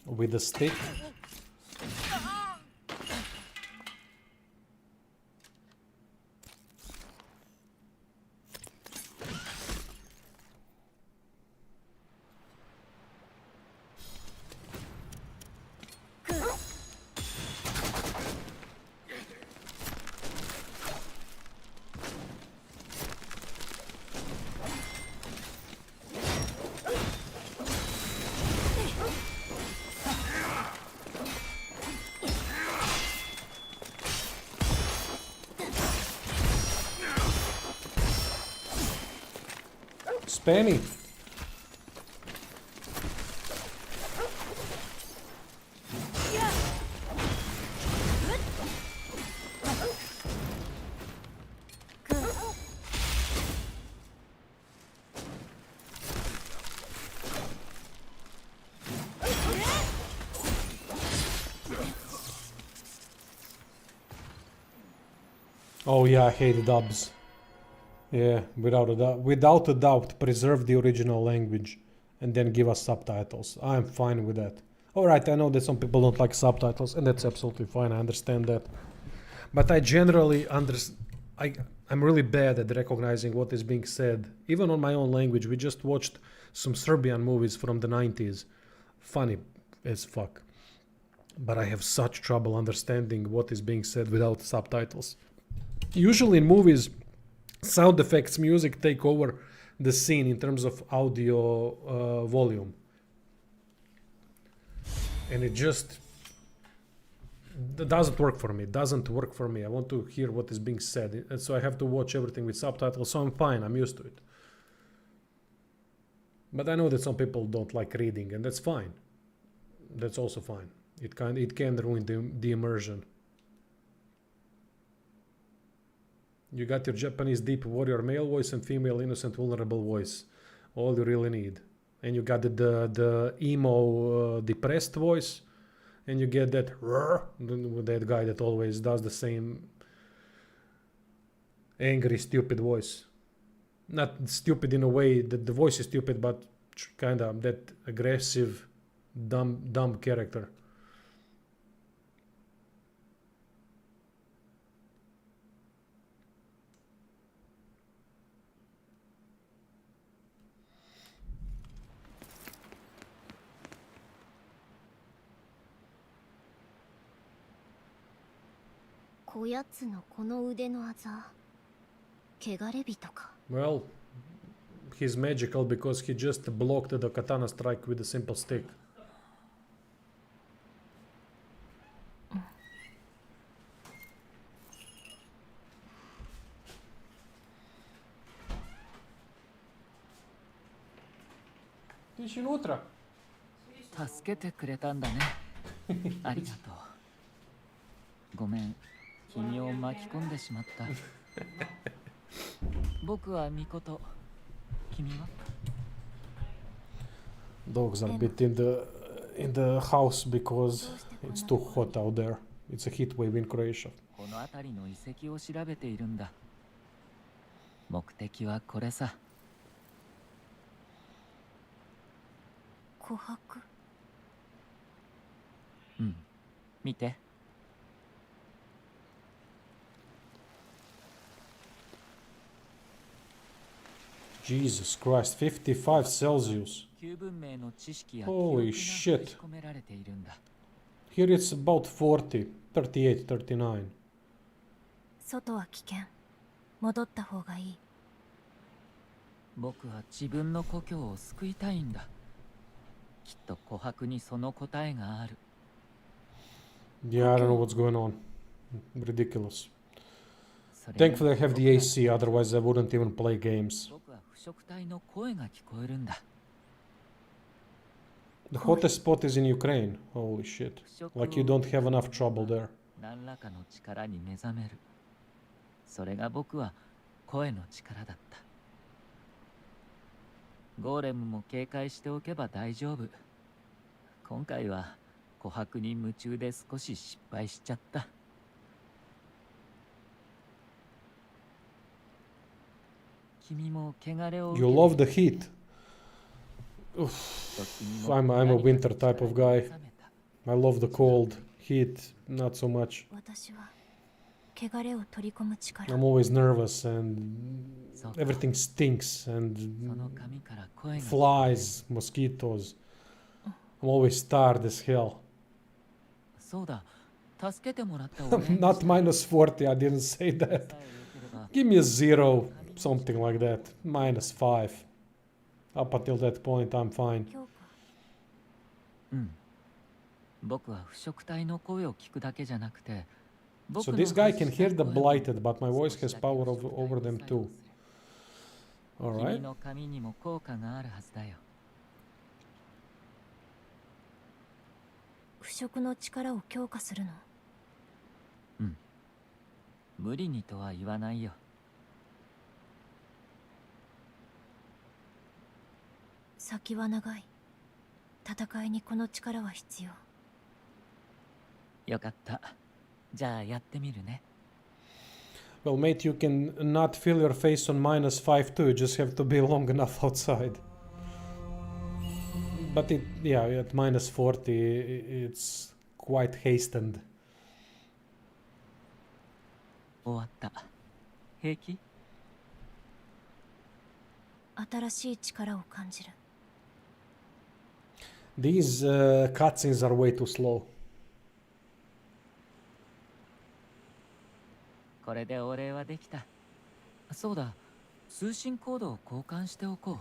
A: With a stick. Spanny. Oh yeah, I hate dubs. Yeah, without a doubt, preserve the original language and then give us subtitles. I'm fine with that. Alright, I know that some people don't like subtitles, and that's absolutely fine, I understand that. But I generally I'm really bad at recognizing what is being said, even on my own language. We just watched some Serbian movies from the 90s. Funny as fuck. But I have such trouble understanding what is being said without subtitles. Usually in movies, sound effects, music take over the scene in terms of audio volume. And it just doesn't work for me. It doesn't work for me. I want to hear what is being said. And so I have to watch everything with subtitles. So I'm fine. I'm used to it. But I know that some people don't like reading, and that's fine. That's also fine. It can ruin the immersion. You got your Japanese deep warrior male voice and female innocent vulnerable voice. All you really need. And you got the emo depressed voice. And you get that guy that always does the same angry, stupid voice. Not stupid in a way that the voice is stupid, but kind of that aggressive, dumb character. Well, he's magical because he just blocked the katana strike with a simple stick. Ты еще утро.
F: 助けてくれたんだね。ありがとう。ごめん、君を巻き込んでしまった。僕はミコト。君は
A: Dogs are a bit in the house because it's too hot out there. It's a heat wave in Croatia.
F: この辺りの遺跡を調べているんだ。目的はこれさ。
B: 琥珀。
F: うん、見て。
A: Jesus Christ, 55 Celsius.
F: 旧文明の知識や記
A: Holy
F: 憶が
A: shit.
F: 封じ込められているんだ。
A: Here it's about 40, 38, 39.
B: 外は危険。戻った方がいい。
F: 僕は自分の故郷を救いたいんだ。きっと琥珀にその答えがある。
A: Yeah, I don't know what's going on. Ridiculous.
F: それに
A: Thankfully I have the AC, otherwise I wouldn't even play games.
F: 僕は腐食体の声が聞こえるんだ。
A: The hottest spot is in Ukraine. Holy shit.
F: 腐食
A: Like you don't have enough trouble there.
F: 何らかの力に目覚める。それが僕は声の力だった。ゴーレムも警戒しておけば大丈夫。今回は琥珀に夢中で少し失敗しちゃった。君も汚れを
A: You love the heat. Oof. I'm a winter type of guy. I love the cold. Heat, not so much.
B: 私は汚れを取り込む力。
A: I'm always nervous and everything stinks
F: その
A: and
F: 髪から声が
A: flies, mosquitoes. I'm always tired as hell.
F: そうだ、助けてもらったお礼に
A: Not
F: した
A: minus 40, I didn't say that.
F: さえ良ければ
A: Give me a 0, something like that. Minus 5. Up until that point, I'm fine.
B: 強化。
F: うん。僕は腐食体の声を聞くだけじゃなくて、
A: So this guy can hear the blighted, but my voice has power over them too.
F: 君
A: Alright.
F: の髪にも効果があるはずだよ。
B: 腐食の力を強化するの。
F: 無理にとは言わないよ。
B: 先は長い。戦いにこの力は必要。
F: よかった。じゃあやってみるね。
A: Well, mate, you can not feel your face on minus 5 too. You just have to be long enough outside. But yeah, at minus 40, it's quite hastened.
F: 終わった。平気？
B: 新しい力を感じる。
A: These cutscenes are way too slow.
F: これでお礼はできた。そうだ、通信コードを交換しておこ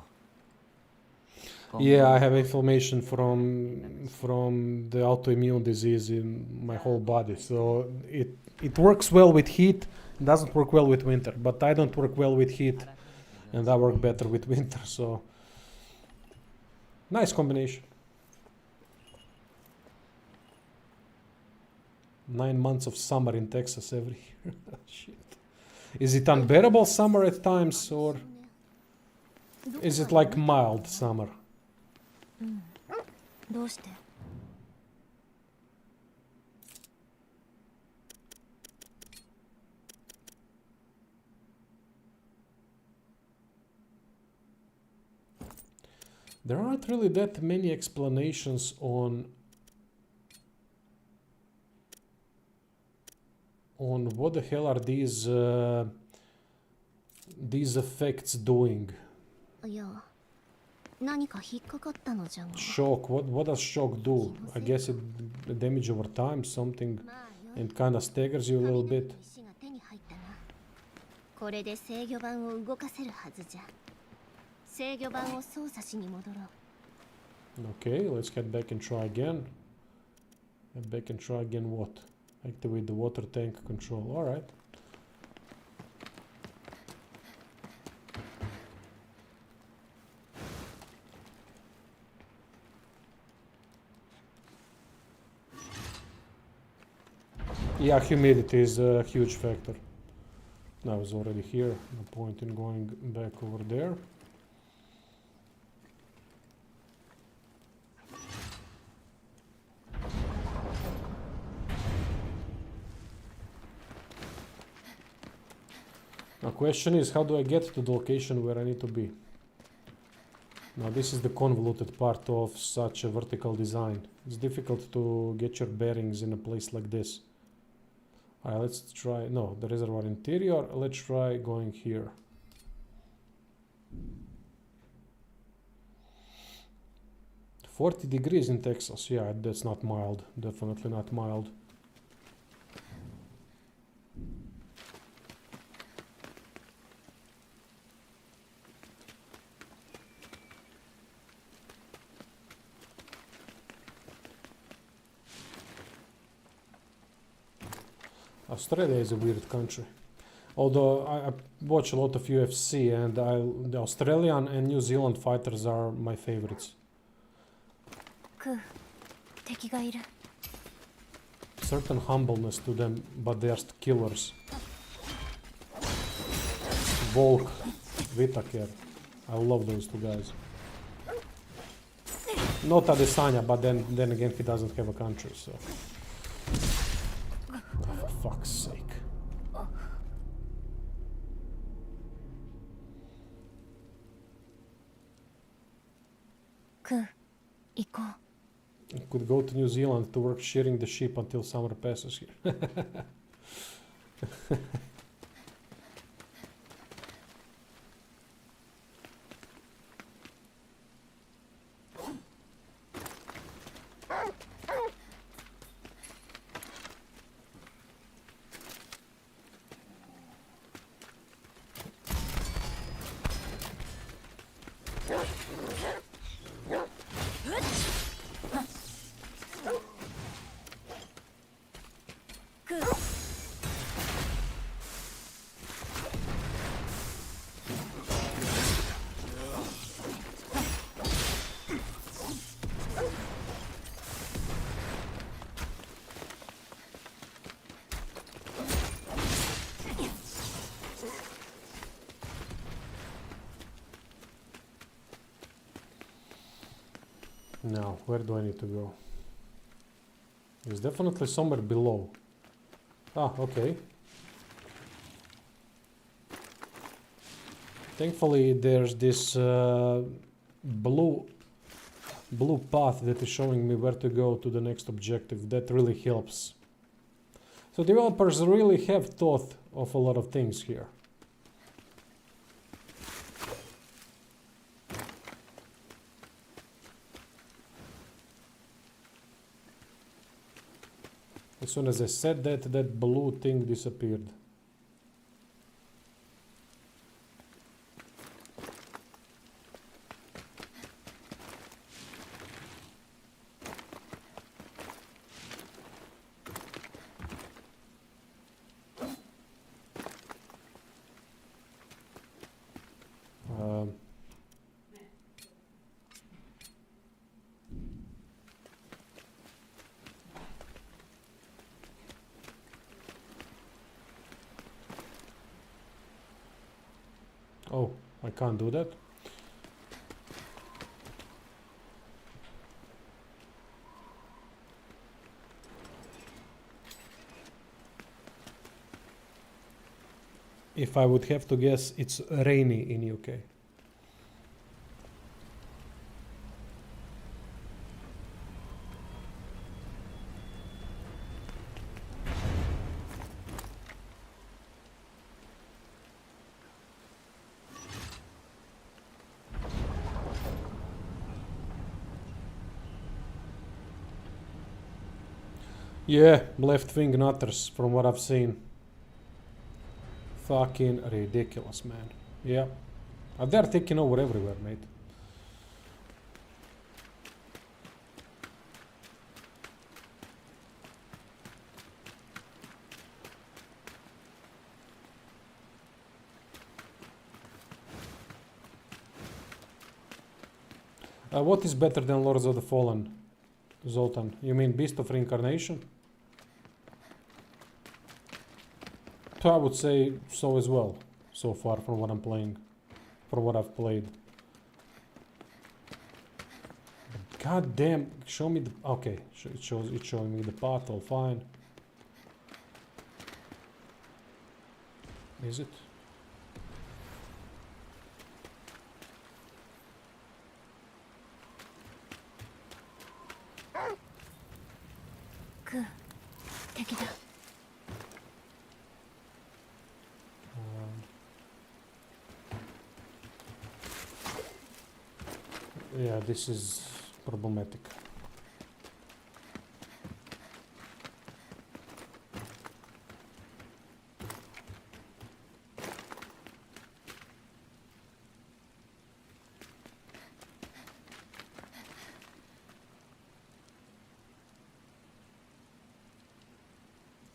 F: う。
A: Yeah, I have inflammation from the autoimmune disease in my whole body. So it works well with heat, doesn't work well with winter. But I don't work well with heat, and I work better with winter. So nice combination. 9 months of summer in Texas every year. Shit. Is it unbearable summer at times, or is it like mild summer?
B: どうして？
A: There aren't really that many explanations on what the hell are these effects doing.
B: いや、何か引っかかったのじゃが。
A: Shock. What does shock do? I guess it damage over time, something,
B: まあよい。
A: and kind of staggers you a little
B: 雷
A: bit.
B: の石が手に入ったな。これで制御盤を動かせるはずじゃ。制御盤を操作しに戻ろう。
A: Okay, let's head back and try again. Head back and try again what? Activate the water tank control. Alright. Yeah, humidity is a huge factor. I was already here. No point in going back over there. The question is, how do I get to the location where I need to be? Now this is the convoluted part of such a vertical design. It's difficult to get your bearings in a place like this. Alright, let's try, no, the reservoir interior, let's try going here. 40 degrees in Texas. Yeah, that's not mild. Definitely not mild. Australia is a weird country. Although I watch a lot of UFC, and the Australian and New Zealand fighters are my favorites.
B: クー、敵がいる。
A: Certain humbleness to them, but they are killers. Volk, Whitaker. I love those two guys. Not Adesanya, but then again he doesn't have a country, so. For fuck's sake.
B: クー、行こう。
A: I could go to New Zealand to work shearing the sheep until summer passes here. Now, where do I need to go? It's definitely somewhere below. Ah, okay. Thankfully, there's this blue path that is showing me where to go to the next objective. That really helps. So developers really have thought of a lot of things here. As soon as I said that, that blue thing disappeared. Oh, I can't do that. If I would have to guess, it's rainy in UK. Yeah, left wing nutters from what I've seen. Fucking ridiculous, man. Yeah. They're taking over everywhere, mate. What is better than Lords of the Fallen, Zoltan? You mean Beast of Reincarnation? I would say so as well, so far from what I'm playing, from what I've played. God damn, show me the, okay, it's showing me the path, all fine. Is it? Yeah, this is problematic.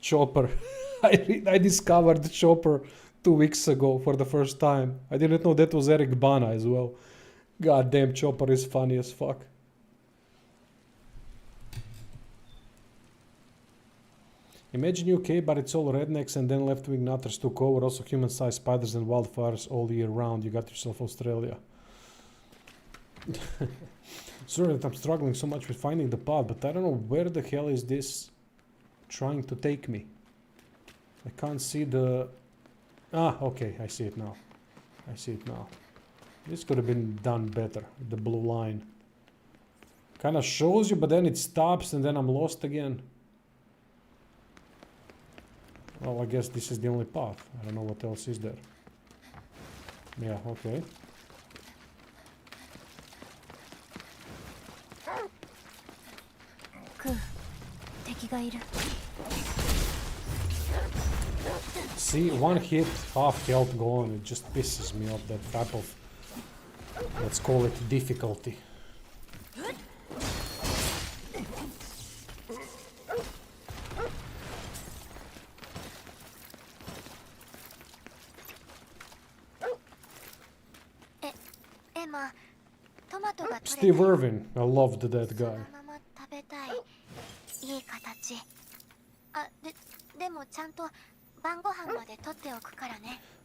A: Chopper. I discovered Chopper 2 weeks ago for the first time. I didn't know that was Eric Bana as well. God damn, Chopper is funny as fuck. Imagine UK, but it's all rednecks and then left-wing nutters took over. Also human-sized spiders and wildfires all year round. You got yourself Australia. Sorry that I'm struggling so much with finding the path, but I don't know where the hell is this trying to take me. I can't see the... Ah, okay, I see it now. I see it now. This could have been done better, the blue line. Kind of shows you, but then it stops and then I'm lost again. Well, I guess this is the only path. I don't know what else is there. Yeah, okay. See, one hit, half health gone. It just pisses me off, that type of, let's call it, difficulty. Steve Irwin, I loved that guy.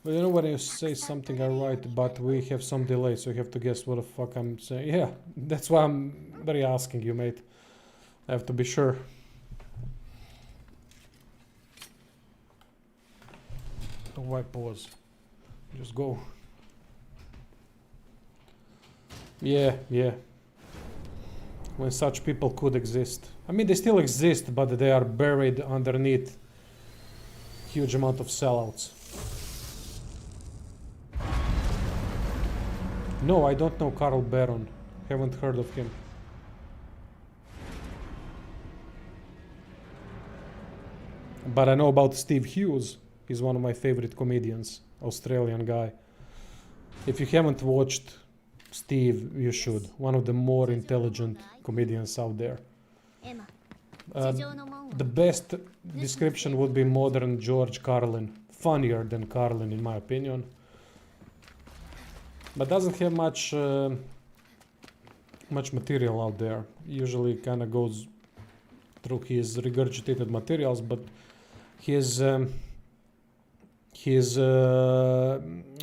A: Well, you know when you say something I write, but we have some delay, so you have to guess what the fuck I'm saying. Yeah, that's why I'm very asking you, mate. I have to be sure. Why pause? Just go. Yeah, yeah. When such people could exist. I mean, they still exist, but they are buried underneath huge amount of sellouts. No, I don't know Carl Baron. Haven't heard of him. But I know about Steve Hughes. He's one of my favorite comedians. Australian guy. If you haven't watched Steve, you should. One of the more intelligent comedians out there. The best description would be modern George Carlin. Funnier than Carlin, in my opinion. But doesn't have much material out there. Usually kind of goes through his regurgitated materials, but his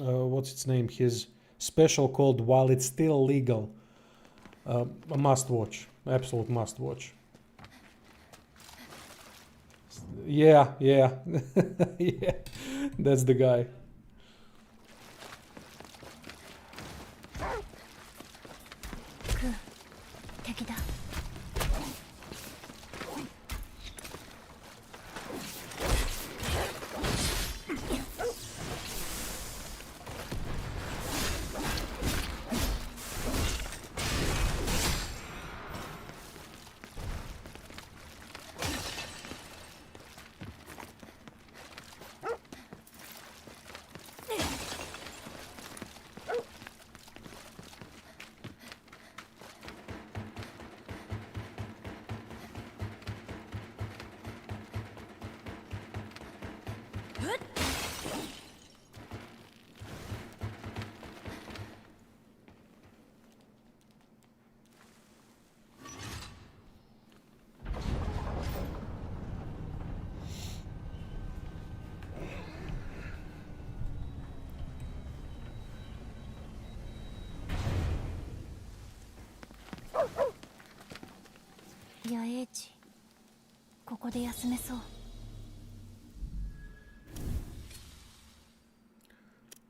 A: what's its name? His special called While It's Still Legal. A must watch. Absolute must watch. Yeah, yeah. Yeah. That's the guy.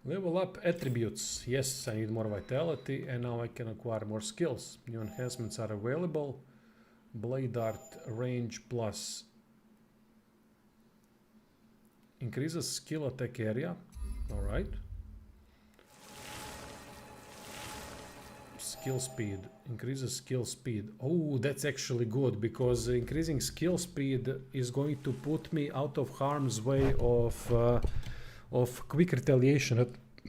A: Level up attributes. Yes, I need more vitality and now I can acquire more skills. New enhancements are available. Blade Art range plus increases skill attack area. Alright. skill speed. Increases skill speed. Oh, that's actually good, because increasing skill speed is going to put me out of harm's way of quick retaliation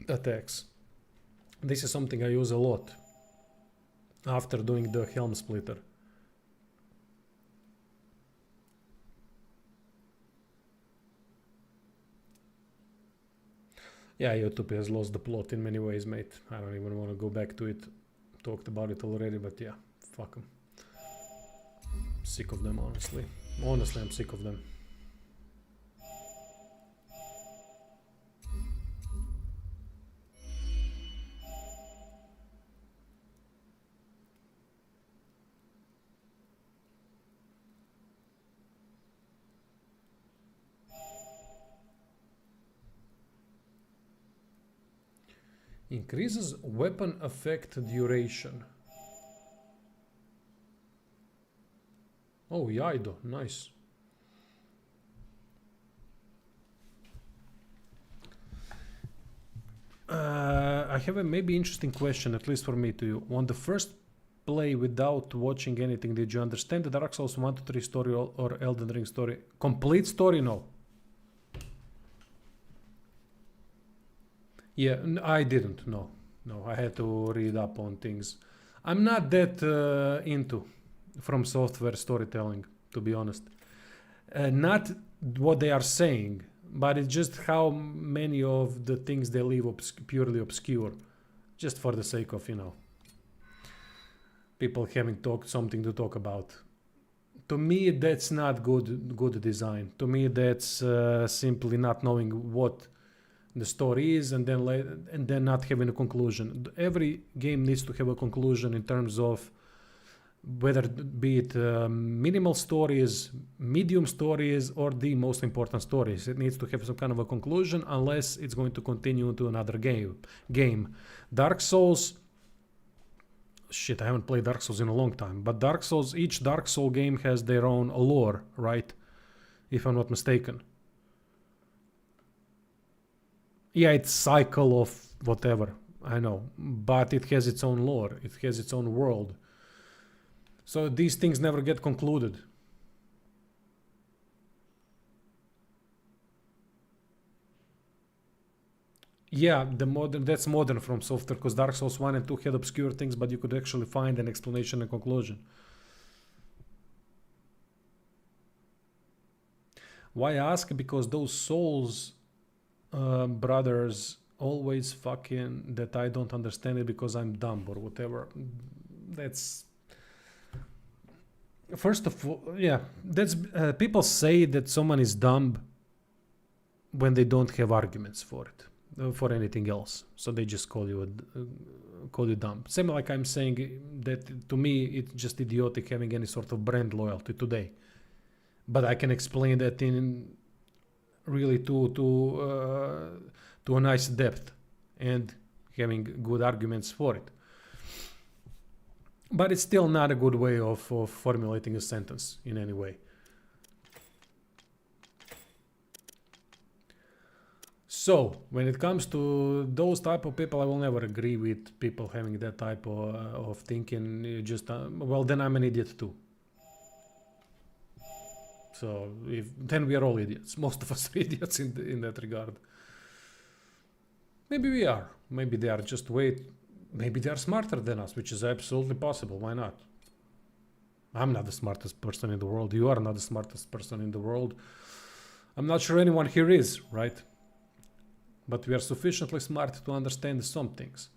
A: attacks. This is something I use a lot after doing the helm splitter. Yeah, YouTube has lost the plot in many ways, mate. I don't even want to go back to it. Talked about it already, but yeah, fuck them. Sick of them, honestly. Honestly, I'm sick of them. Increases weapon effect duration. Oh, Yaido, nice. I have a maybe interesting question, at least for me to you. On the first play without watching anything, did you understand the Dark Souls 1 to 3 story or Elden Ring story? Complete story, no. Yeah, I didn't, no. No, I had to read up on things. I'm not that into From Software storytelling, to be honest. Not what they are saying, but it's just how many of the things they leave purely obscure, just for the sake of, you know, people having something to talk about. To me, that's not good design. To me, that's simply not knowing what the story is and then not having a conclusion. Every game needs to have a conclusion in terms of whether be it minimal stories, medium stories, or the most important stories. It needs to have some kind of a conclusion, unless it's going to continue to another game. Dark Souls, shit, I haven't played Dark Souls in a long time, but each Dark Souls game has their own lore, right? If I'm not mistaken. Yeah, it's cycle of whatever, I know, but it has its own lore, it has its own world. So these things never get concluded. Yeah, that's modern From Software, because Dark Souls 1 and 2 had obscure things, but you could actually find an explanation and conclusion. Why ask? Because those Souls brothers always fucking that I don't understand it because I'm dumb or whatever. That's first of all, yeah, that's people say that someone is dumb when they don't have arguments for it, for anything else, so they just call you dumb. Same like I'm saying that to me it's just idiotic having any sort of brand loyalty today, but I can explain that in really to a nice depth and having good arguments for it. But it's still not a good way of formulating a sentence in any way. So, when it comes to those type of people, I will never agree with people having that type of thinking. You just, well, then I'm an idiot too. So, then we are all idiots. Most of us are idiots in that regard. Maybe we are. Maybe they are just maybe they are smarter than us, which is absolutely possible. Why not? I'm not the smartest person in the world. You are not the smartest person in the world. I'm not sure anyone here is, right? But we are sufficiently smart to understand some things.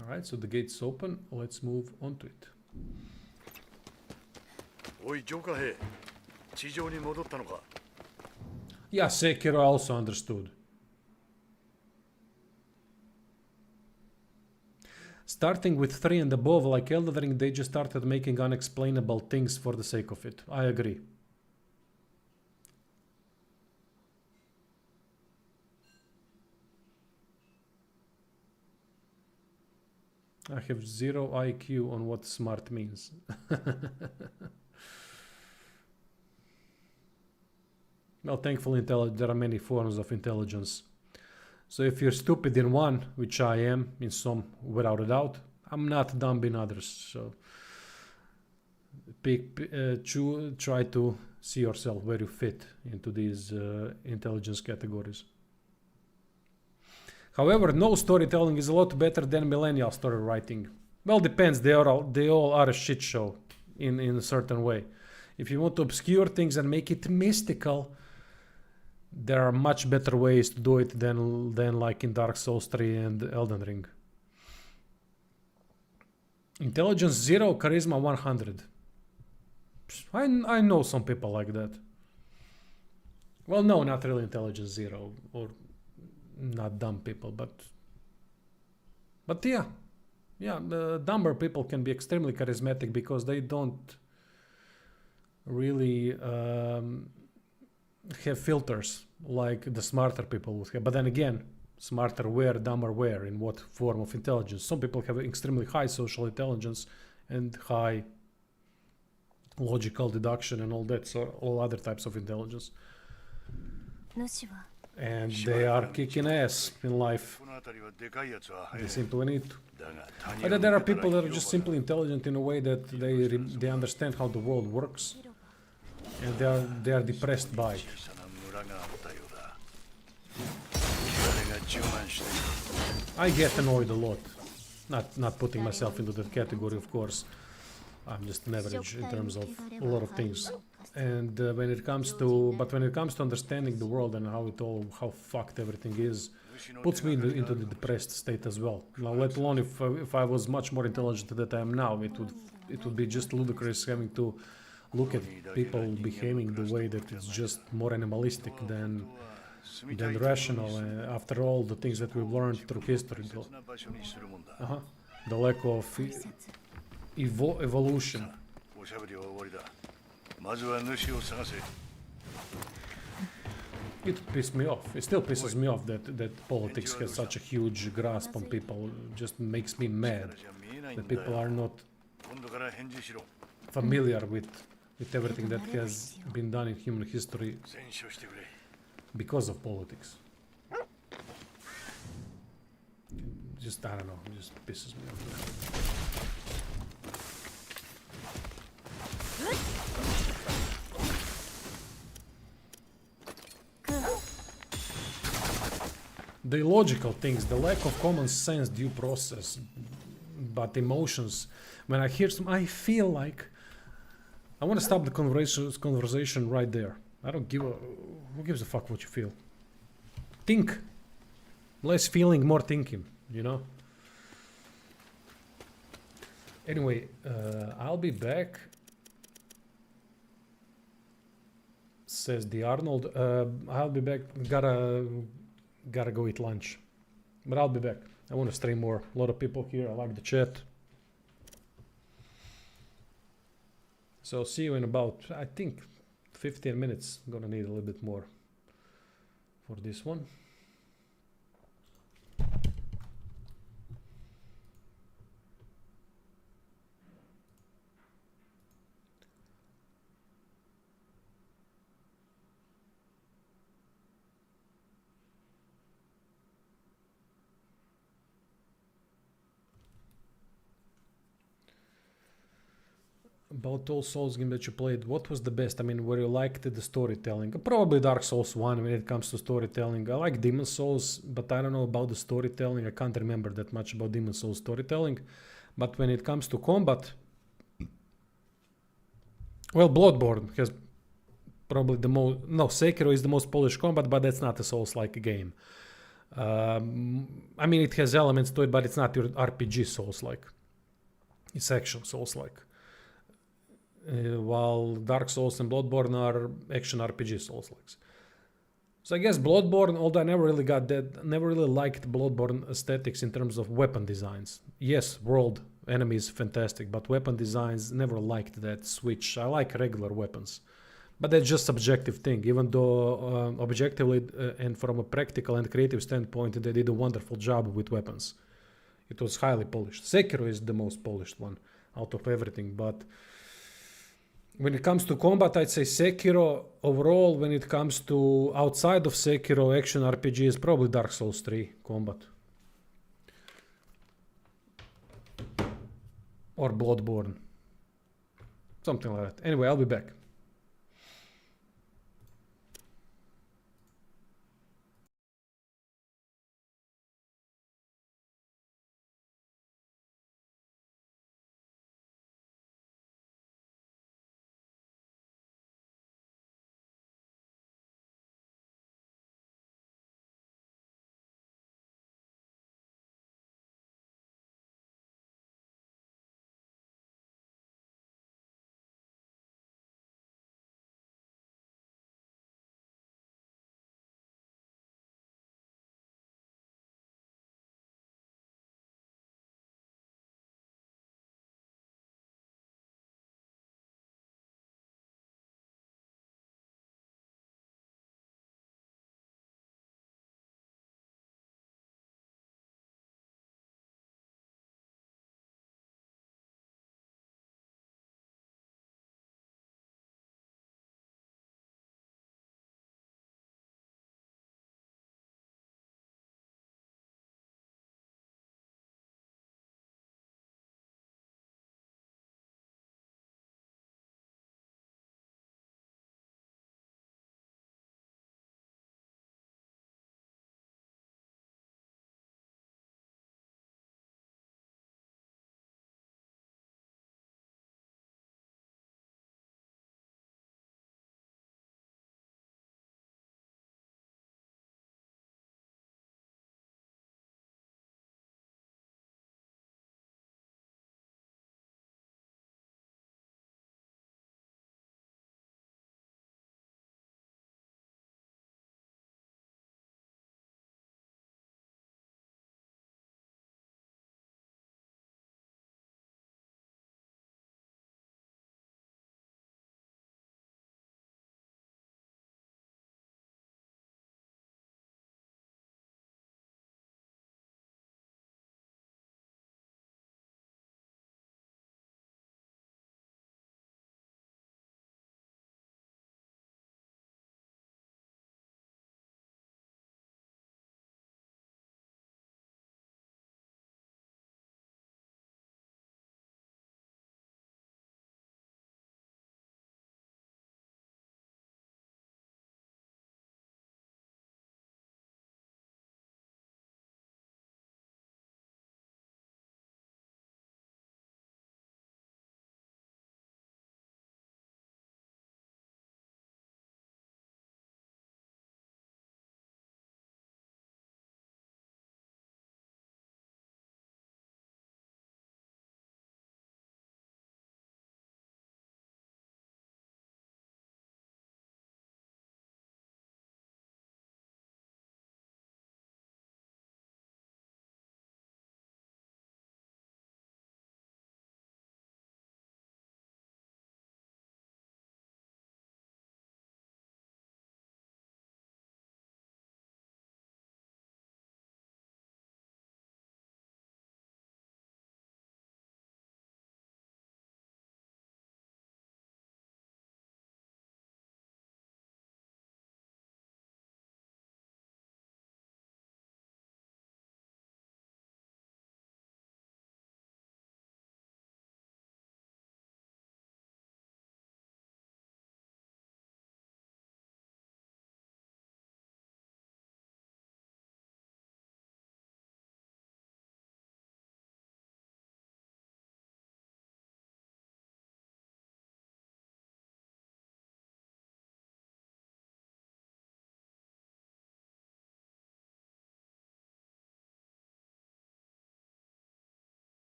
A: Alright, so the gate's open. Let's move on to it.
C: おい、浄化兵、地上に戻ったのか?
A: Yeah, Sekiro also understood. Starting with 3 and above, like Elden Ring, they just started making unexplainable things for the sake of it. I agree. I have 0 IQ on what smart means. Well, thankfully, there are many forms of intelligence. So if you're stupid in one, which I am in some, without a doubt, I'm not dumb in others. So try to see yourself where you fit into these intelligence categories. However, no storytelling is a lot better than millennial story writing. Well, depends. They all are a shit show in a certain way. If you want to obscure things and make it mystical, there are much better ways to do it than like in Dark Souls 3 and Elden Ring. Intelligence 0, charisma 100. I know some people like that. Well, no, not really intelligence 0 or not dumb people, but yeah, dumber people can be extremely charismatic because they don't really have filters like the smarter people would have. But then again, smarter where, dumber where, in what form of intelligence? Some people have extremely high social intelligence and high logical deduction and all that, so all other types of intelligence.
B: 主は
A: And they are kicking ass in life.
C: この辺りはでかいやつは早
A: They
C: い
A: simply need to.
C: だが他人
A: But
C: の
A: there are
C: 味方
A: people that are
C: 広
A: just
C: 場だ
A: simply intelligent in a way that they understand how the world works,
B: 広場
A: and they are depressed by it.
C: 小さな村があったようだ誰が充満している
A: I get annoyed a lot. Not putting myself into that category, of course. I'm just an average in terms of a lot of things. And when it comes to understanding the world and how fucked everything is, puts me into the depressed state as well. Now, let alone if I was much more intelligent than I am now, it would be just ludicrous having to look at people behaving the way that it's just more animalistic than rational. After all the things that we've learned through history,
C: 別な場所にするもんだ
A: the lack of evolution.
C: おしゃべりは終わりだまずは主を探せ
A: It pissed me off. It still pisses me off that politics has such a huge grasp on people. It just makes me mad
C: じゃ見えない
A: that
C: んだ
A: people
C: よ
A: are not
C: 今度から返事しろ
A: familiar with everything that has been done in human history
C: 全処してくれ
A: because of politics. Just, I don't know, it just pisses me off. The illogical things, the lack of common sense, due process, but emotions. When I hear some, I feel like I want to stop the conversation right there. I don't give a who gives a fuck what you feel. Think, less feeling, more thinking. You know. Anyway, I'll be back. Says the Arnold. I'll be back. Gotta go eat lunch, but I'll be back. I want to stream more. A lot of people here. I like the chat. So see you in about, I think, 15 minutes. I'm gonna need a little bit more for this one. About all Souls games that you played, what was the best? I mean, where you liked the storytelling? Probably Dark Souls 1 when it comes to storytelling. I like Demon Souls, but I don't know about the storytelling. I can't remember that much about Demon Souls storytelling. But when it comes to combat, well, Bloodborne has probably the most... No, Sekiro is the most polished combat, but that's not a Souls-like game. I mean, it has elements to it, but it's not your RPG Souls-like. It's action Souls-like. While Dark Souls and Bloodborne are action RPG Souls-likes. So I guess Bloodborne, although I never really liked Bloodborne aesthetics in terms of weapon designs. Yes, world enemies fantastic, but weapon designs, never liked that switch. I like regular weapons. But that's just subjective thing, even though objectively and from a practical and creative standpoint, they did a wonderful job with weapons. It was highly polished. Sekiro is the most polished one out of everything, but When it comes to combat, I'd say Sekiro overall. When it comes to outside of Sekiro action RPG is probably Dark Souls 3 combat. Or Bloodborne. Something like that. Anyway, I'll be back.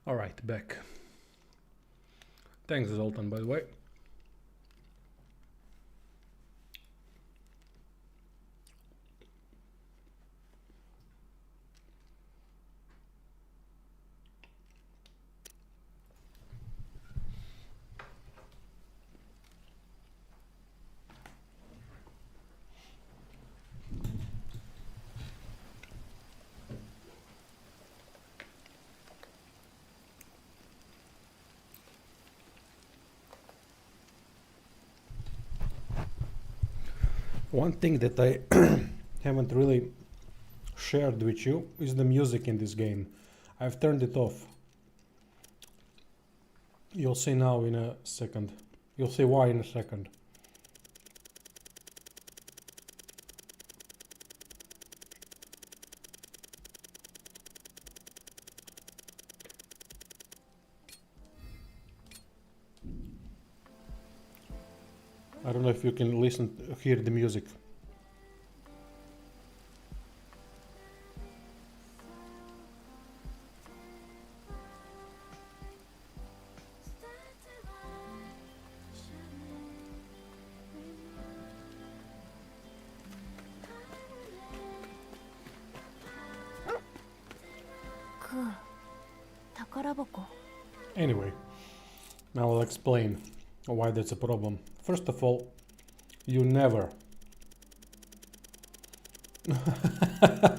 A: Alright, back. Thanks, Zoltan, by the way. One thing that I haven't really shared with you is the music in this game. I've turned it off. You'll see now in a second. You'll see why in a second. I don't know if you can hear the music. Anyway, now I'll explain why that's a problem. First of all, you never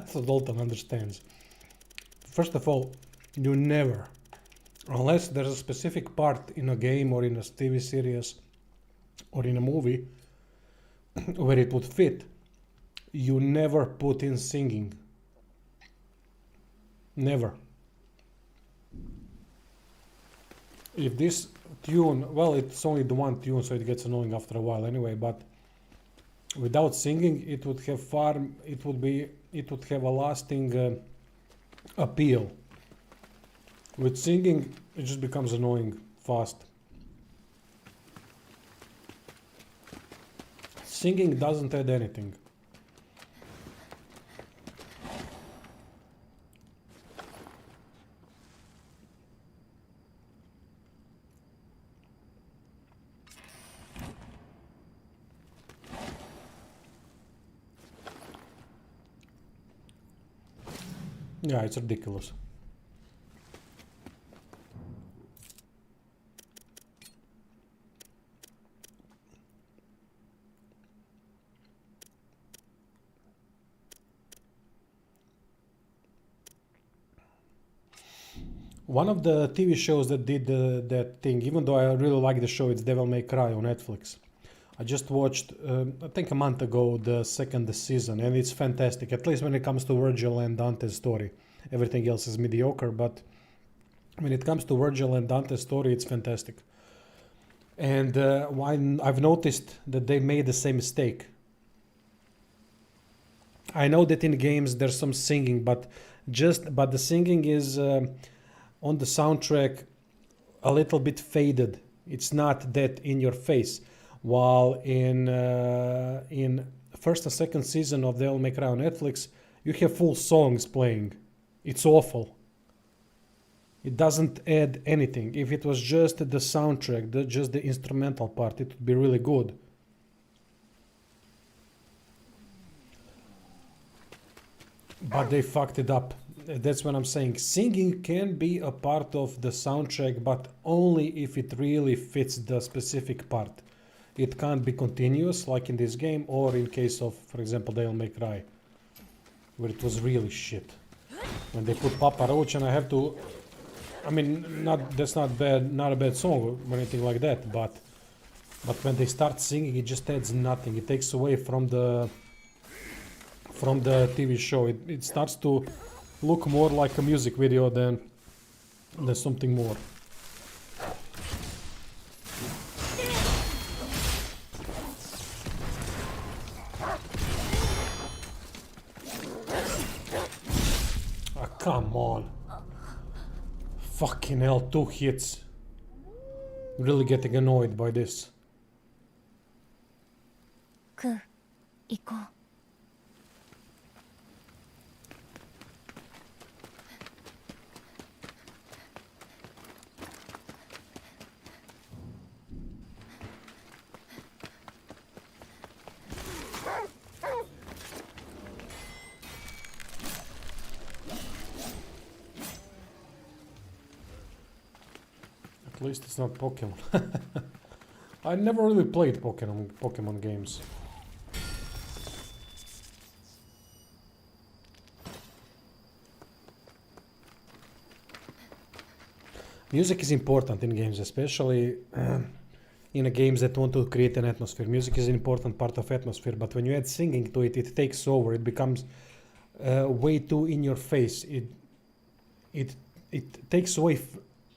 A: so Dalton understands. First of all, you never, unless there's a specific part in a game or in a TV series or in a movie where it would fit, you never put in singing. Never. If this tune, well, it's only the one tune, so it gets annoying after a while anyway, but without singing it would have a lasting appeal. With singing it just becomes annoying fast. Singing doesn't add anything. Yeah, it's ridiculous. One of the TV shows that did that thing, even though I really like the show, it's Devil May Cry on Netflix. I just watched, I think a month ago, the second season, and it's fantastic, at least when it comes to Virgil and Dante's story. Everything else is mediocre, but when it comes to Virgil and Dante's story, it's fantastic. And I've noticed that they made the same mistake. I know that in games there's some singing, but the singing is on the soundtrack a little bit faded. It's not that in your face. While in first and second season of Devil May Cry on Netflix, you have full songs playing. It's awful. It doesn't add anything. If it was just the soundtrack, just the instrumental part, it would be really good. But they fucked it up. That's what I'm saying. Singing can be a part of the soundtrack, but only if it really fits the specific part. It can't be continuous like in this game, or in case of, for example, Devil May Cry, where it was really shit. When they put Papa Roach, and I have to, I mean, that's not bad, not a bad song or anything like that, but when they start singing, it just adds nothing. It takes away from the TV show. It starts to look more like a music video than something more. Come on. Fucking hell, 2 hits. Really getting annoyed by this. least it's not Pokemon. I never really played Pokemon games. Music is important in games, especially in a games that want to create an atmosphere. Music is an important part of atmosphere, but when you add singing to it, it takes over. It becomes way too in your face. It takes away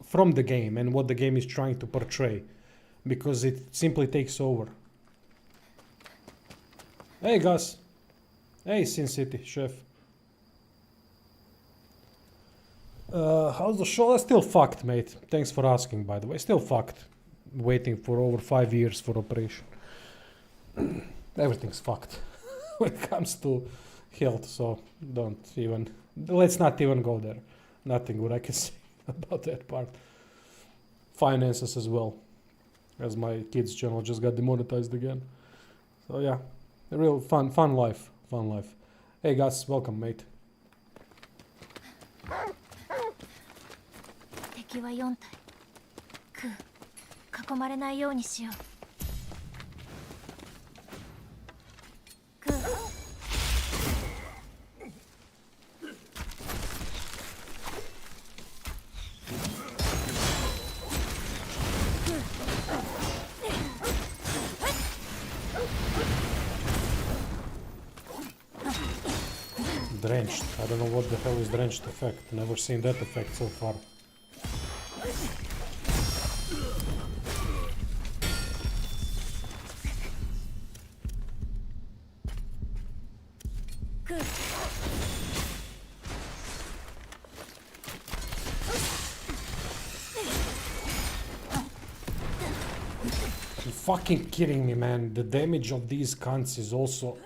A: from the game and what the game is trying to portray, because it simply takes over. Hey Gus. Hey Sin City chef. How's the show? Still fucked, mate. Thanks for asking, by the way. Still fucked. Waiting for over 5 years for operation. Everything's fucked when it comes to health, so let's not even go there. Nothing good I can say about that part. Finances as well, as my kids channel just got demonetized again. So yeah, a real fun life. Hey guys, welcome, mate.
B: 敵は4体。囲まれないようにしよう。
A: Drenched. I don't know what the hell is drenched effect. Never seen that effect so far. Fucking kidding me, man. The damage of these cunts is also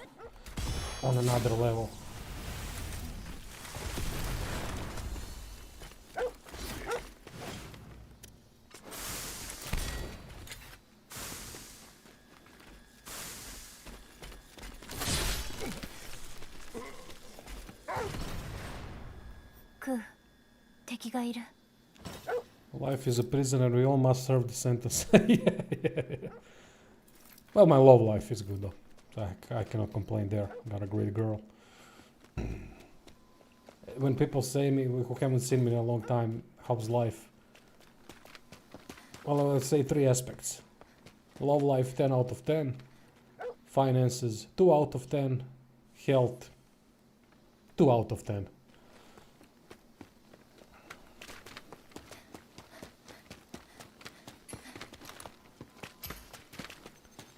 A: on another level. Life is a prison and we all must serve the sentence. Yeah. Well, my love life is good though. I cannot complain there. Got a great girl. When people say me, who haven't seen me in a long time, how's life? Well, I would say 3 aspects. Love life 10 out of 10. Finances 2 out of 10. Health 2 out of 10.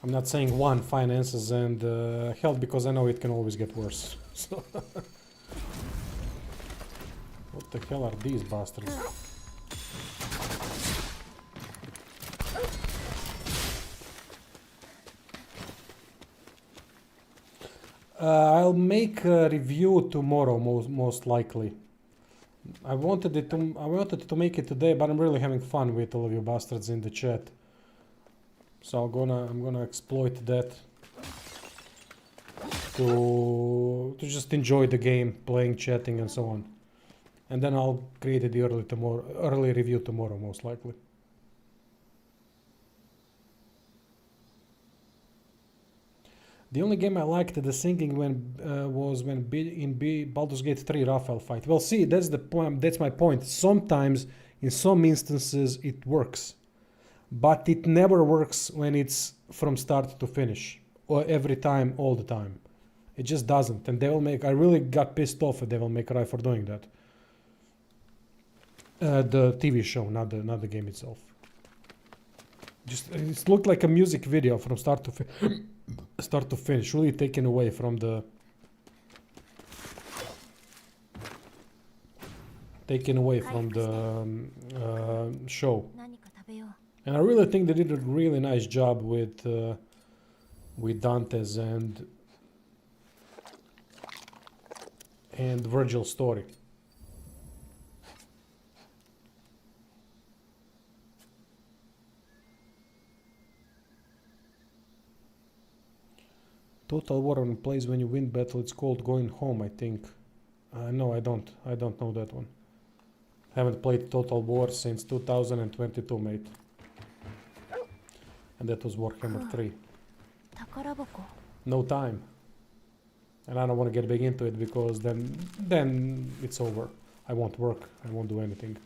A: I'm not saying 1, finances and health, because I know it can always get worse. So what the hell are these bastards? I'll make a review tomorrow, most likely. I wanted to make it today, but I'm really having fun with all of you bastards in the chat. So I'm gonna exploit that to just enjoy the game, playing, chatting, and so on. And then I'll create the early review tomorrow, most likely. The only game I liked the singing was when in Baldur's Gate 3 Raphael fight. Well, see, that's the point. That's my point. Sometimes, in some instances, it works. But it never works when it's from start to finish, or every time, all the time. It just doesn't, and I really got pissed off at Devil May Cry for doing that. The TV show, not the game itself. It looked like a music video from start to finish, really taken away from the show. And I really think they did a really nice job with Dante's and Virgil's story. Total War on plays when you win battle. It's called going home, I think. No, I don't know that one. Haven't played Total War since 2022, mate. And that was Warhammer 3.
B: 宝箱
A: No time. And I don't want to get big into it because then it's over. I won't work. I won't do anything.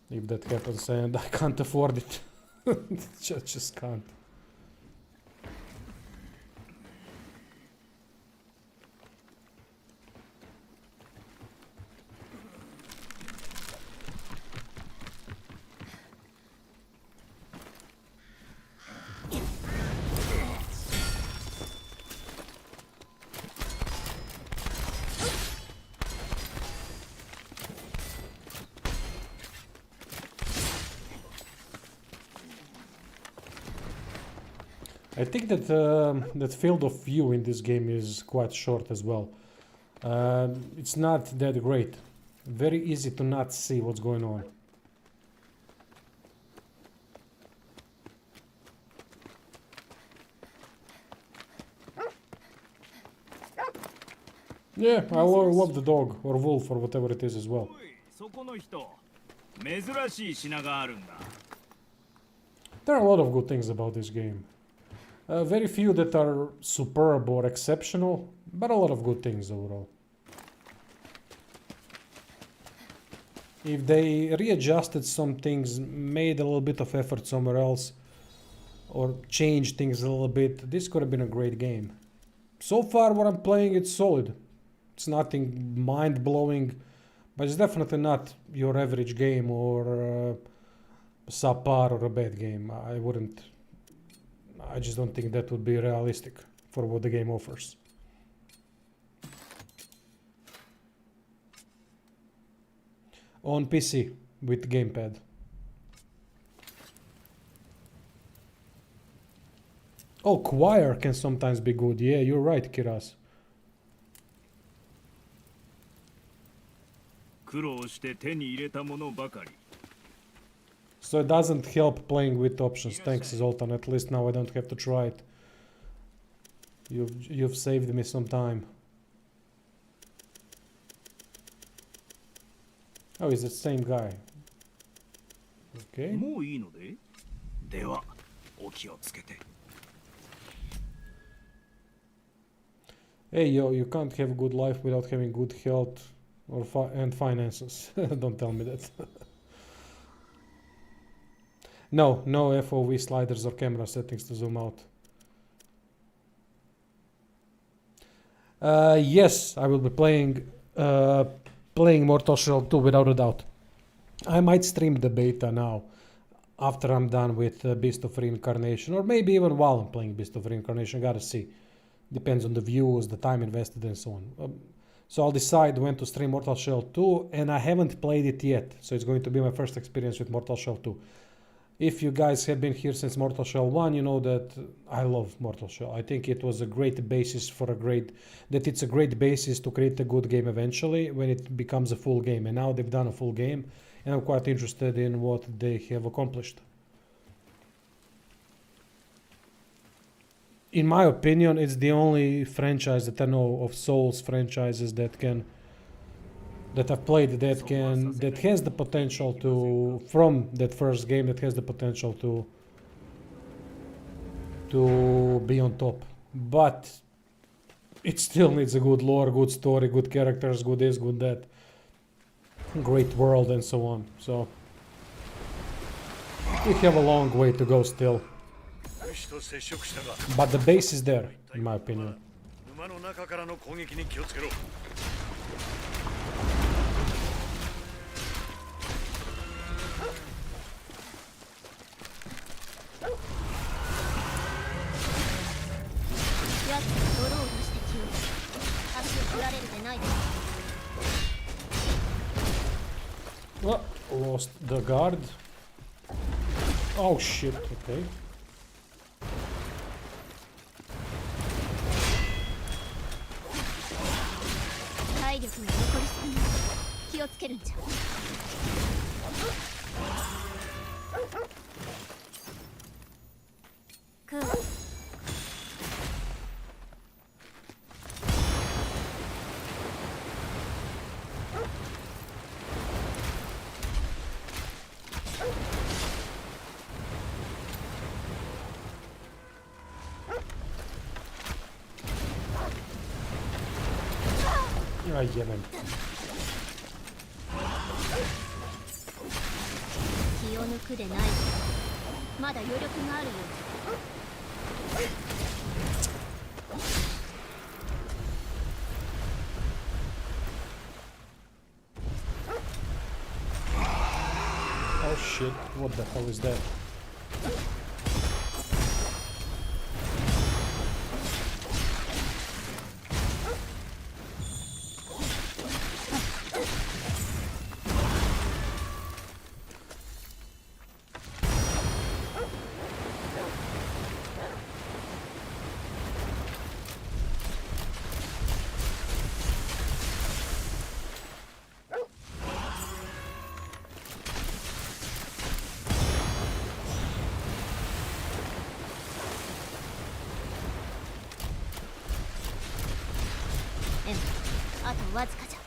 A: If that happens and I can't afford it. just can't. I think that that field of view in this game is quite short as well. It's not that great. Very easy to not see what's going on. Yeah, I love the dog or wolf or whatever it is as well.
G: そこの人珍しい品があるんだ
A: There are a lot of good things about this game. Very few that are superb or exceptional, but a lot of good things overall. If they readjusted some things, made a little bit of effort somewhere else, or changed things a little bit, this could have been a great game. So far what I'm playing, it's solid. It's nothing mind-blowing, but it's definitely not your average game or subpar or a bad game. I just don't think that would be realistic for what the game offers. On PC with gamepad. Oh, choir can sometimes be good. Yeah, you're right, Kiras.
G: 苦労して手に入れたものばかり
A: So it doesn't help playing with options. Thanks, Zoltan. At least now I don't have to try it. You've saved me some time. Oh, he's the same guy. Okay.
G: もういいのでではお気をつけて
A: Hey, yo, you can't have a good life without having good health or and finances. Don't tell me that. No FOV sliders or camera settings to zoom out. Yes, I will be playing Mortal Shell 2 without a doubt. I might stream the beta now after I'm done with Beast of Reincarnation, or maybe even while I'm playing Beast of Reincarnation. Gotta see. Depends on the views, the time invested, and so on. So I'll decide when to stream Mortal Shell 2, and I haven't played it yet, so it's going to be my first experience with Mortal Shell 2. If you guys have been here since Mortal Shell 1, you know that I love Mortal Shell. I think it was a great basis it's a great basis to create a good game eventually when it becomes a full game. And now they've done a full game, and I'm quite interested in what they have accomplished. In my opinion, it's the only franchise that I know of Souls franchises that I've played that has the potential to, from that first game, that has the potential to be on top. But it still needs a good lore, good story, good characters, good this, good that, great world, and so on. So we have a long way to go still. But the base is there, in my opinion.
C: 沼の中からの攻撃に気をつけろ
B: やつが泥を出してきよう足を取られるでないで
A: Well, lost the guard. Oh shit, okay.
B: 体力が残りすぎない気をつけるんじゃくう
A: I Aj, jebem.
B: 気を抜くでないぞ。まだ余力があるようだ。
A: Oh shit, what the hell is that?
B: M、あとわずかじゃ。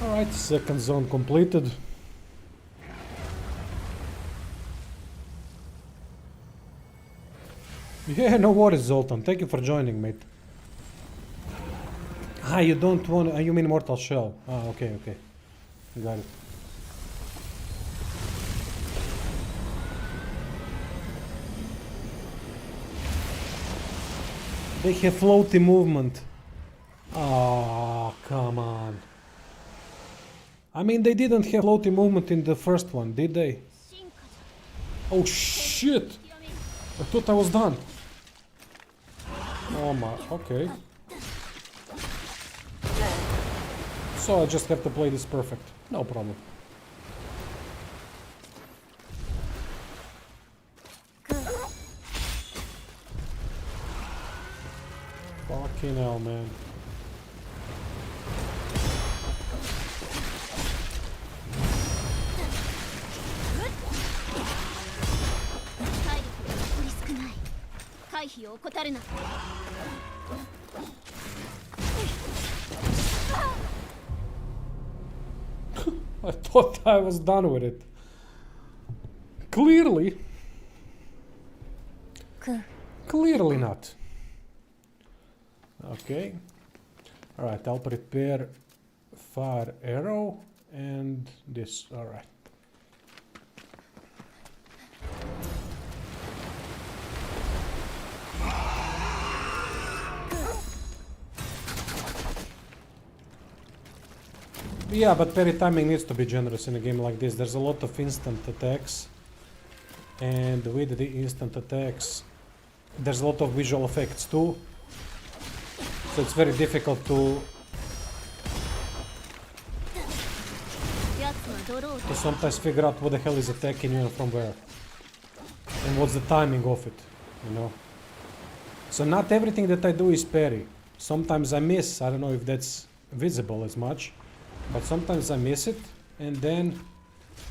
A: Alright, second zone completed. Yeah, no worries, Zoltan. Thank you for joining, mate. Ah, you don't want... you mean Mortal Shell. Ah, okay, okay. Got it. They have floaty movement. Ah, come on. I mean, they didn't have floaty movement in the first one, did they?
B: 進化じ
A: Oh shit!
B: ゃ。極める。
A: I thought I was done. Oh my, okay. So I just have to play this perfect. No problem. Fucking hell, man. I thought I was done with it. Clearly. Clearly not. Okay. Alright, I'll prepare fire arrow and this. Alright. Yeah, but parry timing needs to be generous in a game like this. There's a lot of instant attacks, and with the instant attacks there's a lot of visual effects too, so it's very difficult to sometimes figure out what the hell is attacking you and from where, and what's the timing of it, you know. So not everything that I do is parry. Sometimes I miss. I don't know if that's visible as much, but sometimes I miss it, and then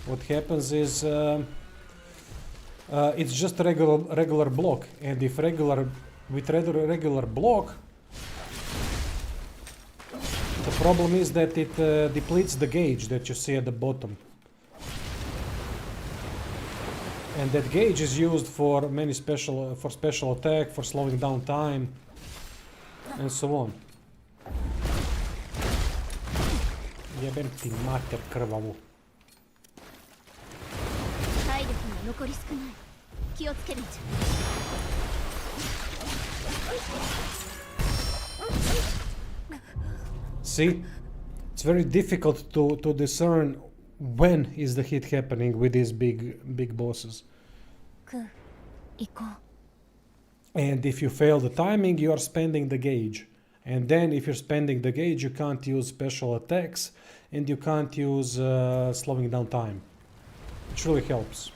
A: what happens is it's just a regular block, and if regular block, the problem is that it depletes the gauge that you see at the bottom, and that gauge is used for many special attack, for slowing down time, and so on. Jebem ti mater krvavu.
B: 体力が残り少ない。気をつけるんじゃ。
A: See, it's very difficult to discern when is the hit happening with these big bosses.
B: 行こう。
A: And if you fail the timing, you are spending the gauge. And then if you're spending the gauge, you can't use special attacks, and you can't use slowing down time. It really helps.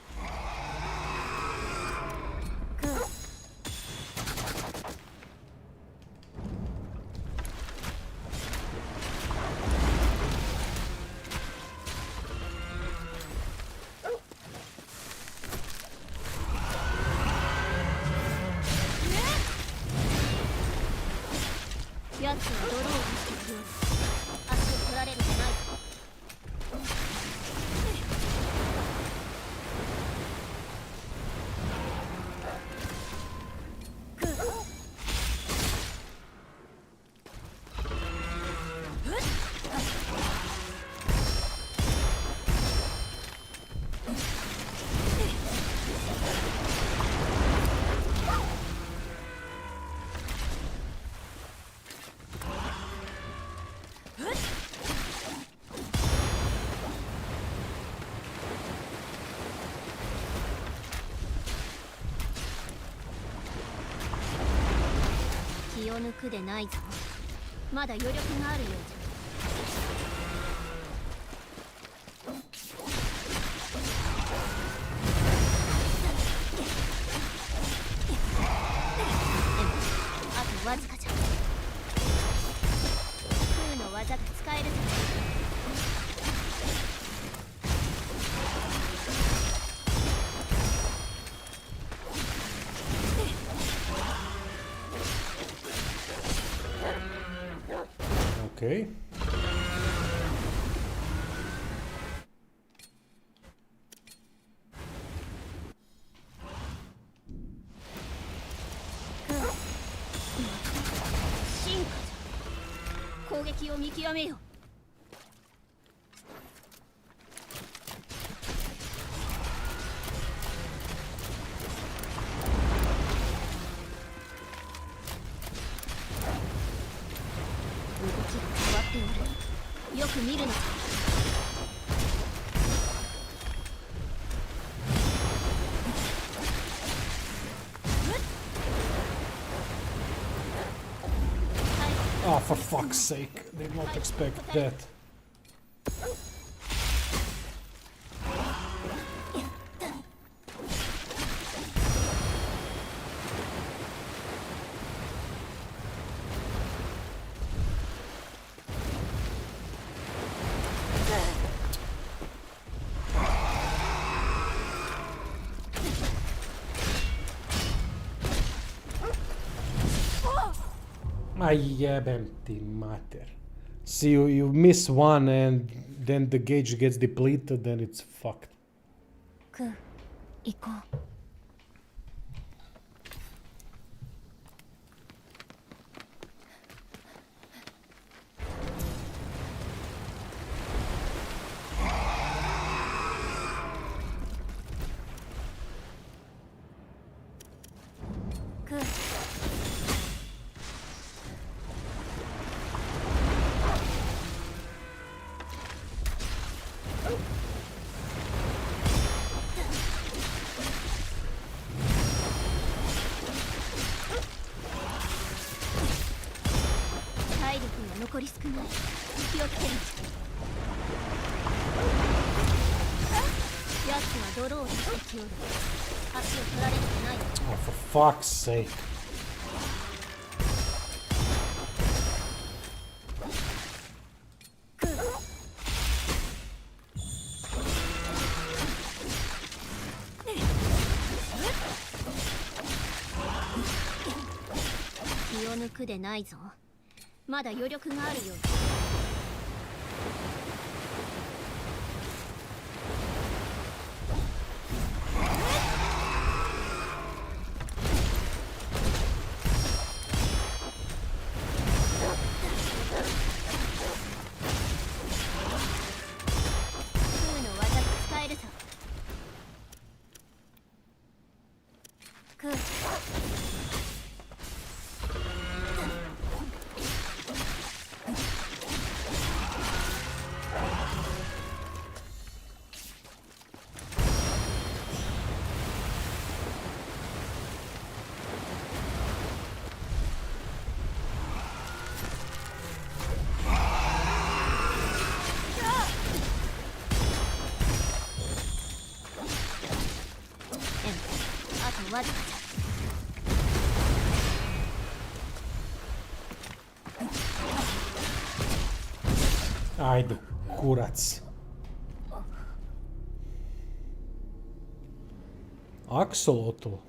B: を抜くでないぞ。まだ余力があるようじゃ。あとわずかじゃ。空の技が使えるぞ。
A: Okay.
B: Good. 進化じゃ。攻撃を見極めよう。動きが変わっておる。よく見るのだ。
A: Oh, for fuck's sake. Did not expect that. Empty matter. See, you miss one and then the gauge gets depleted, then it's fucked.
B: クー、行こう。クー。体力が残り少ない。気をつけるんじゃ。奴は泥を出してきおる。足を取られるでない。
A: Oh, for fuck's sake.
B: クー。気を抜くでないぞ。まだ余力があるようだ。空の技が使えるぞ。クー。あとわずかじゃ。
A: Ajde, kurac. Axolotl.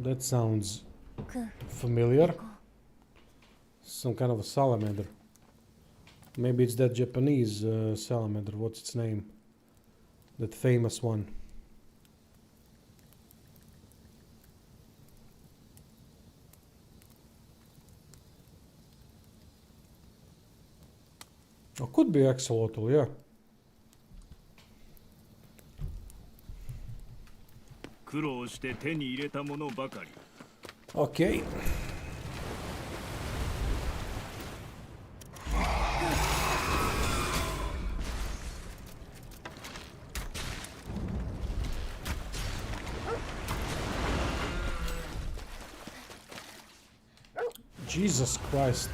A: That sounds
B: クー。
A: familiar. Some kind of a salamander. Maybe it's that Japanese salamander. What's its name? That famous one. Oh, could be axolotl, yeah.
D: 苦労して手に入れたものばかり。
A: Okay. Jesus Christ.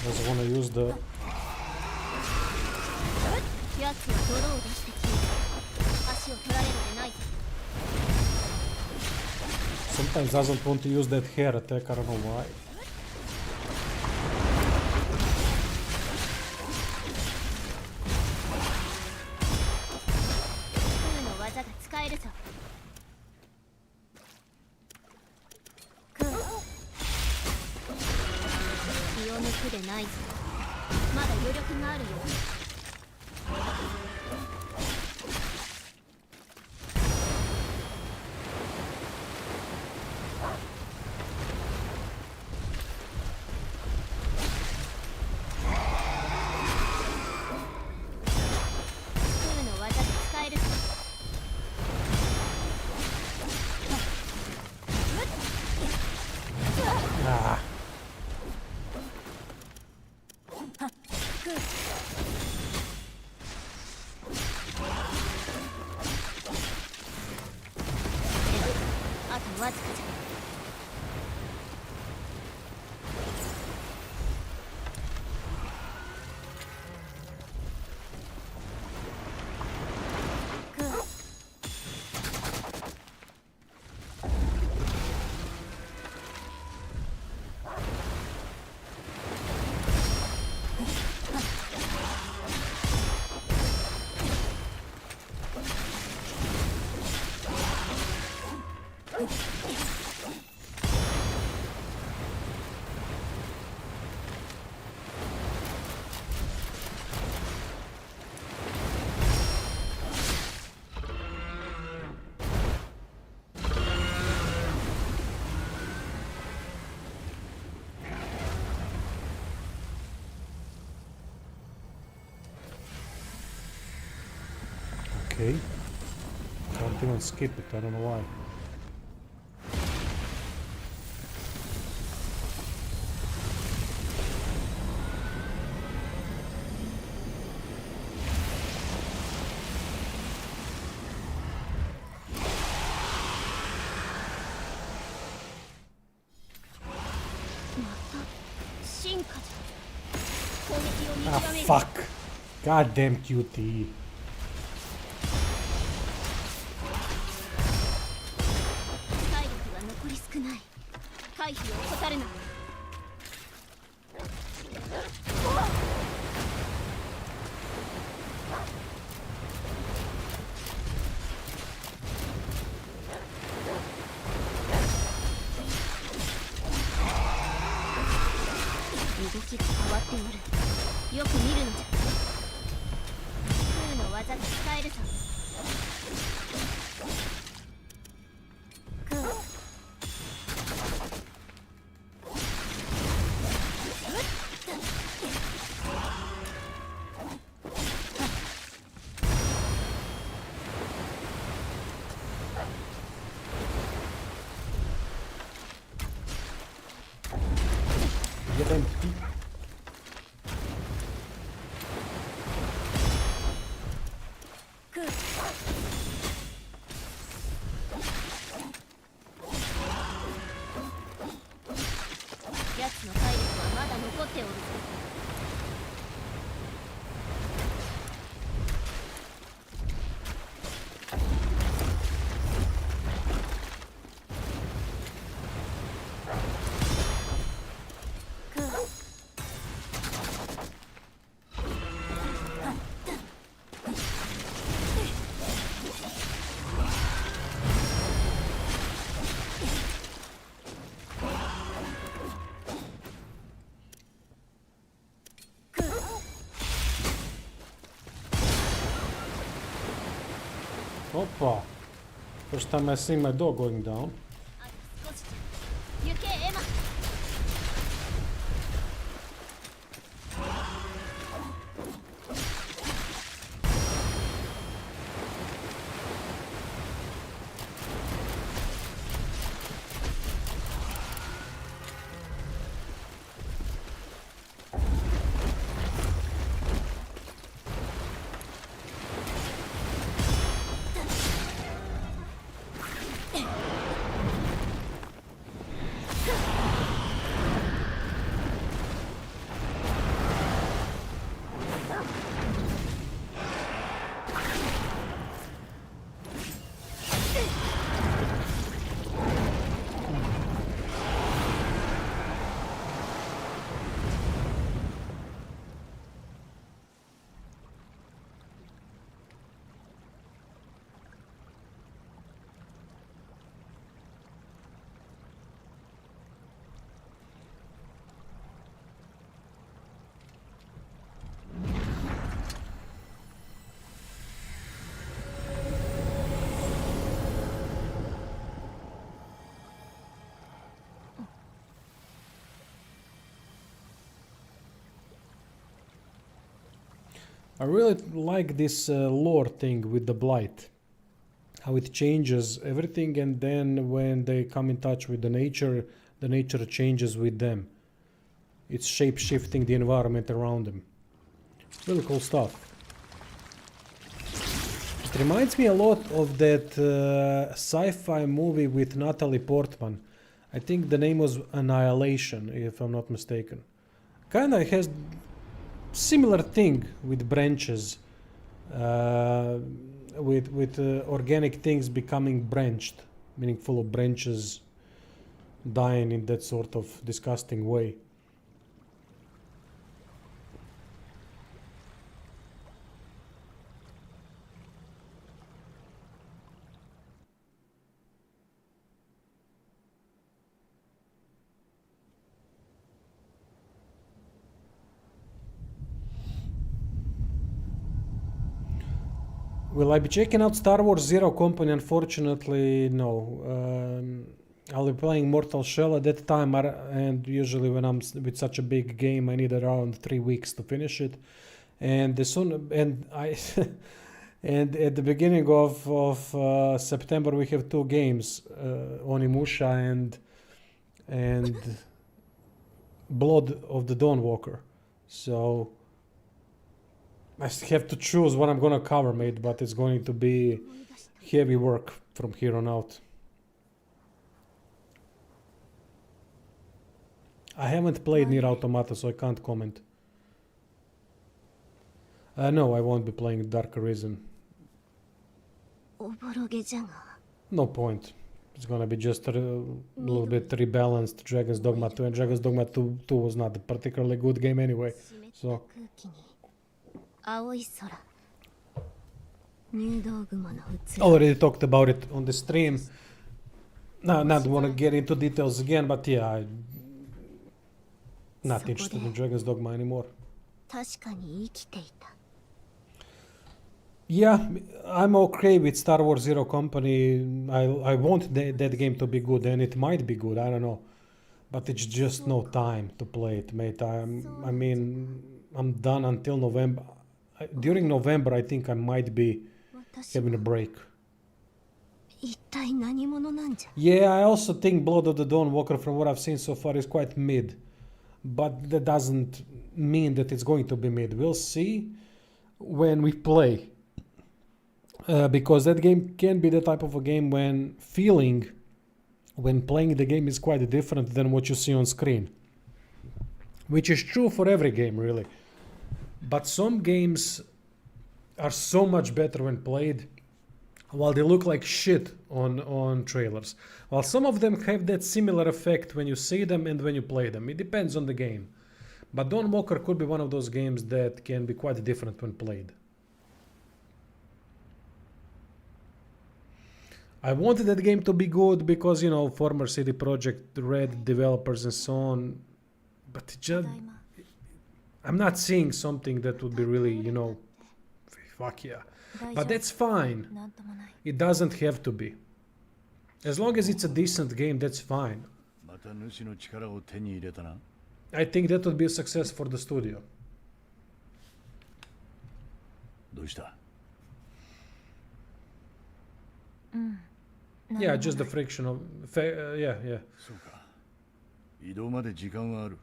A: Doesn't want to use the...
B: 奴は泥を出して消える。足を取られるでないぞ。
A: Sometimes doesn't want to use that hair attack, I don't know why.
B: 空の技が使えるぞ。空気を抜くでないぞ。まだ余力があるよ。
A: Ah.
B: あとわずかじゃ。
A: Okay. Can't even skip it, I don't know why. Ah, fuck! Goddamn QT.
B: 体力が残り少ない。回避を怠るな。動きが変わっておる。よく見るのじゃ。空の技が使えるぞ。
A: Get empty. Oppa! First time I see my dog going down.
B: 少し行けエマ。
A: Get I really like this lore thing with the blight, how it changes everything, and then when they come in touch with the nature changes with them. It's shape-shifting the environment around them. Really cool stuff. It reminds me a lot of that sci-fi movie with Natalie Portman. I think the name was Annihilation, if I'm not mistaken. Kinda has similar thing with branches, with organic things becoming branched, meaning full of branches dying in that sort of disgusting way. Will I be checking out Star Wars Zero Company? Unfortunately, no. I'll be playing Mortal Shell at that time, and usually when I'm with such a big game, I need around 3 weeks to finish it. And I and at the beginning of September we have 2 games, Onimusha and Blood of the Dawnwalker. So I have to choose what I'm gonna cover, mate, but it's going to be heavy work from here on out. I haven't played Nier Automata, so I can't comment. No, I won't be playing Dark Arisen. No point. It's gonna be just a little bit rebalanced Dragon's Dogma 2, and Dragon's Dogma 2 was not a particularly good game anyway. So already talked about it on the stream. No, not want to get into details again, but yeah, I'm not interested in Dragon's Dogma anymore. Yeah, I'm okay with Star Wars Zero Company. I want that game to be good, and it might be good, I don't know. But it's just no time to play it, mate. I mean, I'm done until November. During November, I think I might be having a break. Yeah, I also think Blood of the Dawnwalker, from what I've seen so far, is quite mid. But that doesn't mean that it's going to be mid. We'll see when we play. Because that game can be the type of a game when playing the game is quite different than what you see on screen. Which is true for every game, really. But some games are so much better when played, while they look like shit on trailers. While some of them have that similar effect when you see them and when you play them. It depends on the game. But Dawnwalker could be one of those games that can be quite different when played. I wanted that game to be good because, you know, former CD Projekt Red developers and so on. But I'm not seeing something that would be really, you know, fuck yeah. But that's fine. It doesn't have to be. As long as it's a decent game, that's fine. I think that would be a success for the studio. Yeah, just the friction of... yeah.
C: そうか。移動まで時間はある。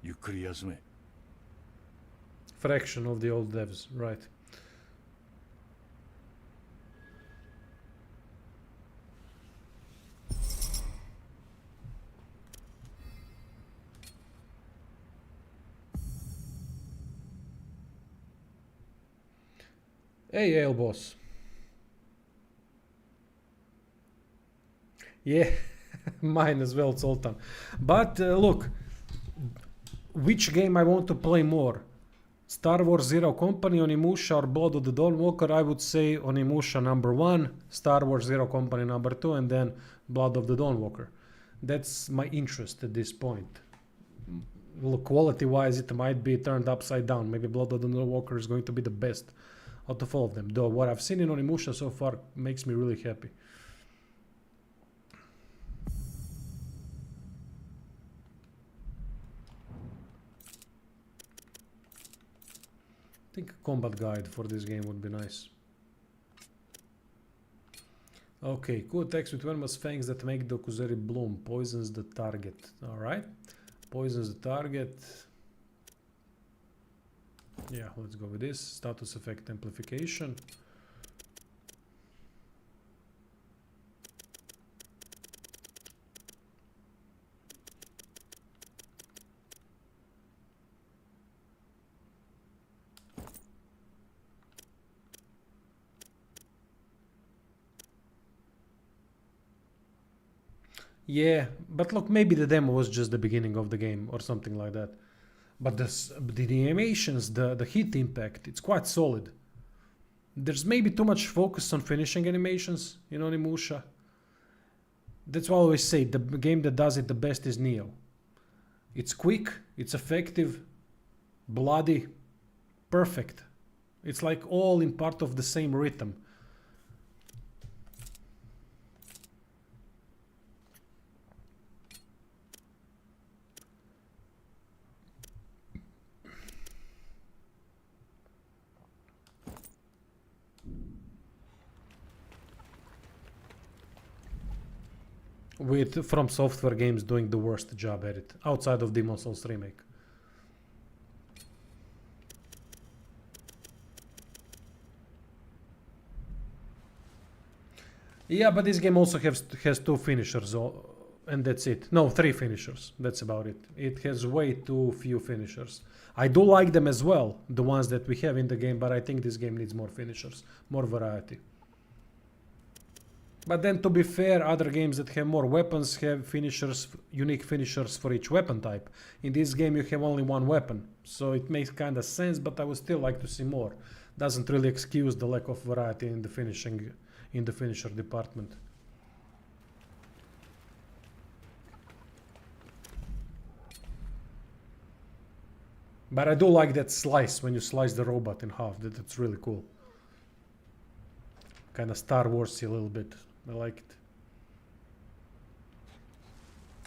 C: ゆっくり休め。
A: Fraction of the old devs, right. Hey, Ale Boss. Yeah, mine as well, Sultan. But look, which game I want to play more? Star Wars Zero Company, Onimusha, or Blood of the Dawnwalker? I would say Onimusha number 1, Star Wars Zero Company number 2, and then Blood of the Dawnwalker. That's my interest at this point. Look, quality-wise, it might be turned upside down. Maybe Blood of the Dawnwalker is going to be the best out of all of them. Though what I've seen in Onimusha so far makes me really happy. I think combat guide for this game would be nice. Okay, cool attacks with venomous fangs that make the Kuzeri bloom. Poisons the target. Alright. Poisons the target. Yeah, let's go with this. Status effect amplification. Yeah, but look, maybe the demo was just the beginning of the game or something like that. But the animations, the hit impact, it's quite solid. There's maybe too much focus on finishing animations in Onimusha. That's why I always say the game that does it the best is Neo. It's quick, it's effective, bloody, perfect. It's like all in part of the same rhythm. With From Software games doing the worst job at it, outside of Demon's Souls Remake. Yeah, but this game also has two finishers, and that's it. No, three finishers. That's about it. It has way too few finishers. I do like them as well, the ones that we have in the game, but I think this game needs more finishers, more variety. But then, to be fair, other games that have more weapons have finishers, unique finishers for each weapon type. In this game, you have only one weapon, so it makes kind of sense. But I would still like to see more. Doesn't really excuse the lack of variety in the finishing, in the finisher department. But I do like that slice when you slice the robot in half. That's really cool. Kind of Star Warsy a little bit. I like it.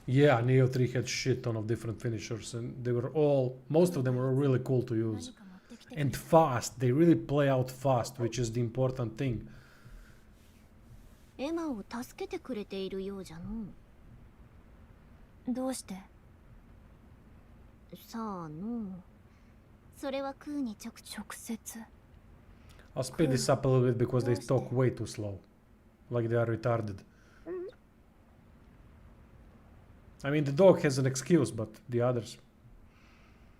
A: Yeah, Neo 3 had shit ton of different finishers, and they were all, most of them were really cool to use. And fast, they really play out fast, which is the important thing.
B: エマを助けてくれているようじゃの。どうして？さあの。それはクーに直接。
A: I'll speed this up a little bit because they talk way too slow. Like they are retarded. I mean, the dog has an excuse, but the others.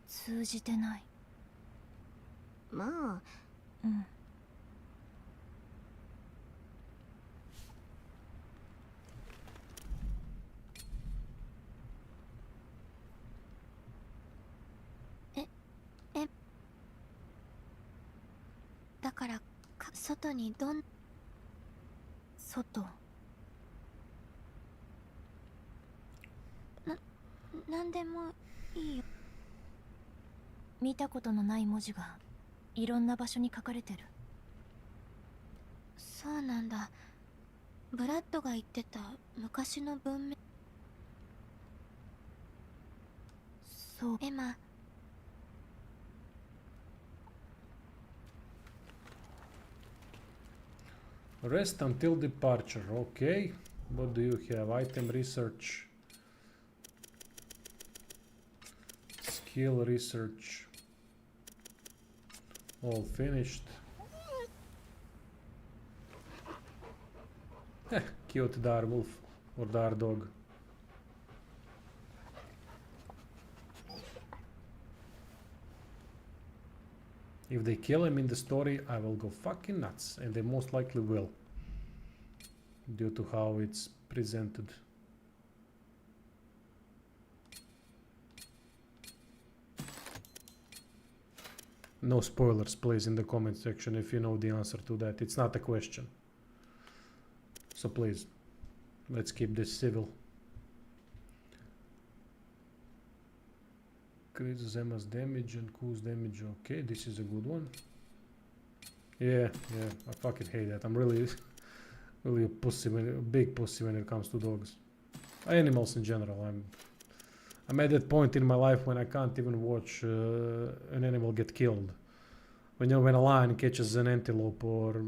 B: 通じてない。まあ。うん。だから外に外なんでもいいよ。見たことのない文字がいろんな場所に書かれてる。そうなんだ。ブラッドが言ってた昔の文明。そう。エマ。
A: Rest until departure. Okay. What do you have? Item research. Skill research. All finished. Cute direwolf or dog. If they kill him in the story, I will go fucking nuts, and they most likely will, due to how it's presented. No spoilers, please, in the comment section if you know the answer to that. It's not a question. So please, let's keep this civil. Increases Emma's damage and Ku's damage. Okay, this is a good one. Yeah, I fucking hate that. I'm really a pussy, a big pussy when it comes to dogs. Animals in general. I'm at that point in my life when I can't even watch an animal get killed. when when a lion catches an antelope, or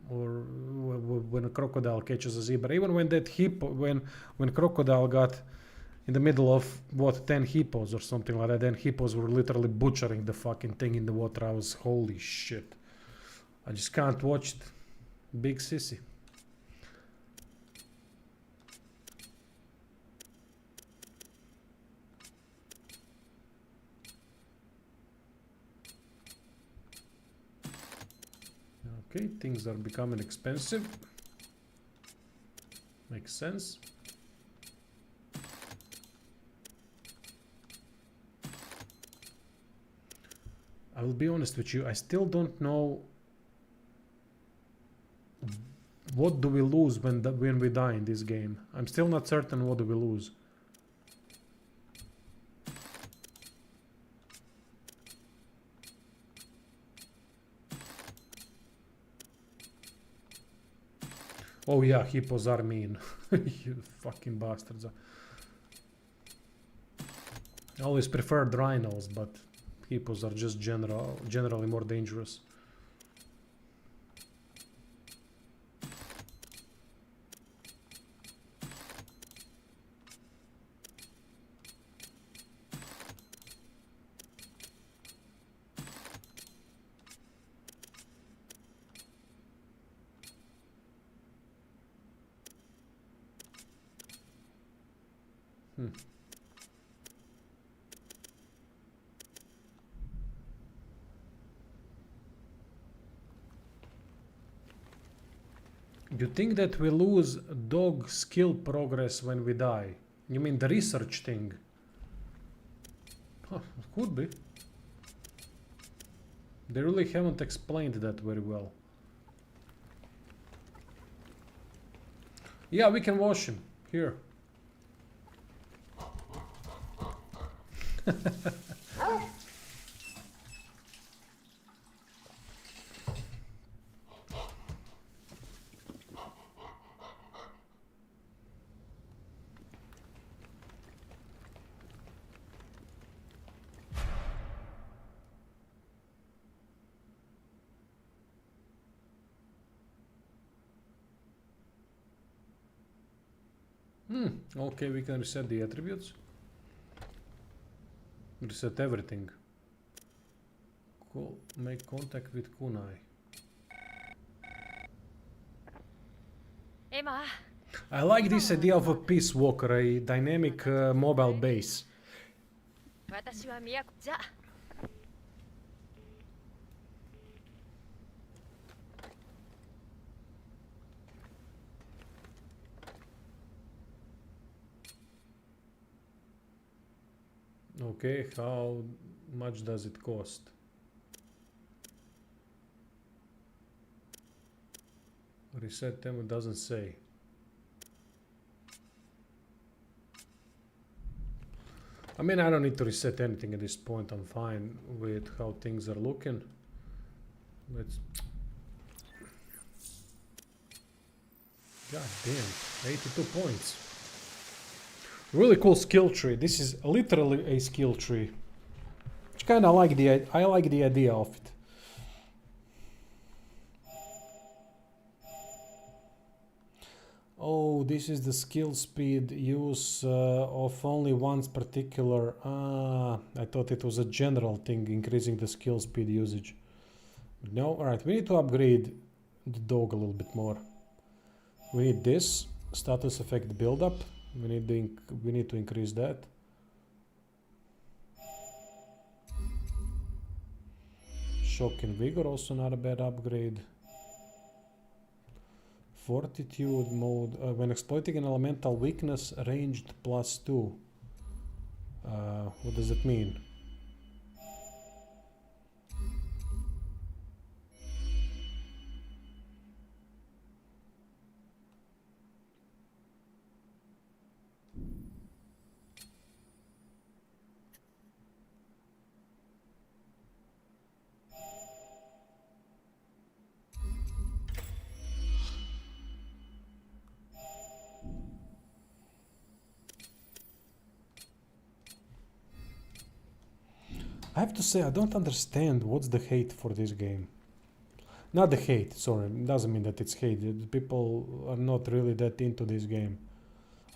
A: when a crocodile catches a zebra. Even when that hippo, when crocodile got in the middle of what 10 hippos or something like that, then hippos were literally butchering the fucking thing in the water. I was holy shit. I just can't watch it. Big sissy. Okay, things are becoming expensive. Makes sense. I will be honest with you, I still don't know what do we lose when we die in this game. I'm still not certain what do we lose. Oh yeah, hippos are mean. You fucking bastards. I always preferred rhinos, but hippos are just generally more dangerous. You think that we lose dog skill progress when we die? You mean the research thing? Huh, could be. They really haven't explained that very well. Yeah, we can wash him. Here. Okay, we can reset the attributes. Reset everything. Cool. Make contact with Kunai.
B: Emma.
A: I like this idea of a Peace Walker, a dynamic mobile base.
B: 私は都じゃ。
A: Okay, how much does it cost? Reset them, it doesn't say. I mean, I don't need to reset anything at this point. I'm fine with how things are looking. Let's... God damn, 82 points. Really cool skill tree. This is literally a skill tree. Which kind of like I like the idea of it. Oh, this is the skill speed use of only one's particular... I thought it was a general thing, increasing the skill speed usage. But no, alright, we need to upgrade the dog a little bit more. We need this, status effect build-up. We need to increase that. Shock and Vigor, also not a bad upgrade. Fortitude mode, when exploiting an elemental weakness, ranged +2. What does it mean? I have to say, I don't understand what's the hate for this game. Not the hate, sorry, it doesn't mean that it's hate. People are not really that into this game.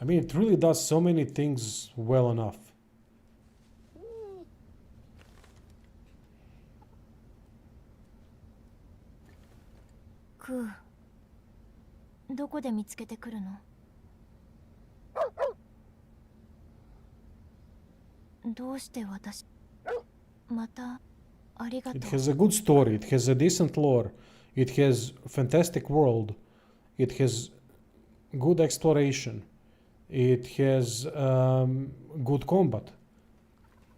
A: I mean, it really does so many things well enough.
B: クー、どこで見つけてくるの？どうして私？またありがと
A: It
B: う。
A: has a good story, it has a decent lore, it has fantastic world, it has good exploration, it has good combat,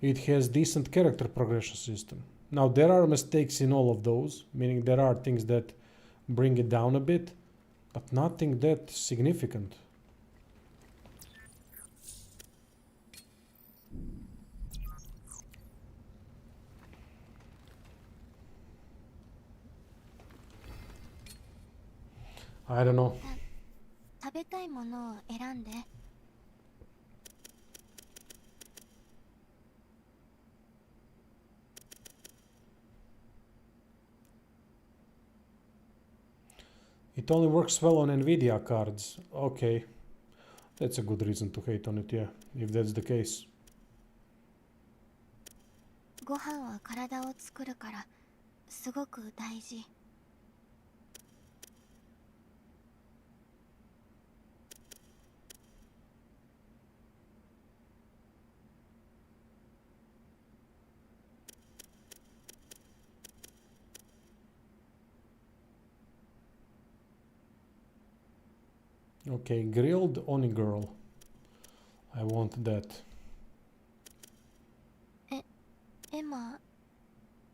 A: it has decent character progression system. Now there are mistakes in all of those, meaning there are things that bring it down a bit, but nothing that significant. I don't know.
B: 食べたいものを選んで。
A: It only works well on Nvidia cards. Okay. That's a good reason to hate on it, yeah, if that's the case.
B: ご飯は体を作るからすごく大事。
A: Okay, grilled onigirl. I want that.
B: エマ、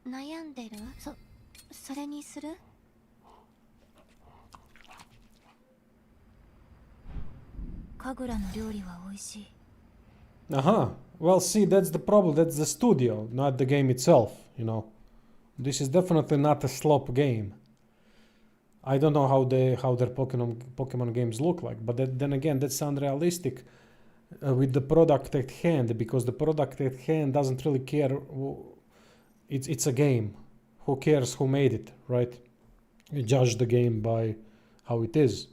B: 悩んでる？それにする？神楽の料理は美味しい。
A: Uh-huh. Well, see, that's the problem. That's the studio, not the game itself, you know. This is definitely not a slop game. I don't know how their Pokemon games look like, but then again, that's unrealistic with the product at hand, because the product at hand doesn't really care. It's a game. Who cares who made it, right? You judge the game by how it is.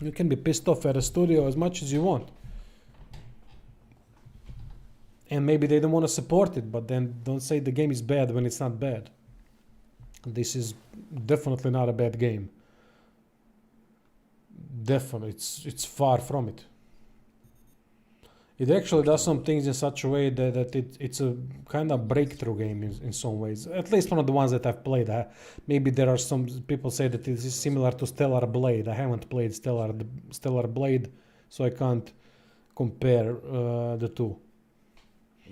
A: You can be pissed off at a studio as much as you want. And maybe they don't want to support it, but then don't say the game is bad when it's not bad. This is definitely not a bad game. Definitely, it's far from it. It actually does some things in such a way that it's a kind of breakthrough game in some ways. At least one of the ones that I've played. Maybe there are some people say that it is similar to Stellar Blade. I haven't played Stellar Blade, so I can't compare the two.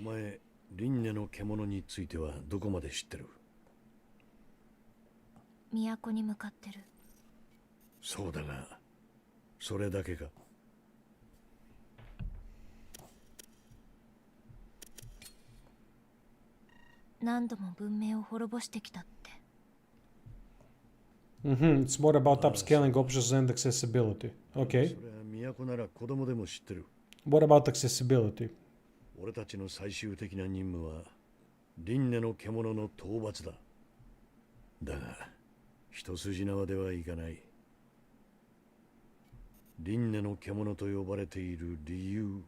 C: お前、輪廻の獣についてはどこまで知ってる？
B: 都に向かってる。
C: そうだが、それだけか？
B: 何度も文明を滅ぼしてきたって。
A: It's more about upscaling options and accessibility. Okay.
C: それは都なら子供でも知ってる。
A: What about accessibility?
C: 俺たちの最終的な任務は輪廻の獣の討伐だ。だが一筋縄ではいかない。輪廻の獣と呼ばれている理由。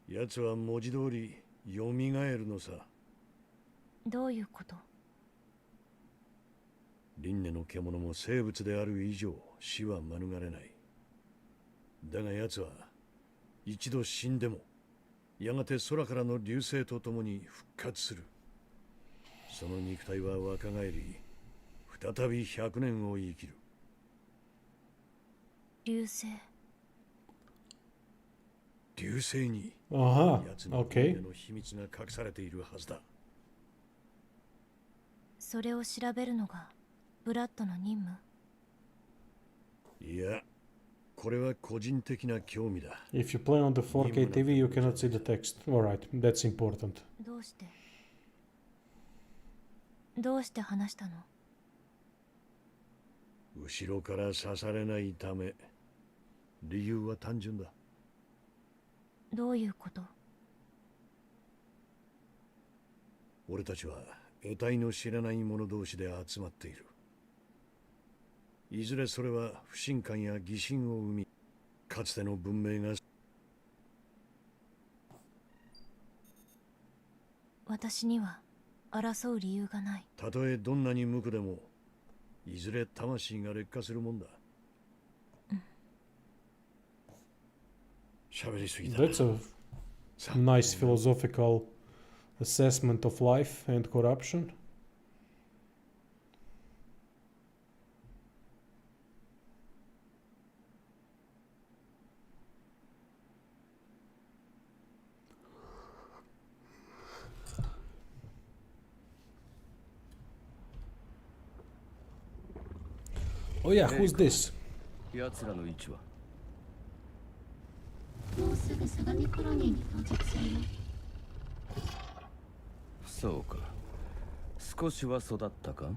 C: 奴は文字通り蘇るのさ。
B: どういうこと？
C: 輪廻の獣も生物である以上死は免れない。だが奴は一度死んでもやがて空からの流星とともに復活する。その肉体は若返り再び100年を生きる。
B: 流星。
C: 流星に
A: Uh-huh.
C: 奴の
A: Okay.
C: 輪廻の秘密が隠されているはずだ。
B: それを調べるのがブラッドの任務。
C: いや、これは個人的な興味だ。
A: If you play on the 4K TV, you cannot see the text. Alright, that's important.
B: どうして話したの？
C: 後ろから刺されないため。理由は単純だ。
B: どういうこと？
C: 俺たちは得体の知らない者同士で集まっている。いずれそれは不信感や疑心を生み、かつての文明が
B: 私には争う理由がない。
C: たとえどんなに無垢でも、いずれ魂が劣化するもんだ。喋りすぎだ。
A: That's a nice philosophical assessment of life and corruption. Oh yeah, who's this?
G: 奴らの位置は？
H: もうすぐ相模コロニーに到着するよ。
G: そうか。少しは育ったか？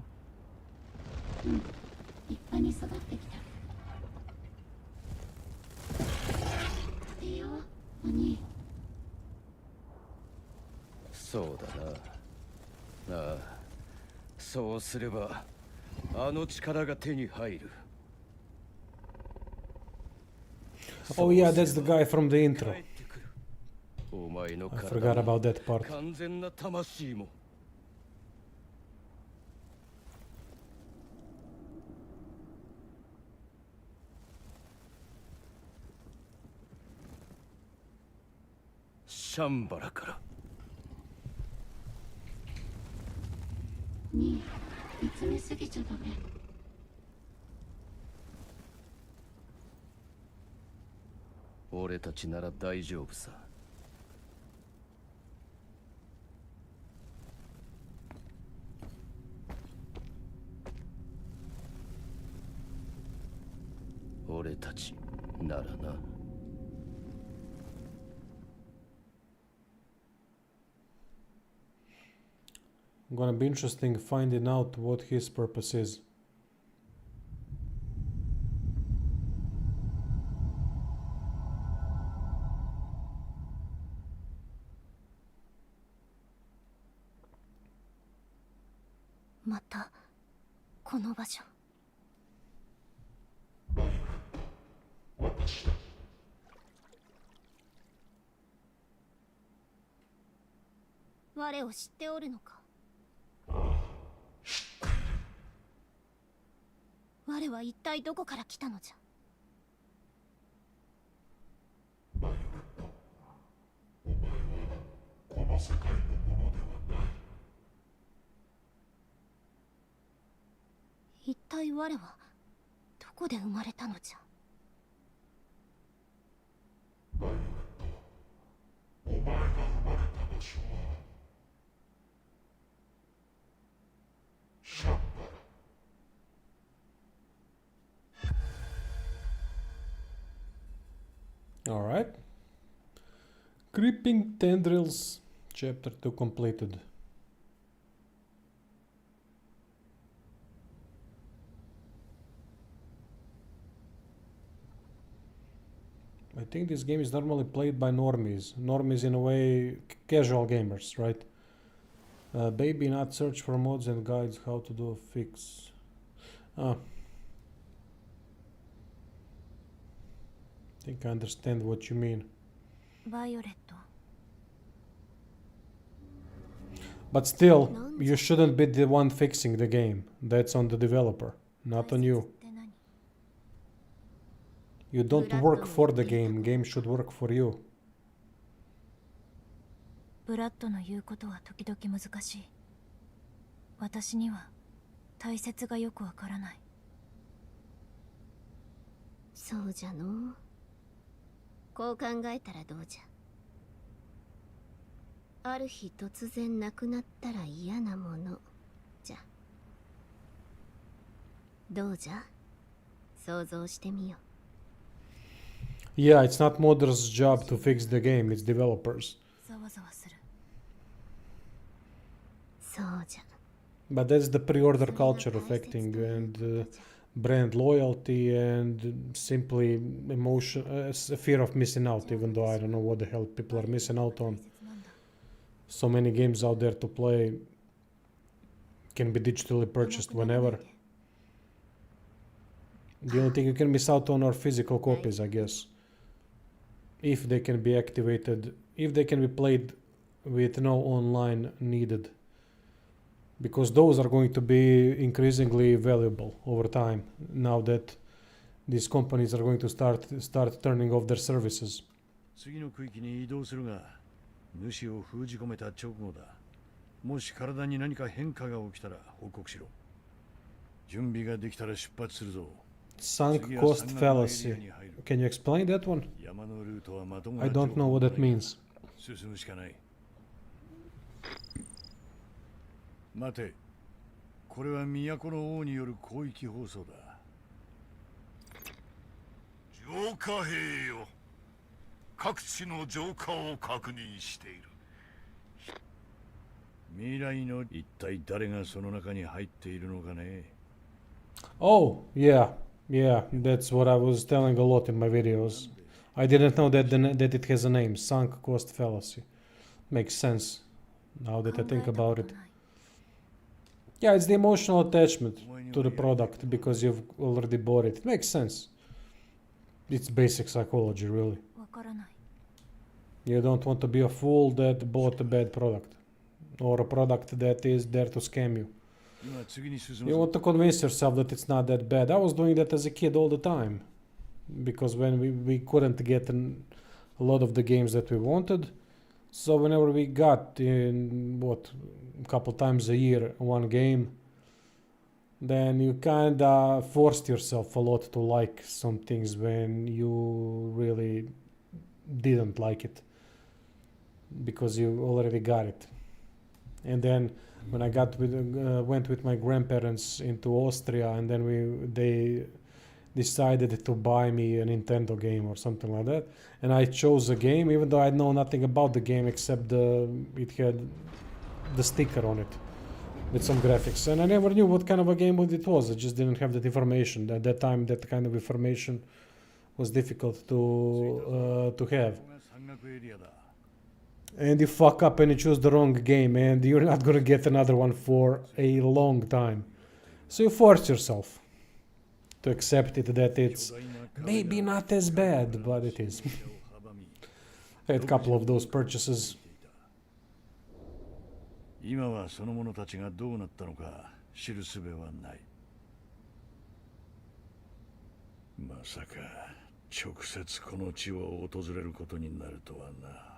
H: 立派に育ってきた。食べよう、お兄。
G: そうだな。ああ、そうすればあの力が手に入る。
A: Oh yeah, that's the guy from the intro.
G: 帰ってくる。お前の
A: I
G: 体
A: forgot
G: に
A: about that part.
G: 完全な魂も。シャンバラから。
H: 兄、見つめすぎちゃダメ。
G: 俺たちなら大丈夫さ。俺たちならな。
A: Gonna be interesting finding out what his purpose is.
B: またこの場所。我を知っておるのか？我は一体どこから来たのじゃ？一体我はどこで生まれたのじゃ？Alright.
A: Creeping Tendrils, Chapter 2 completed. I think this game is normally played by normies. Normies in a way, casual gamers, right? Baby not search for mods and guides how to do a fix. Ah. I think I understand what you mean.
B: Violet.
A: But still, you shouldn't be the one fixing the game. That's on the developer, not on you. You don't work for the game. Game should work for you.
B: ブラッドの言うことは時々難しい。私には大切がよくわからない。そうじゃの。こう考えたらどうじゃ。ある日突然亡くなったら嫌なものじゃ。どうじゃ？想像してみよ。
A: Yeah, it's not modders' job to fix the game, it's developers.
B: ざわざわする。そうじゃ。
A: But that's the pre-order culture affecting, and brand loyalty and simply emotion, a fear of missing out, even though I don't know what the hell people are missing out on. So many games out there to play, can be digitally purchased whenever. The only thing you can miss out on are physical copies, I guess. If they can be activated, if they can be played with no online needed. Because those are going to be increasingly valuable over time, now that these companies are going to start turning off their services.
C: 次の区域に移動するが、主を封じ込めた直後だ。もし体に何か変化が起きたら報告しろ。準備ができたら出発するぞ。
A: Sunk cost fallacy. Can you explain that one? I don't know what that means.
C: 進むしかない。待て、これは都の王による広域放送だ。
I: 浄化兵よ、各地の浄化を確認している。
C: 未来の一体誰がその中に入っているのかね。
A: Oh, yeah, that's what I was telling a lot in my videos. I didn't know that it has a name, sunk cost fallacy. Makes sense now that I think about it. Yeah, it's the emotional attachment to the product because you've already bought it. It makes sense. It's basic psychology, really. You don't want to be a fool that bought a bad product or a product that is there to scam you. You want to convince yourself that it's not that bad. I was doing that as a kid all the time because when we couldn't get a lot of the games that we wanted, so whenever we got in a couple times a year one game, then you kinda forced yourself a lot to like some things when you really didn't like it because you already got it. And then when I went with my grandparents into Austria, and then they decided to buy me a Nintendo game or something like that, and I chose a game even though I know nothing about the game except it had the sticker on it with some graphics, and I never knew what kind of a game it was. I just didn't have that information at that time. That kind of information was difficult to have. And you fuck up and you choose the wrong game, and you're not gonna get another one for a long time. So you force yourself to accept it that it's maybe not as bad, but it is. I had a couple of those purchases.
C: 今はその者たちがどうなったのか知る術はない。まさか直接この地を訪れることになるとはな。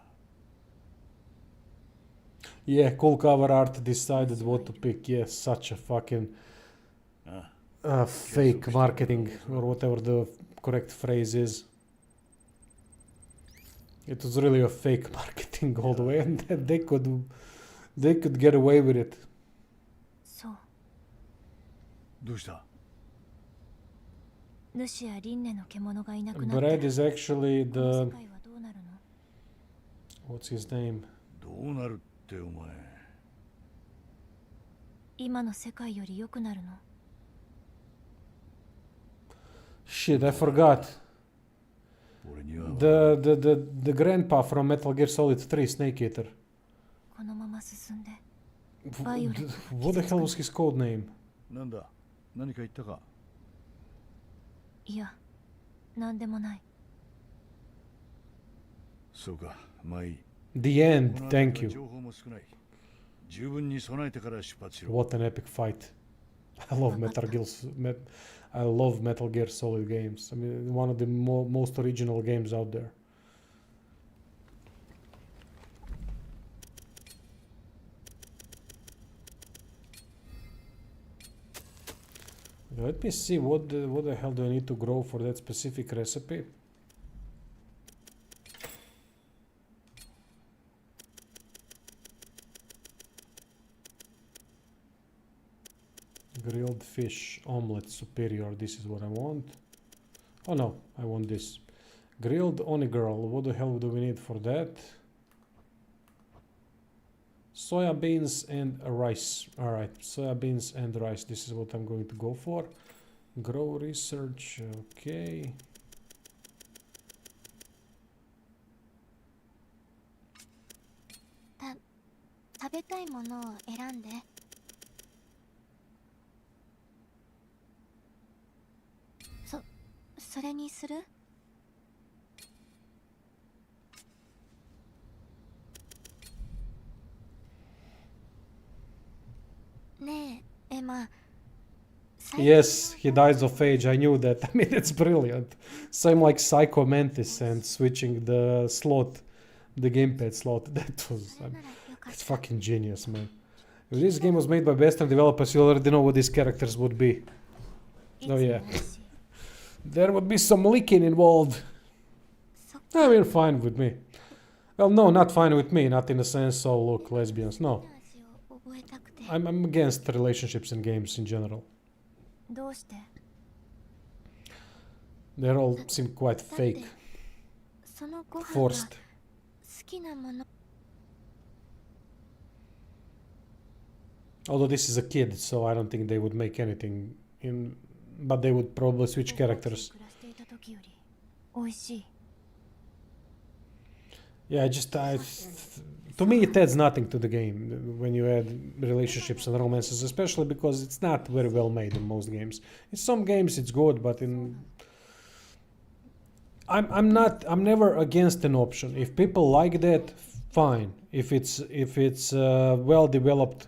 A: Yeah, cool cover art decided what to pick. Yes, such a fucking fake marketing or whatever the correct phrase is. It was really a fake marketing all the way, and they could get away with it.
B: So.
C: どうした?
A: Brad is actually the... What's his name?
C: どうなるってお前。
B: 今の世界より良くなるの?
A: Shit, I forgot. The grandpa from Metal Gear Solid 3, Snake Eater. What the hell was his code name?
C: なんだ? 何か言ったか?
B: いや、なんでもない。
C: そうか、まあいい。
A: The end, thank you.
C: 情報も少ない。十分に備えてから出発しろ。
A: What an epic fight. I love Metal Gear Solid games. I mean, one of the most original games out there. Let me see what the hell do I need to grow for that specific recipe. Grilled fish omelette superior, this is what I want. Oh no, I want this. Grilled onigirl, what the hell do we need for that? Soya beans and rice. Alright, soya beans and rice, this is what I'm going to go for. Grow research, okay.
B: 食べたいものを選んで。それにする？ねえ、エマ。
A: Yes, he dies of age. I knew that. I mean, it's brilliant. Same like Psycho Mantis and switching the slot, the gamepad slot. That was, it's fucking genius, man. If this game was made by Western developers, you already know what these characters would be. Oh yeah, there would be some licking involved. I mean, fine with me. Well, no, not fine with me. Not in the sense of look, lesbians. No, I'm against relationships in games in general.
B: どうして？
A: They all seem quite fake,
B: そのご飯が
A: forced.
B: 好きなもの。
A: Although this is a kid, so I don't think they would make anything in, but they would probably switch characters.
B: 暮らしていた時より美味しい。
A: Yeah, to me it adds nothing to the game when you add relationships and romances, especially because it's not very well made in most games. In some games it's good, but I'm never against an option. If people like that, fine. If it's well developed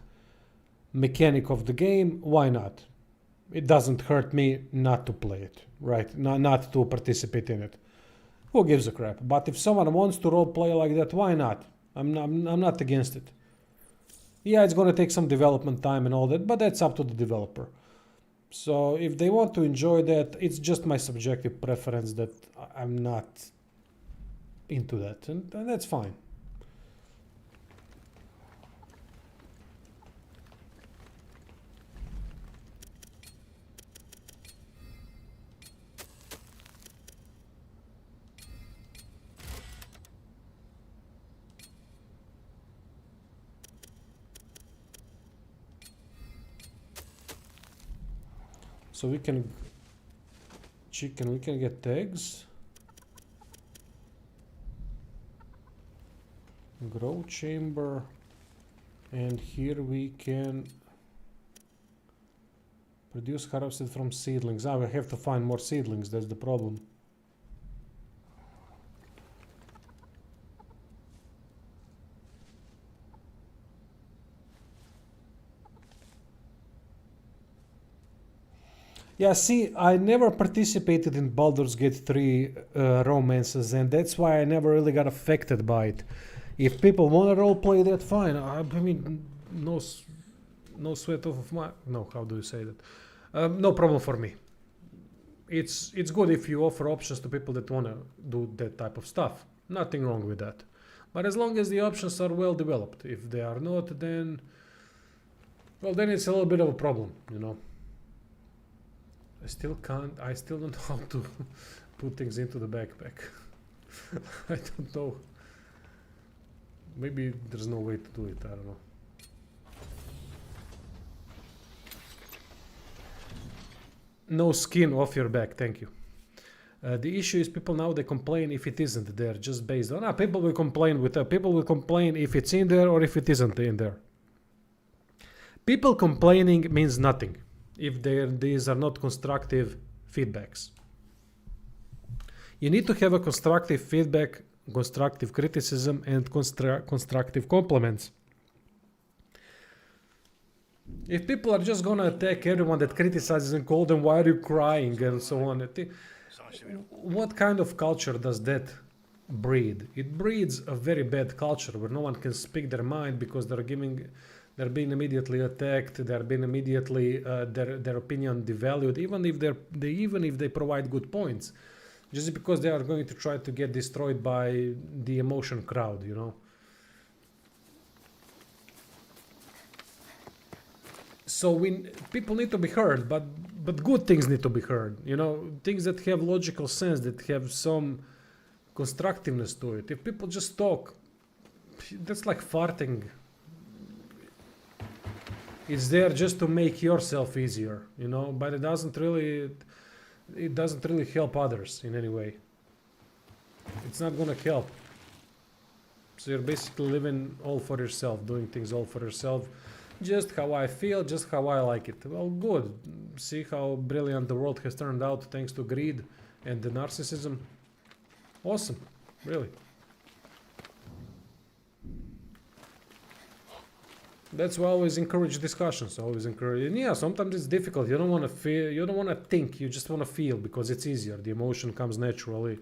A: mechanic of the game, why not? It doesn't hurt me not to play it, right? Not to participate in it. Who gives a crap? But if someone wants to role play like that, why not? I'm not against it. Yeah, it's gonna take some development time and all that, but that's up to the developer. So if they want to enjoy that, it's just my subjective preference that I'm not into that, and that's fine. So we can get tags. Grow chamber. And here we can produce harvested from seedlings. Ah, we have to find more seedlings, that's the problem. Yeah, see, I never participated in Baldur's Gate 3 romances, and that's why I never really got affected by it. If people want to roleplay that, fine. I mean, no sweat of my... No, how do you say that? No problem for me. It's good if you offer options to people that want to do that type of stuff. Nothing wrong with that. But as long as the options are well developed. If they are not, then... Well, then it's a little bit of a problem, you know. I still don't know how to put things into the backpack. I don't know. Maybe there's no way to do it, I don't know. No skin off your back, thank you. The issue is people now, they complain if it isn't there, just based on... people will complain people will complain if it's in there or if it isn't in there. People complaining means nothing if these are not constructive feedbacks. You need to have a constructive feedback, constructive criticism, and constructive compliments. If people are just gonna attack everyone that criticizes and call them, why are you crying, and so on, what kind of culture does that breed? It breeds a very bad culture where no one can speak their mind because they're being immediately attacked, they're being immediately their opinion devalued, even if they provide good points, just because they are going to try to get destroyed by the emotion crowd, you know. So people need to be heard, but good things need to be heard, you know, things that have logical sense, that have some constructiveness to it. If people just talk, that's like farting. It's there just to make yourself easier, you know, but it doesn't really help others in any way. It's not gonna help. So you're basically living all for yourself, doing things all for yourself. Just how I feel, just how I like it. Well, good. See how brilliant the world has turned out thanks to greed and the narcissism. Awesome, really. That's why I always encourage discussions. I always encourage, and yeah, sometimes it's difficult. You don't want to feel, you don't want to think, you just want to feel because it's easier. The emotion comes naturally.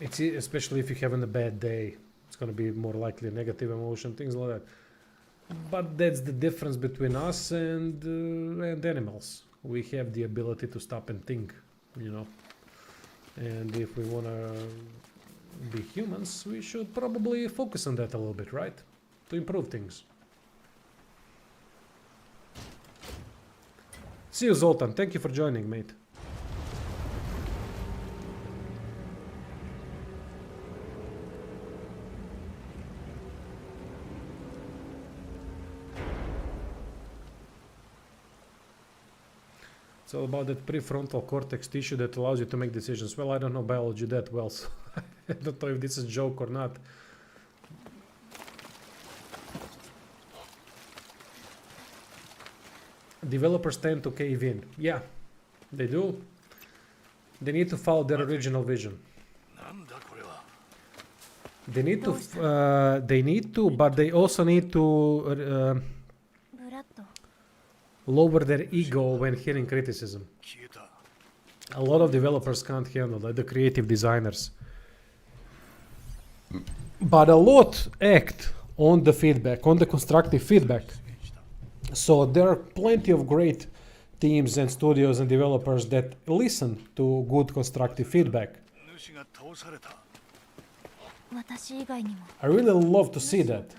A: It's especially if you're having a bad day, it's going to be more likely a negative emotion, things like that. But that's the difference between us and animals. We have the ability to stop and think, you know. And if we want to be humans, we should probably focus on that a little bit, right? To improve things. See you, Zoltan. Thank you for joining, mate. It's all about that prefrontal cortex tissue that allows you to make decisions. Well, I don't know biology that well, so I don't know if this is a joke or not. Developers tend to cave in. Yeah, they do. They need to follow their original vision. They need to, but they also need to lower their ego when hearing criticism. A lot of developers can't handle that, the creative designers. But a lot act on the feedback, on the constructive feedback. So there are plenty of great teams and studios and developers that listen to good constructive feedback. I really love to see that.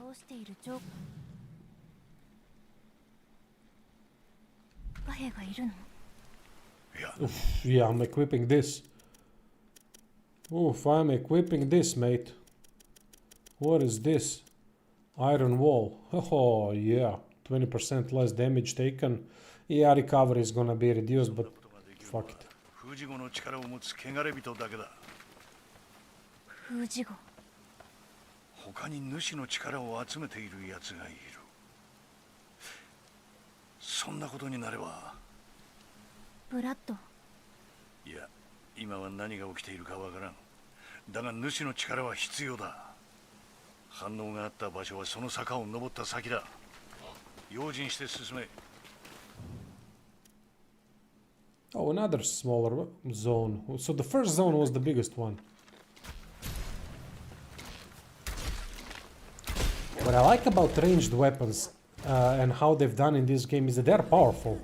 A: Oof, yeah, I'm equipping this. Oof, I'm equipping this, mate. What is this? Iron wall. Oh, yeah. 20% less damage taken. Yeah, recovery is gonna be reduced, but fuck it.
C: 他に主の力を集めている奴がいる。そんなことになれば。
B: ブラッド。
C: いや、今は何が起きているかわからん。だが主の力は必要だ。反応があった場所はその坂を登った先だ。用心して進め。
A: Oh, another smaller zone. So the first zone was the biggest one. What I like about ranged weapons and how they've done in this game is that they're powerful.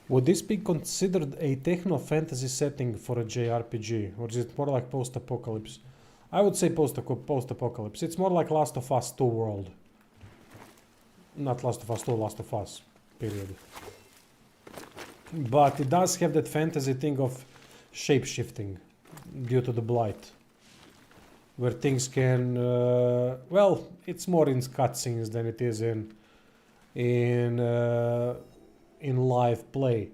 A: Would this be considered a techno-fantasy setting for a JRPG, or is it more like post-apocalypse? I would say post-apocalypse. It's more like Last of Us 2 world. Not Last of Us 2, Last of Us, period. But it does have that fantasy thing of shape-shifting due to the blight. Where things can, well, it's more in cutscenes than it is in live play.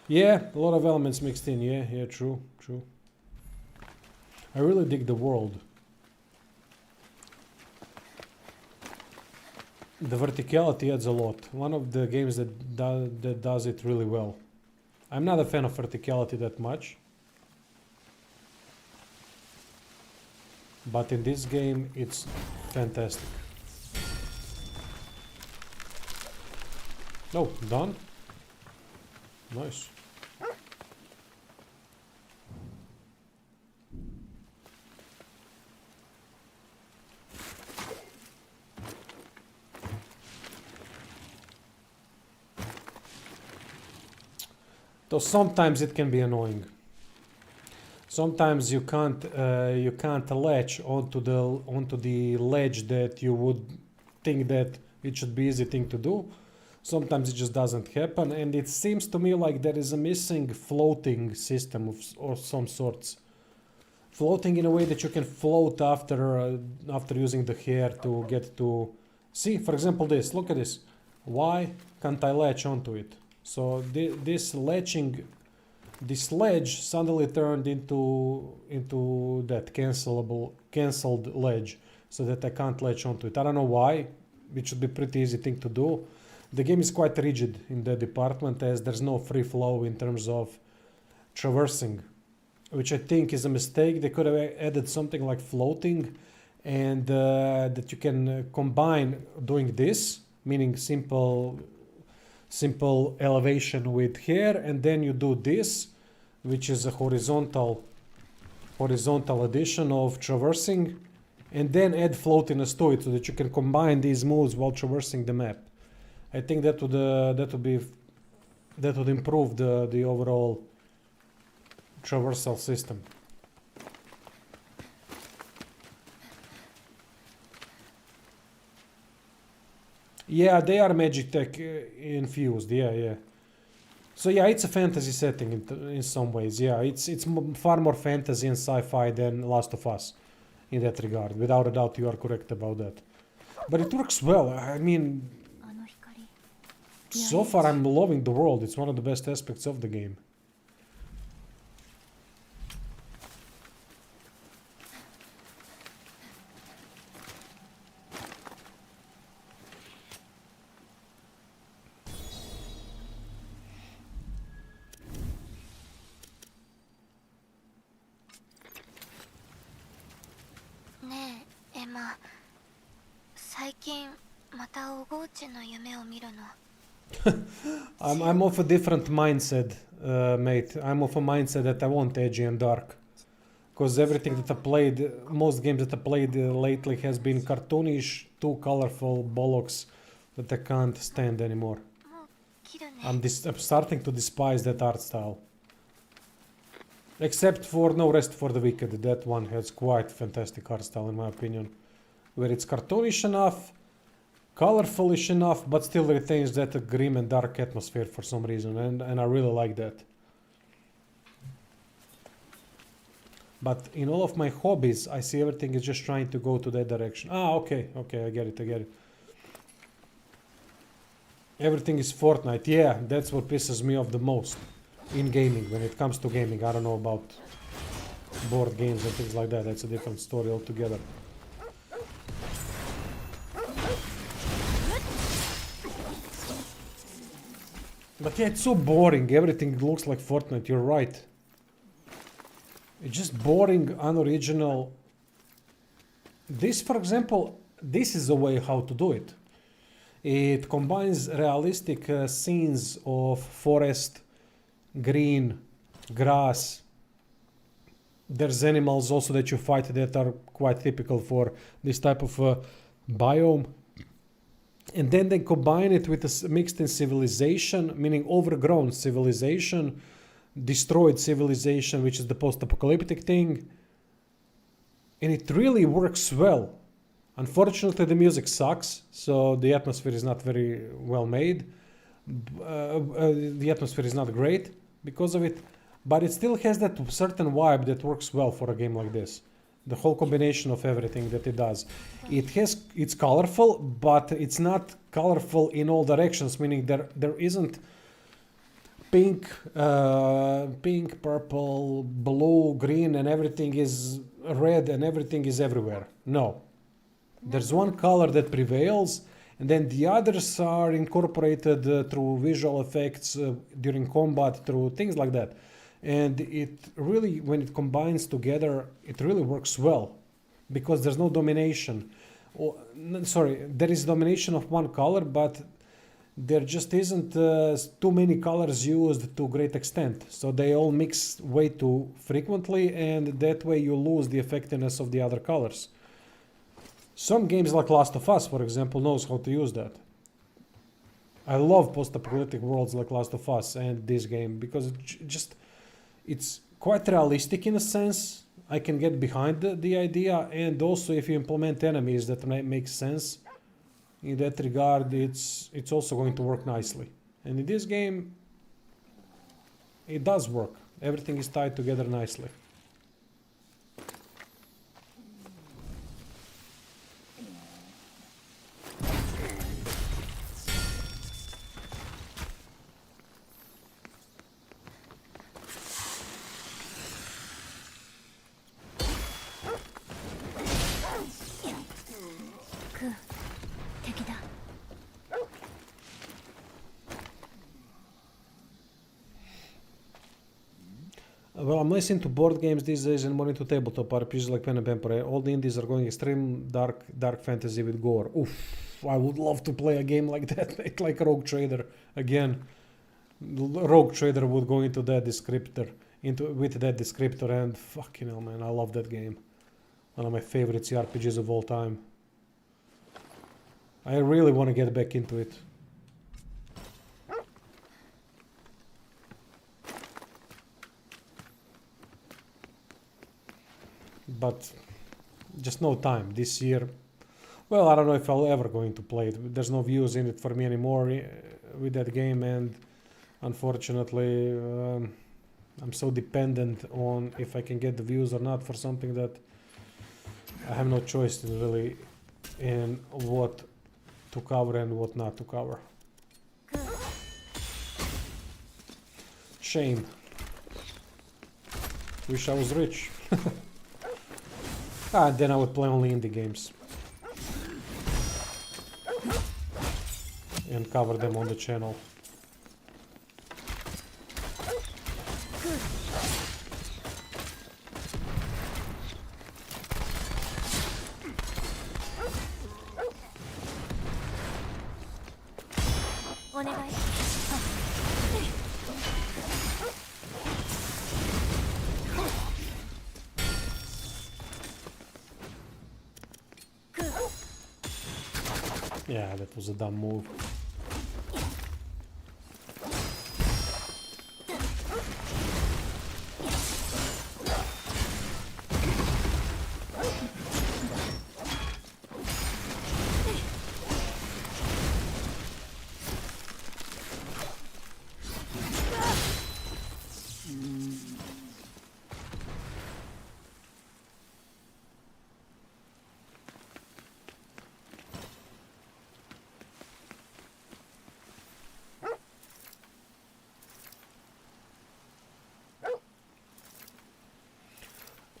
A: Yeah, a lot of elements mixed in. Yeah, true. I really dig the world. The verticality adds a lot. One of the games that does it really well. I'm not a fan of verticality that much. But in this game, it's fantastic. Oh, done? Nice. Though sometimes it can be annoying. Sometimes you can't latch onto the ledge that you would think that it should be easy thing to do. Sometimes it just doesn't happen, and it seems to me like there is a missing floating system of some sorts. Floating in a way that you can float after using the hair to get to. See, for example, this. Look at this. Why can't I latch onto it? So this ledge suddenly turned into that cancelled ledge, so that I can't latch onto it. I don't know why. It should be a pretty easy thing to do. The game is quite rigid in that department, as there's no free flow in terms of traversing, which I think is a mistake. They could have added something like floating, and that you can combine doing this, meaning simple elevation with hair, and then you do this, which is a horizontal addition of traversing, and then add floatiness to it so that you can combine these moves while traversing the map. I think that would improve the overall traversal system. Yeah, they are Magic Tech infused. Yeah. So yeah, it's a fantasy setting in some ways. Yeah, it's far more fantasy and sci-fi than Last of Us in that regard. Without a doubt, you are correct about that. But it works well. I mean, so far I'm loving the world. It's one of the best aspects of the game. I'm of a different mindset, mate. I'm of a mindset that I want edgy and dark. Because everything that I played, most games that I played lately has been cartoonish, too colorful bollocks that I can't stand anymore. I'm starting to despise that art style. Except for No Rest for the Wicked. That one has quite fantastic art style in my opinion. Where it's cartoonish enough, colorfulish enough, but still retains that grim and dark atmosphere for some reason, and I really like that. But in all of my hobbies, I see everything is just trying to go to that direction. Okay, I get it. Everything is Fortnite. Yeah, that's what pisses me off the most in gaming, when it comes to gaming. I don't know about board games and things like that. That's a different story altogether. But yeah, it's so boring. Everything looks like Fortnite. You're right. It's just boring, unoriginal. This, for example, this is the way how to do it. It combines realistic scenes of forest, green, grass. There's animals also that you fight that are quite typical for this type of biome. And then they combine it with a mixed in civilization, meaning overgrown civilization, destroyed civilization, which is the post-apocalyptic thing. And it really works well. Unfortunately, the music sucks, so the atmosphere is not very well made. The atmosphere is not great because of it, but it still has that certain vibe that works well for a game like this. The whole combination of everything that it does. It's colorful, but it's not colorful in all directions, meaning there isn't pink, purple, blue, green, and everything is red and everything is everywhere. No. There's one color that prevails, and then the others are incorporated through visual effects during combat, through things like that. And it really, when it combines together, it really works well because there's no domination. There is domination of one color, but there just isn't too many colors used to a great extent. So they all mix way too frequently, and that way you lose the effectiveness of the other colors. Some games like Last of Us, for example, knows how to use that. I love post-apocalyptic worlds like Last of Us and this game because it's quite realistic in a sense. I can get behind the idea, and also if you implement enemies that make sense in that regard, it's also going to work nicely. And in this game, it does work. Everything is tied together nicely. Well, I'm less into board games these days and more into tabletop RPGs like Pen and Paper. All the indies are going extreme dark fantasy with gore. Oof, I would love to play a game like that, like Rogue Trader again. Rogue Trader would go into that descriptor, with that descriptor, and fucking hell, man, I love that game. One of my favorite CRPGs of all time. I really want to get back into it. But just no time this year. Well, I don't know if I'll ever going to play it. There's no views in it for me anymore with that game, and unfortunately I'm so dependent on if I can get the views or not for something that I have no choice really in what to cover and what not to cover. Shame. Wish I was rich. Then I would play only indie games and cover them on the channel. Yeah, that was a dumb move.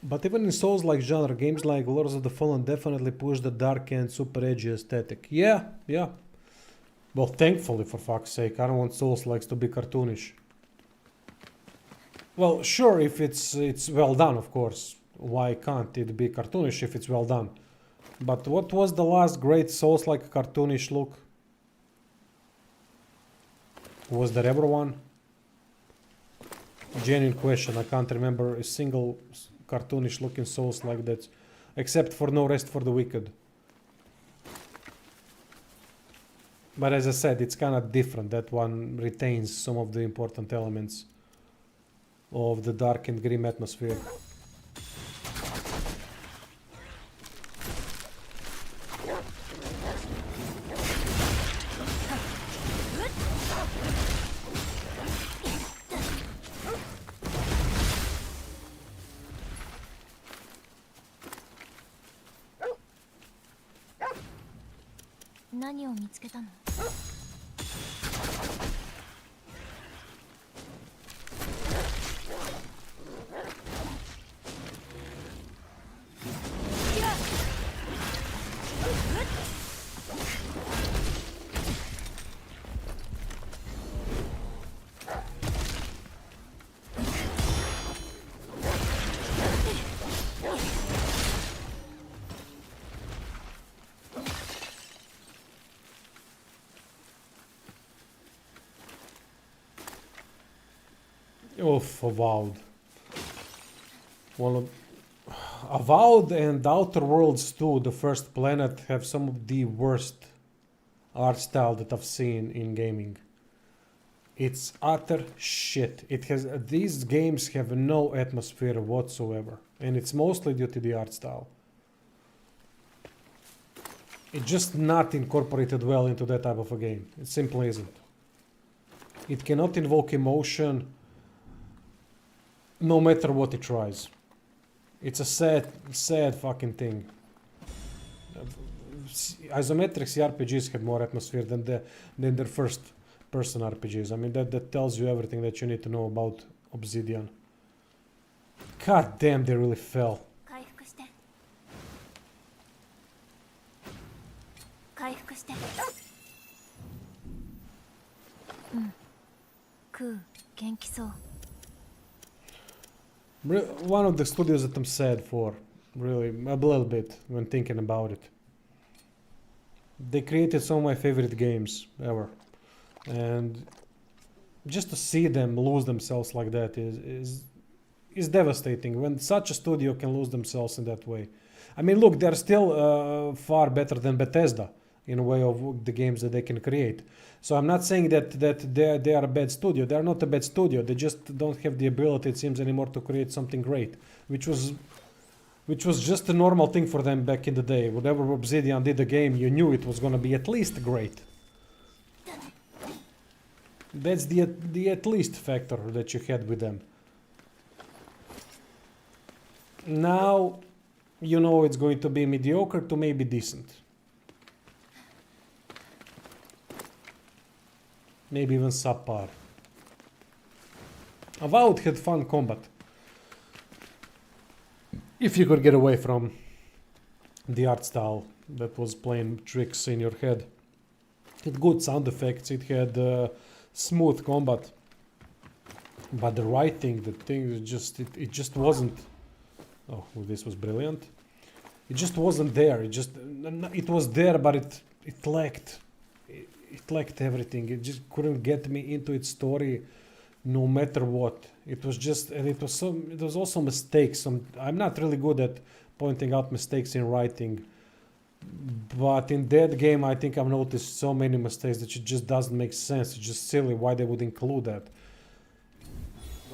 A: But even in Souls-like genre, games like Lords of the Fallen definitely push the dark and super edgy aesthetic. Yeah. Well, thankfully, for fuck's sake, I don't want Souls-likes to be cartoonish. Well, sure, if it's well done, of course. Why can't it be cartoonish if it's well done? But what was the last great Souls-like cartoonish look? Was there ever one? Genuine question, I can't remember a single cartoonish looking Souls like that, except for No Rest for the Wicked. But as I said, it's kind of different. That one retains some of the important elements of the dark and grim atmosphere.
B: 何を見つけたの？Oof,
A: Avowed. One of Avowed and Outer Worlds 2, the first planet, have some of the worst art style that I've seen in gaming. It's utter shit. It has these games have no atmosphere whatsoever, and it's mostly due to the art style. It's just not incorporated well into that type of a game. It simply isn't. It cannot invoke emotion no matter what it tries. It's a sad fucking thing. Isometric CRPGs have more atmosphere than their first person RPGs. I mean, that tells you everything that you need to know about Obsidian. God damn, they really fell.
B: 回復して。回復して。うん。クー、元気そう。
A: One of the studios that I'm sad for, really, a little bit when thinking about it. They created some of my favorite games ever, and just to see them lose themselves like that is devastating. When such a studio can lose themselves in that way. I mean, look, they're still far better than Bethesda in a way of the games that they can create. So I'm not saying that they are a bad studio. They are not a bad studio. They just don't have the ability, it seems, anymore to create something great, which was just a normal thing for them back in the day. Whatever Obsidian did a game, you knew it was going to be at least great. That's the at least factor that you had with them. Now, you know it's going to be mediocre to maybe decent. Maybe even subpar. Avowed had fun combat. If you could get away from the art style that was playing tricks in your head. It had good sound effects, it had smooth combat. But the writing, the thing, it just wasn't... Oh, well, this was brilliant. It just wasn't there. It was there, but it lacked. It lacked everything. It just couldn't get me into its story, no matter what. It was just, and it was also mistakes. I'm not really good at pointing out mistakes in writing, but in that game, I think I've noticed so many mistakes that it just doesn't make sense. It's just silly why they would include that.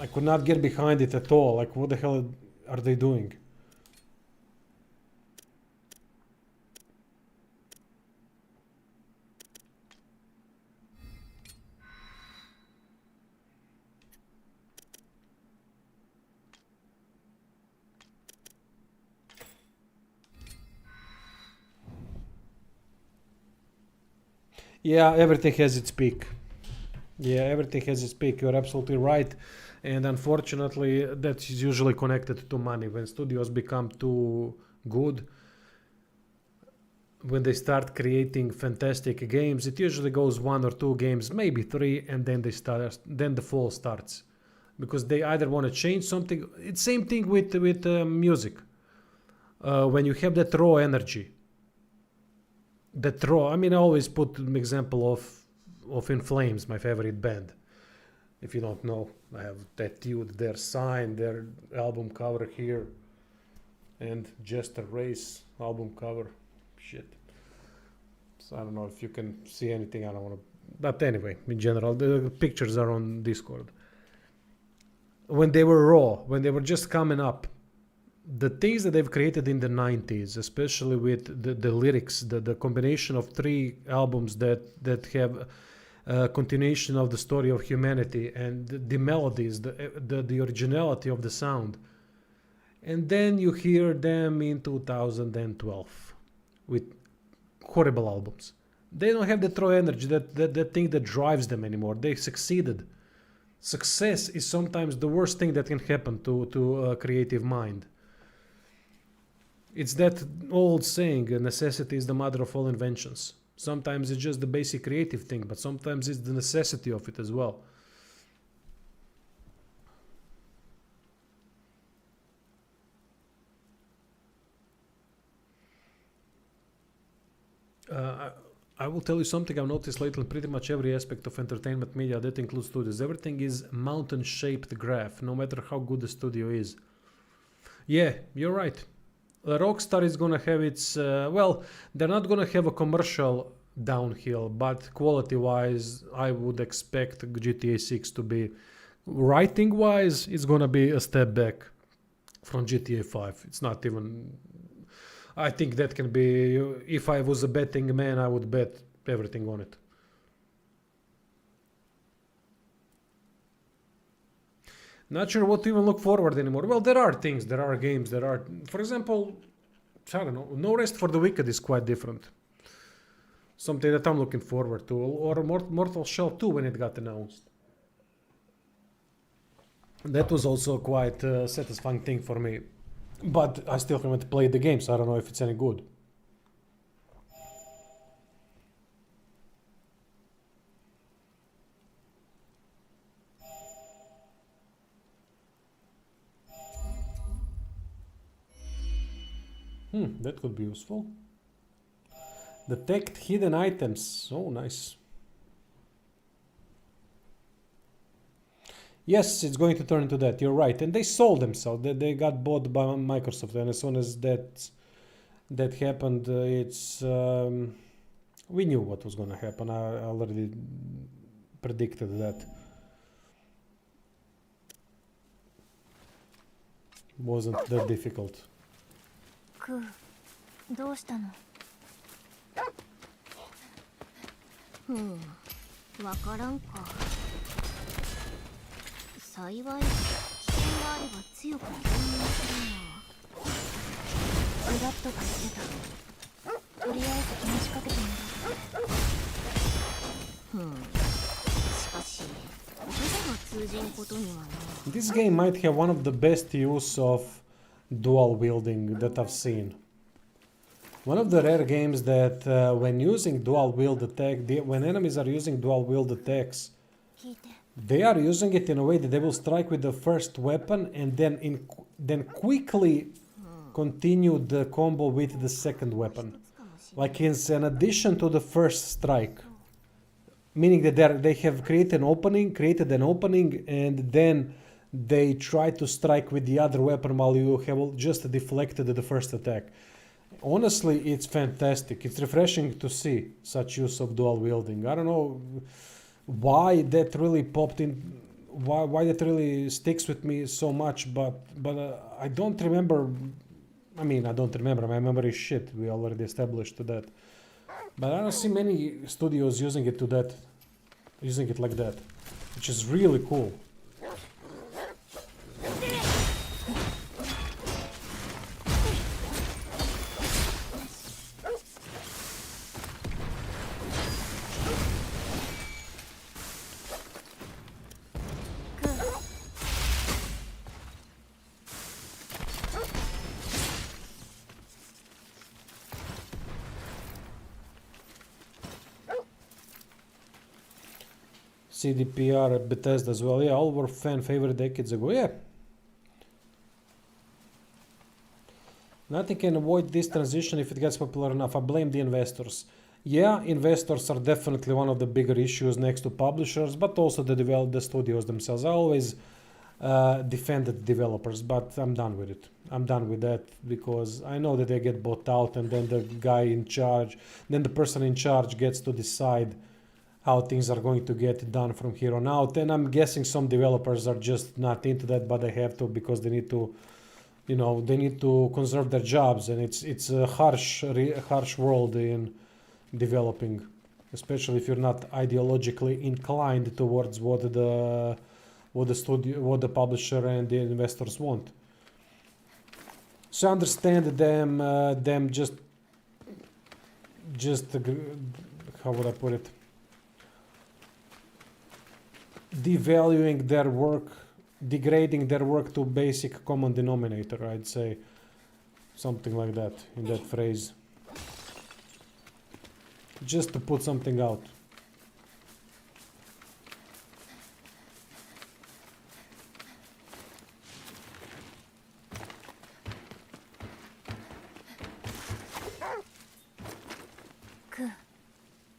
A: I could not get behind it at all. Like, what the hell are they doing? Yeah, everything has its peak. Yeah, everything has its peak. You're absolutely right. And unfortunately, that's usually connected to money. When studios become too good, when they start creating fantastic games, it usually goes 1 or 2 games, maybe 3, and then then the fall starts. Because they either want to change something. It's same thing with music. When you have that raw energy, I mean, I always put an example of In Flames, my favorite band. If you don't know, I have tattooed their sign, their album cover here, and Jester Race album cover. Shit. So I don't know if you can see anything. I don't want to, but anyway, in general, the pictures are on Discord. When they were raw, when they were just coming up, the things that they've created in the 90s, especially with the lyrics, the combination of three albums that have a continuation of the story of humanity, and the melodies, the originality of the sound. And then you hear them in 2012 with horrible albums. They don't have the raw energy, that thing that drives them anymore. They succeeded. Success is sometimes the worst thing that can happen to a creative mind. It's that old saying, necessity is the mother of all inventions. Sometimes it's just the basic creative thing, but sometimes it's the necessity of it as well. I will tell you something I've noticed lately in pretty much every aspect of entertainment media, that includes studios. Everything is mountain-shaped graph, no matter how good the studio is. Yeah, you're right. Rockstar is gonna have its... well, they're not gonna have a commercial downhill, but quality-wise, I would expect GTA 6 to be... Writing-wise, it's gonna be a step back from GTA 5. It's not even... I think that can be... If I was a betting man, I would bet everything on it. Not sure what to even look forward anymore. Well, there are things, there are games, there are... For example, I don't know, No Rest for the Wicked is quite different. Something that I'm looking forward to. Or Mortal Shell 2 when it got announced. That was also quite a satisfying thing for me. But I still haven't played the game, so I don't know if it's any good. That could be useful. Detect hidden items. Oh, nice. Yes, it's going to turn into that. You're right. And they sold themselves. They got bought by Microsoft. And as soon as that happened, it's... we knew what was going to happen. I already predicted that. Wasn't that difficult.
B: どうしたの？わからんか。幸い危険があれば強く吸入するな。フラットが言ってた。とりあえず話しかけてみる。しかし、言葉が通じんことにはな。
A: This game might have one of the best use of dual wielding that I've seen. One of the rare games that when using dual wield attack, when enemies are using dual wield attacks, they are using it in a way that they will strike with the first weapon and then quickly continue the combo with the second weapon. Like it's an addition to the first strike. Meaning that they have created an opening and then they try to strike with the other weapon while you have just deflected the first attack. Honestly, it's fantastic. It's refreshing to see such use of dual wielding. I don't know why that really popped in, why that really sticks with me so much, but I don't remember. I mean, I don't remember. My memory is shit. We already established that. But I don't see many studios using it like that, which is really cool. CDPR at Bethesda as well. Yeah, all were fan favorite decades ago. Yeah. Nothing can avoid this transition if it gets popular enough. I blame the investors. Yeah, investors are definitely one of the bigger issues next to publishers, but also the studios themselves. I always defended developers, but I'm done with it. I'm done with that because I know that they get bought out and then the guy in charge, then the person in charge gets to decide how things are going to get done from here on out. And I'm guessing some developers are just not into that, but they have to because they need to you know, they need to conserve their jobs, and it's a harsh world in developing, especially if you're not ideologically inclined towards what the studio, what the publisher and the investors want. So I understand them just how would I put it, devaluing their work, degrading their work to basic common denominator, I'd say, something like that in that phrase, just to put something out.
B: く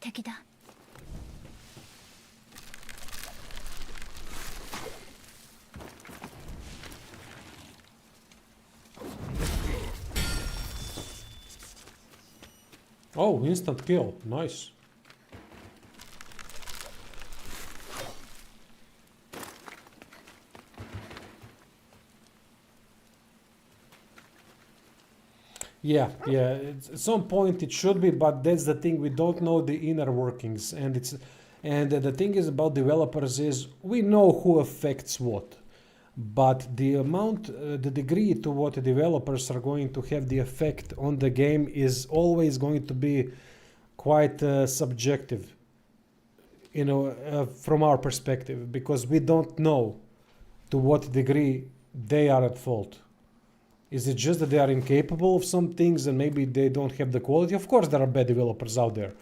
B: 敵だ。
A: Oh, instant kill, nice. Yeah, at some point it should be, but that's the thing, we don't know the inner workings, and the thing is about developers is we know who affects what, but the amount, the degree to what the developers are going to have the effect on the game is always going to be quite subjective, you know, from our perspective, because we don't know to what degree they are at fault. Is it just that they are incapable of some things and maybe they don't have the quality? Of course there are bad developers out there.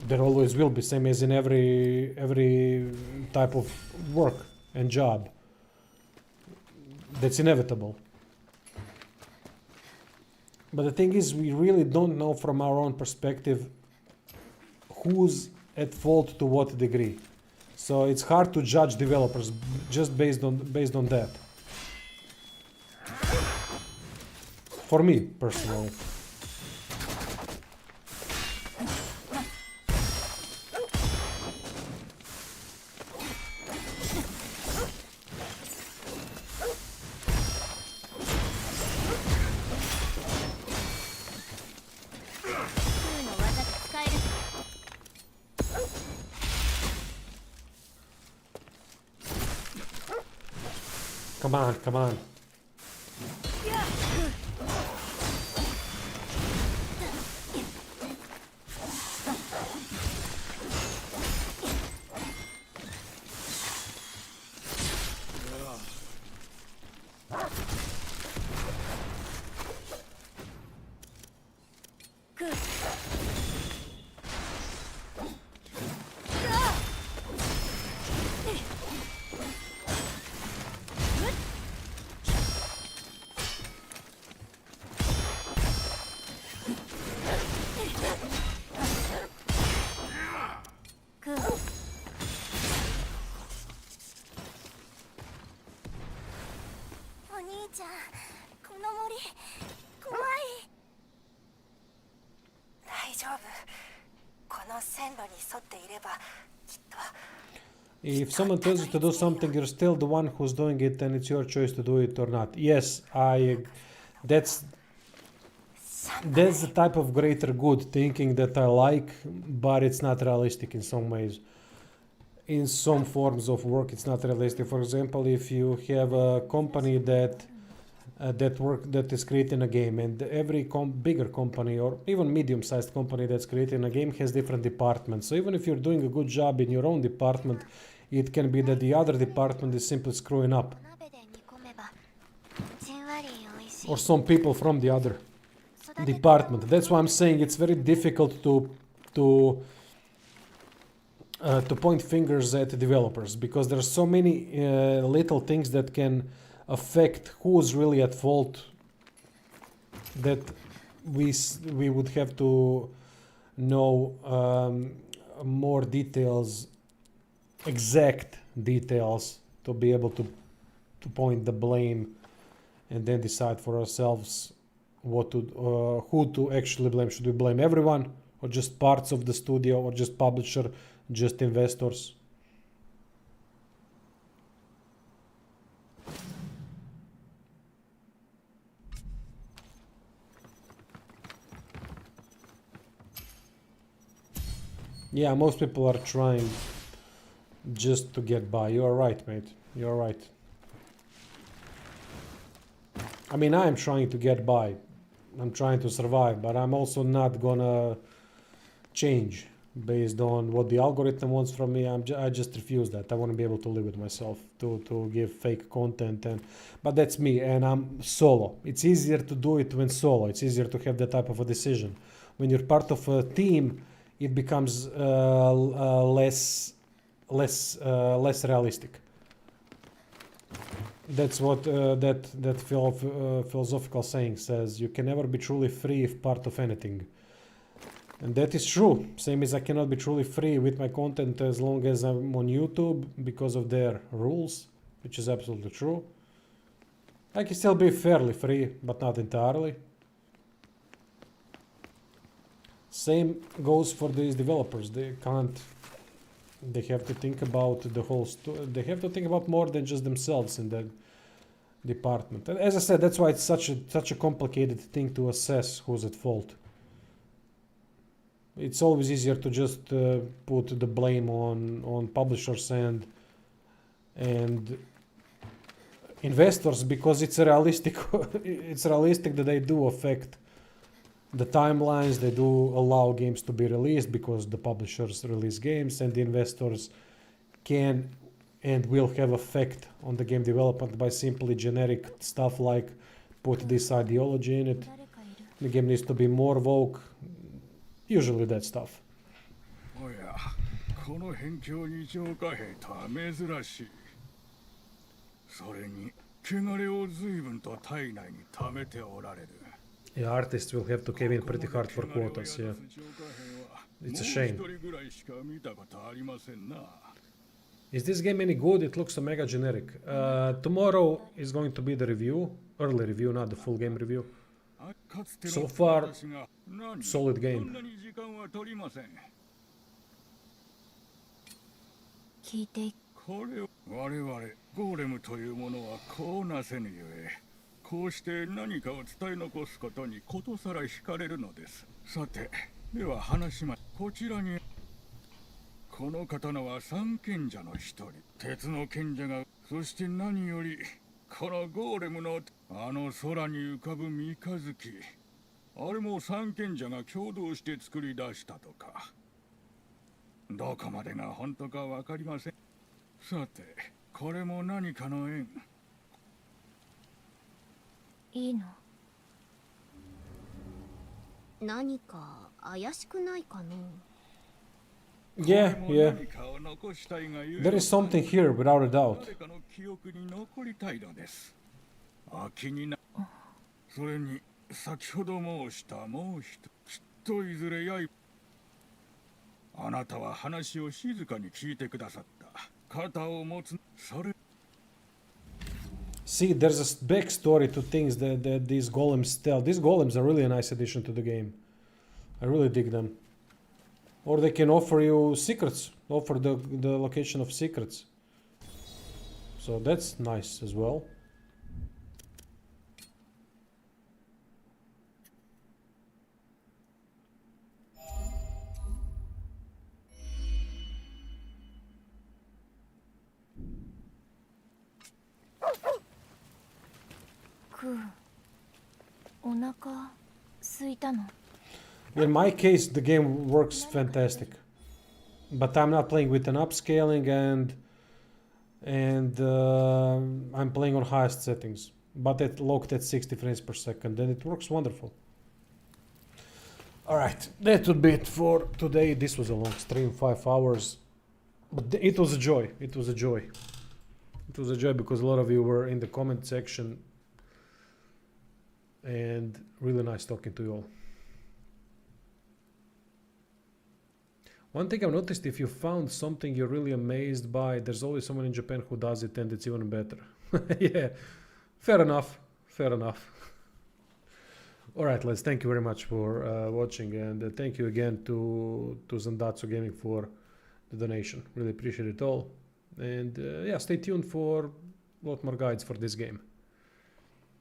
A: There always will be, same as in every type of work and job. That's inevitable. But the thing is, we really don't know from our own perspective who's at fault to what degree. So it's hard to judge developers just based on that. For me, personally. Come on, come on. If someone tells you to do something, you're still the one who's doing it, and it's your choice to do it or not. Yes, that's the type of greater good thinking that I like, but it's not realistic in some ways. In some forms of work, it's not realistic. For example, if you have a company that is creating a game, and every bigger company or even medium-sized company that's creating a game has different departments. So even if you're doing a good job in your own department, it can be that the other department is simply screwing up, or some people from the other department. That's why I'm saying it's very difficult to point fingers at developers, because there are so many little things that can affect who's really at fault, that we would have to know more details, exact details, to be able to point the blame and then decide for ourselves what to who to actually blame. Should we blame everyone, or just parts of the studio, or just publisher, just investors? Yeah, most people are trying just to get by. You're right, mate. You're right. I mean, I am trying to get by. I'm trying to survive, but I'm also not gonna change based on what the algorithm wants from me. I just refuse that. I want to be able to live with myself, to give fake content, but that's me, and I'm solo. It's easier to do it when solo. It's easier to have that type of a decision. When you're part of a team, it becomes less realistic. That's what that philosophical saying says. You can never be truly free if part of anything. And that is true. Same as I cannot be truly free with my content as long as I'm on YouTube because of their rules, which is absolutely true. I can still be fairly free, but not entirely. Same goes for these developers. They can't. They have to think about the whole. They have to think about more than just themselves in that department. And as I said, that's why it's such a complicated thing to assess who's at fault. It's always easier to just put the blame on publishers and investors, because it's realistic. It's realistic that they do affect the timelines. They do allow games to be released because the publishers release games, and the investors can and will have effect on the game development by simply generic stuff like put this ideology in it. The game needs to be more woke. Usually that stuff.
D: おや、この辺境に浄化兵とは珍しい。それに、汚れを随分と体内に溜めておられる。
A: Yeah, artists will have to cave in pretty hard for quotas, yeah. It's a shame. Is this game any good? It looks so mega generic. Tomorrow is going to be the review, early review, not the full game review. So far, solid game.
B: 聞いて
D: これを我々ゴーレムというものはこうなせぬゆえ、こうして何かを伝え残すことにことさら惹かれるのです。さて、では話します。こちらにこの刀は三賢者の一人、鉄の賢者が、そして何よりこのゴーレムのあの空に浮かぶ三日月、あれも三賢者が共同して作り出したとか。どこまでが本当かわかりません。さて、これも何かの縁。
B: いいの？何か怪しくないかな？
A: Yeah, yeah. There is something here, without a doubt.
D: 誰かの記憶に残りたいのです。気にな。それに、先ほど申したもう一つ、きっといずれやい。あなたは話を静かに聞いてくださった。肩を持つ、それ。
A: See, there's a backstory to things that these golems tell. These golems are really a nice addition to the game. I really dig them. Or they can offer you secrets, offer the location of secrets. So that's nice as well. In my case, the game works fantastic, but I'm not playing with an upscaling, and I'm playing on highest settings, but it locked at 60 frames per second, and it works wonderful. Alright, that would be it for today. This was a long stream, 5 hours, but it was a joy. It was a joy. It was a joy because a lot of you were in the comment section, and really nice talking to you all. One thing I've noticed, if you found something you're really amazed by, there's always someone in Japan who does it, and it's even better. Yeah, fair enough, fair enough. Alright, let's thank you very much for watching, and thank you again to Zandatsu Gaming for the donation. Really appreciate it all. And yeah, stay tuned for a lot more guides for this game.